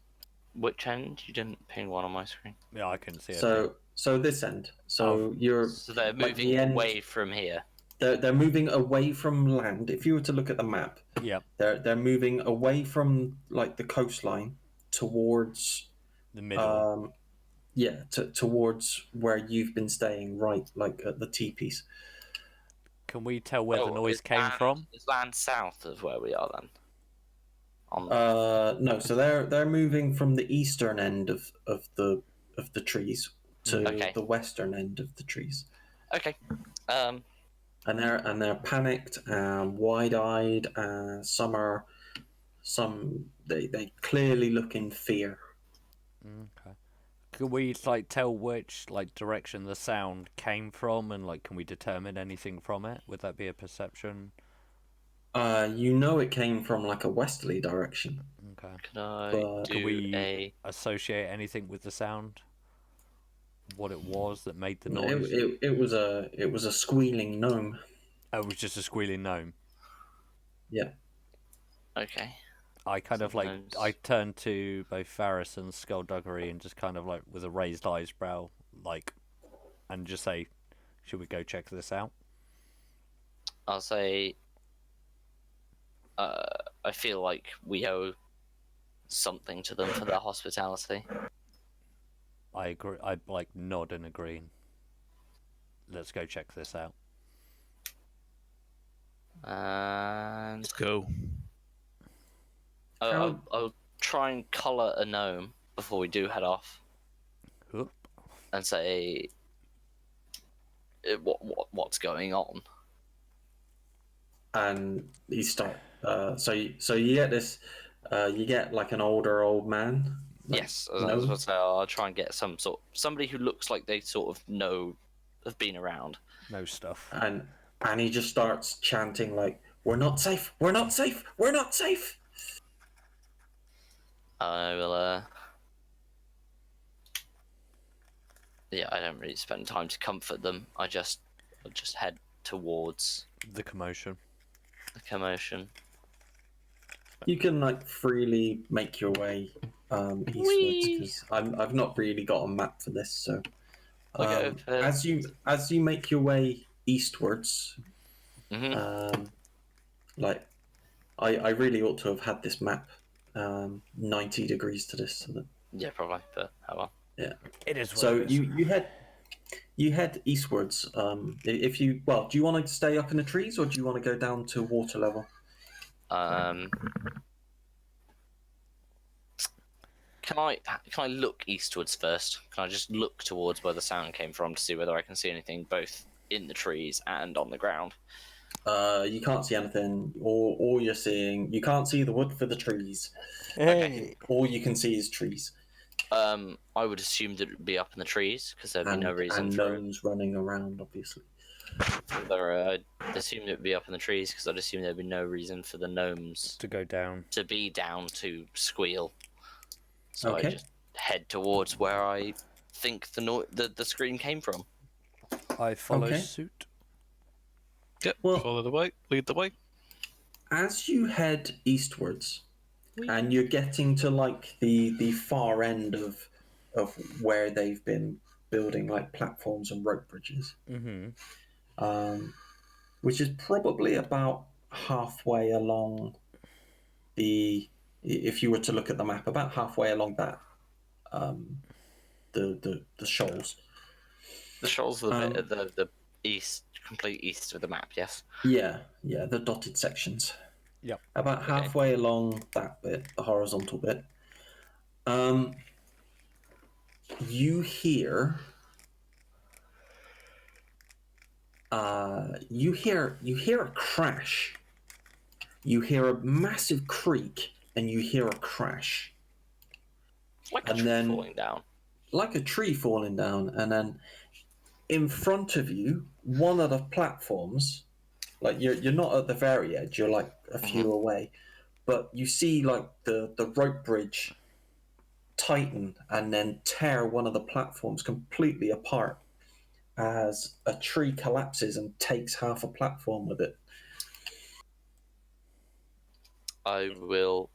S3: Which end? You didn't ping one on my screen.
S1: Yeah, I couldn't see it.
S4: So this end. So you're
S3: So they're
S4: like
S3: moving
S4: the end-
S3: away from here.
S4: They're moving away from land. If you were to look at the map,
S1: Yep,
S4: they're moving away from like the coastline towards
S1: the middle.
S4: towards where you've been staying, right, like at the teepees.
S1: Can we tell where the noise
S3: is
S1: came
S3: land,
S1: from?
S3: Is land south of where we are then?
S4: No, so they're moving from the eastern end of the trees to
S3: Okay.
S4: the western end of the trees.
S3: Okay.
S4: And they're panicked and wide-eyed, and they clearly look in fear.
S1: Okay. Can we like tell which like direction the sound came from, and like can we determine anything from it? Would that be a perception?
S4: You know it came from like a westerly direction.
S1: Okay.
S3: Can I
S4: But-
S3: do
S1: Can we
S3: a?
S1: associate anything with the sound? What it was that made the
S4: No,
S1: noise?
S4: it was a squealing gnome.
S1: Oh, it was just a squealing gnome.
S4: Yeah.
S3: Okay.
S1: I kind of like
S3: Sometimes-
S1: I turned to both Faris and Skullduggery and just kind of like with a raised eyebrow, like, and just say, "Should we go check this out?"
S3: I'll say. I feel like we owe something to them for their hospitality.
S1: I agree. I like nod and agree. Let's go check this out.
S3: And
S2: Let's go.
S3: I'll try and colour a gnome before we do head off,
S1: Whoop.
S3: and say, what's going on?
S4: And you start. So you get this. You get like an older old man, Like,
S3: Yes, I
S4: no?
S3: was about to say, I'll try and get somebody who looks like they sort of have been around.
S1: No stuff.
S4: And he just starts chanting like, "We're not safe. We're not safe. We're not safe."
S3: I will. Yeah, I don't really spend time to comfort them. I'll just head towards
S1: The commotion.
S3: the commotion.
S4: You can like freely make your way eastwards because I've not really got a map for this. So
S3: Okay.
S4: as you make your way eastwards,
S3: Mm-hmm.
S4: like I really ought to have had this map 90 degrees to this. So that,
S3: Yeah, probably. But how well.
S4: yeah.
S1: It is what
S4: So
S1: it is.
S4: you head eastwards. If you do you want to stay up in the trees or do you want to go down to water level?
S3: Can I look eastwards first? Can I just look towards where the sound came from to see whether I can see anything both in the trees and on the ground?
S4: You can't see anything. All you're seeing, you can't see the wood for the trees.
S3: Okay.
S4: All you can see is trees
S3: I would assume that it would be up in the trees because there'd be no reason
S4: and
S3: for it.
S4: gnomes running around, obviously.
S3: I'd assume it would be up in the trees because I'd assume there'd be no reason for the gnomes
S1: To go down.
S3: to be down to squeal. So
S4: Okay.
S3: I just head towards where I think the scream came from.
S1: I follow
S4: Okay.
S1: suit.
S2: Yep.
S4: Well-
S2: Follow the way. Lead the way.
S4: As you head eastwards, and you're getting to like the far end of where they've been building like platforms and rope bridges,
S1: Mm-hmm.
S4: which is probably about halfway along if you were to look at the map, about halfway along that the shoals.
S3: The shoals are the east, complete east of the map. Yes.
S4: Yeah, the dotted sections.
S1: Yep.
S4: About
S3: Okay.
S4: halfway along that bit, the horizontal bit. You hear. You hear a crash. You hear a massive creak, and you hear a crash,
S3: Like a
S4: And
S3: tree
S4: then-
S3: falling down.
S4: like a tree falling down, and then in front of you, one of the platforms, like you're not at the very edge, you're like a few away, but you see like the rope bridge tighten and then tear one of the platforms completely apart as a tree collapses and takes half a platform with it.
S3: I will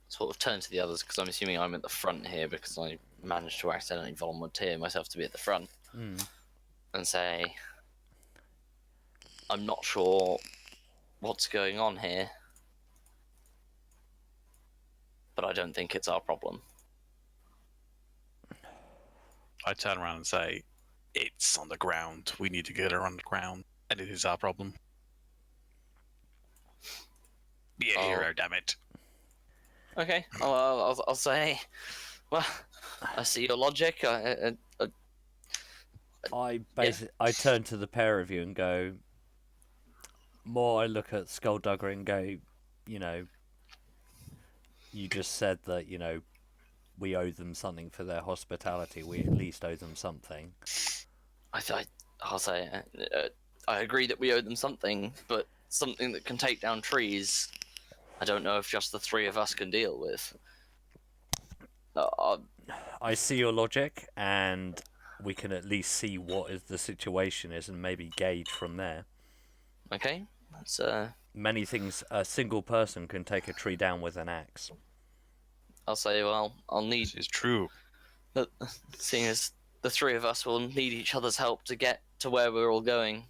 S3: sort of turn to the others because I'm assuming I'm at the front here because I managed to accidentally volunteer myself to be at the front and say, I'm not sure what's going on here, but I don't think it's our problem.
S2: I turn around and say, "It's on the ground. We need to get her on the ground, and it is our problem." Be a
S3: Oh.
S2: hero, damn it!
S3: Okay, I'll say, well, I see your logic.
S1: I turn to the pair of you and go. More I look at Skulldugger and go, you just said that we owe them something for their hospitality. We at least owe them something.
S3: I'll say, I agree that we owe them something, but something that can take down trees, I don't know if just the three of us can deal with.
S1: I see your logic, and we can at least see what the situation is, and maybe gauge from there.
S3: Okay, that's
S1: Many things a single person can take a tree down with an axe.
S3: I'll say, well, I'll need,
S2: This is true.
S3: seeing as the three of us will need each other's help to get to where we're all going.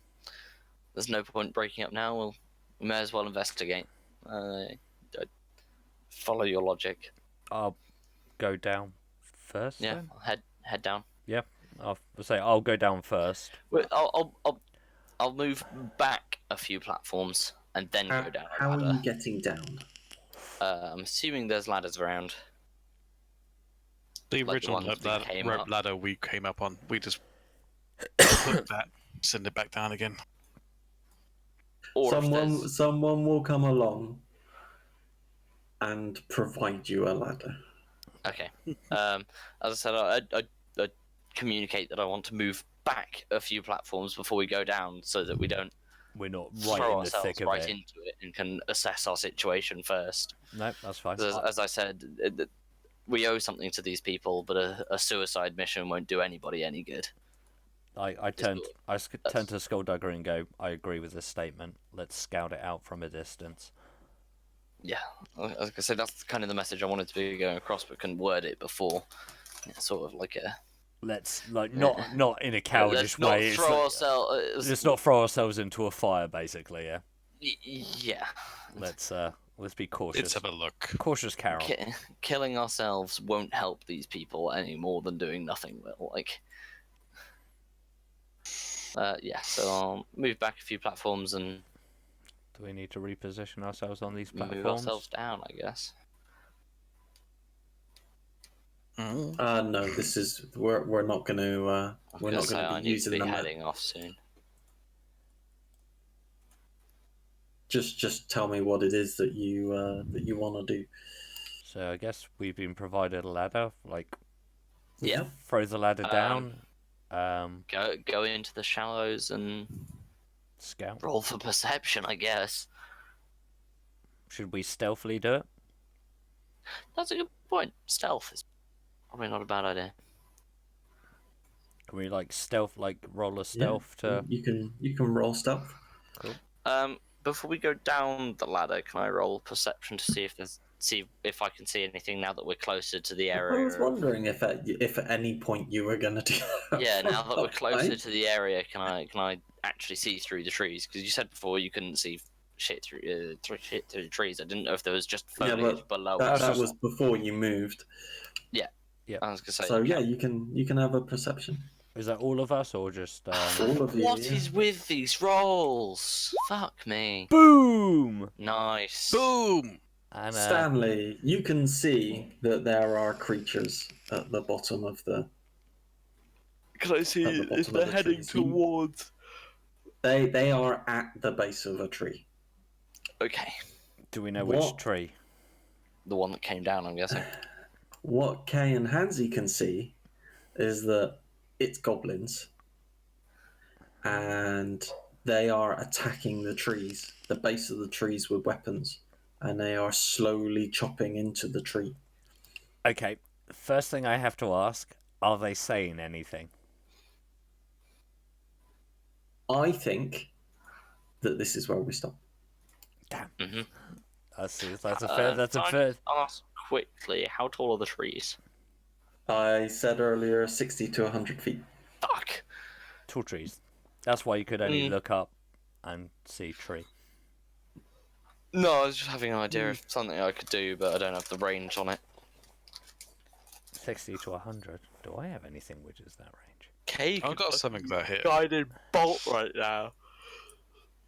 S3: There's no point breaking up now. We may as well investigate. I follow your logic.
S1: I'll go down first.
S3: Yeah,
S1: then?
S3: I'll head down.
S1: Yeah. I'll go down first.
S3: Wait, I'll move back a few platforms and then go down a
S4: How are
S3: ladder.
S4: you getting down?
S3: I'm assuming there's ladders around.
S2: The
S3: Like the
S2: original
S3: ones we came
S2: rope
S3: up.
S2: ladder we came up on, we just put that, send it back down again.
S3: Or if there's...
S4: Someone will come along and provide you a ladder.
S3: Okay. As I said, I communicate that I want to move back a few platforms before we go down, so that we don't
S1: We're not right
S3: throw
S1: in the
S3: ourselves
S1: thick of
S3: right
S1: it.
S3: into it and can assess our situation first.
S1: No, that's fine.
S3: As I said, we owe something to these people, but a suicide mission won't do anybody any good.
S1: I turned to Skulldugger and go, I agree with this statement. Let's scout it out from a distance.
S3: Yeah, like I said, that's kind of the message I wanted to be going across, but couldn't word it before. It's sort of like a
S1: Let's not in a cowardice way. Let's not throw ourselves into a fire, basically. Yeah.
S3: Yeah.
S1: Let's be cautious.
S2: Let's have a look.
S1: Cautious, Carol.
S3: Killing ourselves won't help these people any more than doing nothing will. Yeah. So I'll move back a few platforms and.
S1: Do we need to reposition ourselves on these platforms?
S3: Move ourselves down, I guess.
S4: No, this is we're not going to we're not going to be using them.
S3: Heading off soon.
S4: Just tell me what it is that you want to do.
S1: So I guess we've been provided a ladder.
S3: Yeah.
S1: Throw the ladder down.
S3: Go into the shallows and
S1: scout.
S3: Roll for perception, I guess.
S1: Should we stealthily do it?
S3: That's a good point. Stealth is probably not a bad idea.
S1: Can we roll a stealth to?
S4: You can roll stealth.
S1: Cool.
S3: Before we go down the ladder, can I roll perception to see if I can see anything now that we're closer to the area?
S4: I was wondering if at any point you were going to do that.
S3: Yeah, now that we're closer to the area, can I actually see through the trees? Because you said before you couldn't see shit through the trees. I didn't know if there was just foliage below.
S4: That was before you moved.
S3: Yeah.
S1: Yeah.
S3: I was gonna say.
S4: So yeah, you can have a perception.
S1: Is that all of us or just?
S4: All of you.
S3: What is with these rolls? Fuck me.
S1: Boom!
S3: Nice.
S2: Boom!
S1: And,
S4: Stanley, you can see that there are creatures at the bottom of the.
S3: Can I see
S4: if they're heading
S3: towards?
S4: They are at the base of a tree.
S3: Okay.
S1: Do we know which tree?
S3: The one that came down, I'm guessing.
S4: What Kay and Hansi can see is that it's goblins, and they are attacking the trees, the base of the trees with weapons, and they are slowly chopping into the tree.
S1: Okay, first thing I have to ask, are they saying anything?
S4: I think that this is where we stop.
S1: Damn.
S3: Mm-hmm.
S1: That's a fair.
S3: Ask quickly, how tall are the trees?
S4: I said earlier 60 to 100 feet.
S3: Fuck.
S1: Tall trees. That's why you could only look up and see tree.
S3: No, I was just having an idea of something I could do, but I don't have the range on it.
S1: 60 to 100. Do I have anything which is that range?
S3: Cake.
S2: I've got something that hit.
S3: Guided bolt right now.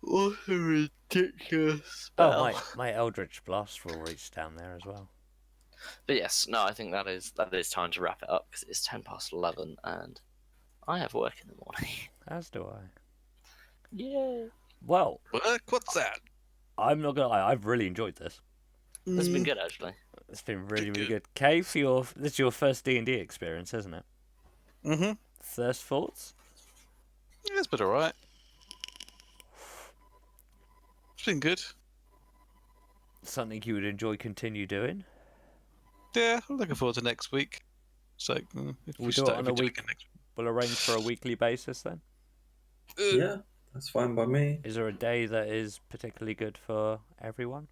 S3: What a ridiculous spell.
S1: Oh, my Eldritch Blast will reach down there as well.
S3: But yes, no, I think that is time to wrap it up because it's 11 and I have work in the morning.
S1: As do I.
S3: Yeah.
S1: Well,
S2: What's that?
S1: I'm not gonna lie, I've really enjoyed this.
S3: It's been good actually.
S1: It's been really good. Kay, this is your first D&D experience, isn't it?
S2: Mm-hmm.
S1: First thoughts?
S2: Yeah, it's been alright. It's been good.
S1: Something you would enjoy continue doing?
S2: Yeah, I'm looking forward to next week. So if
S1: We'll do it on a week. We'll arrange for a weekly basis then.
S4: Yeah, that's fine by me.
S1: Is there a day that is particularly good for everyone?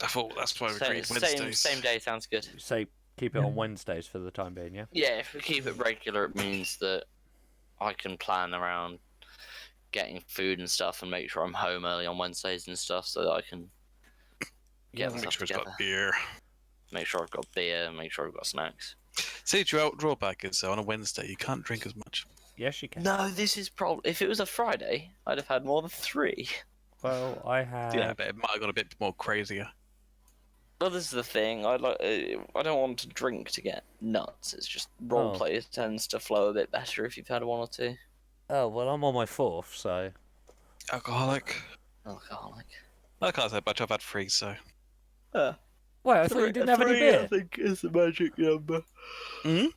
S2: I thought that's why we agreed Wednesdays.
S3: Same day sounds good.
S1: Say keep it on Wednesdays for the time being, yeah?
S3: Yeah, if we keep it regular, it means that I can plan around getting food and stuff and make sure I'm home early on Wednesdays and stuff so that I can get
S2: Make
S3: myself
S2: sure it's
S3: together.
S2: got beer.
S3: Make sure I've got beer, make sure I've got snacks.
S2: See, drawback is on a Wednesday you can't drink as much.
S1: Yes, you can.
S3: No, this is probably... If it was a Friday, I'd have had more than 3.
S1: Well, I have...
S2: Yeah, but it might have got a bit more crazier.
S3: Well, this is the thing. I don't want to drink to get nuts. It's just roleplay tends to flow a bit better if you've had 1 or 2.
S1: Oh, well, I'm on my 4th, so...
S2: Alcoholic.
S3: Alcoholic.
S2: I can't say much. I've had 3, so.
S1: Wait, I thought you didn't have any
S2: Three, I
S1: beer.
S2: think, is the magic number.
S1: I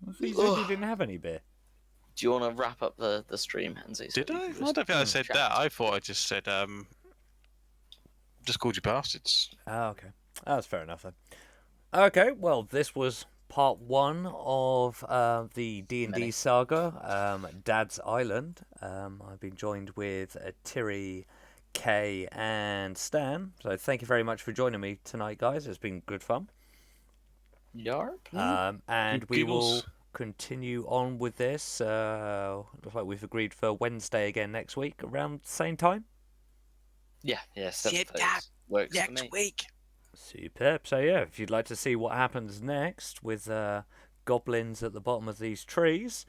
S1: thought you said you didn't have any beer.
S3: Do you want to wrap up the stream, Hansi? so
S2: Did
S3: we
S2: I?
S3: can
S2: I
S3: just
S2: don't think I said
S3: chat?
S2: that. I thought I just said, just called you bastards.
S1: Oh, okay. That's fair enough then. Okay, well, this was part 1 of the D&D
S3: Many.
S1: saga, Dad's Island. I've been joined with Tiri, Kay, and Stan. So thank you very much for joining me tonight, guys. It's been good fun.
S3: Yarp.
S1: And
S2: Good
S1: we will
S2: giggles.
S1: continue on with this. Looks like we've agreed for Wednesday again next week around the same time.
S3: Yeah, 7:30
S2: Dad,
S3: works for me.
S2: week.
S1: Superb. So yeah, if you'd like to see what happens next with goblins at the bottom of these trees,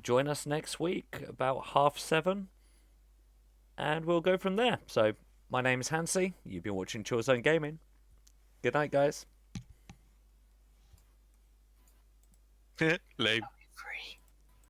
S1: join us next week about 7:30, and we'll go from there. So my name is Hansi. You've been watching Chill Zone Gaming. Good night, guys.
S2: Lame.
S3: Free.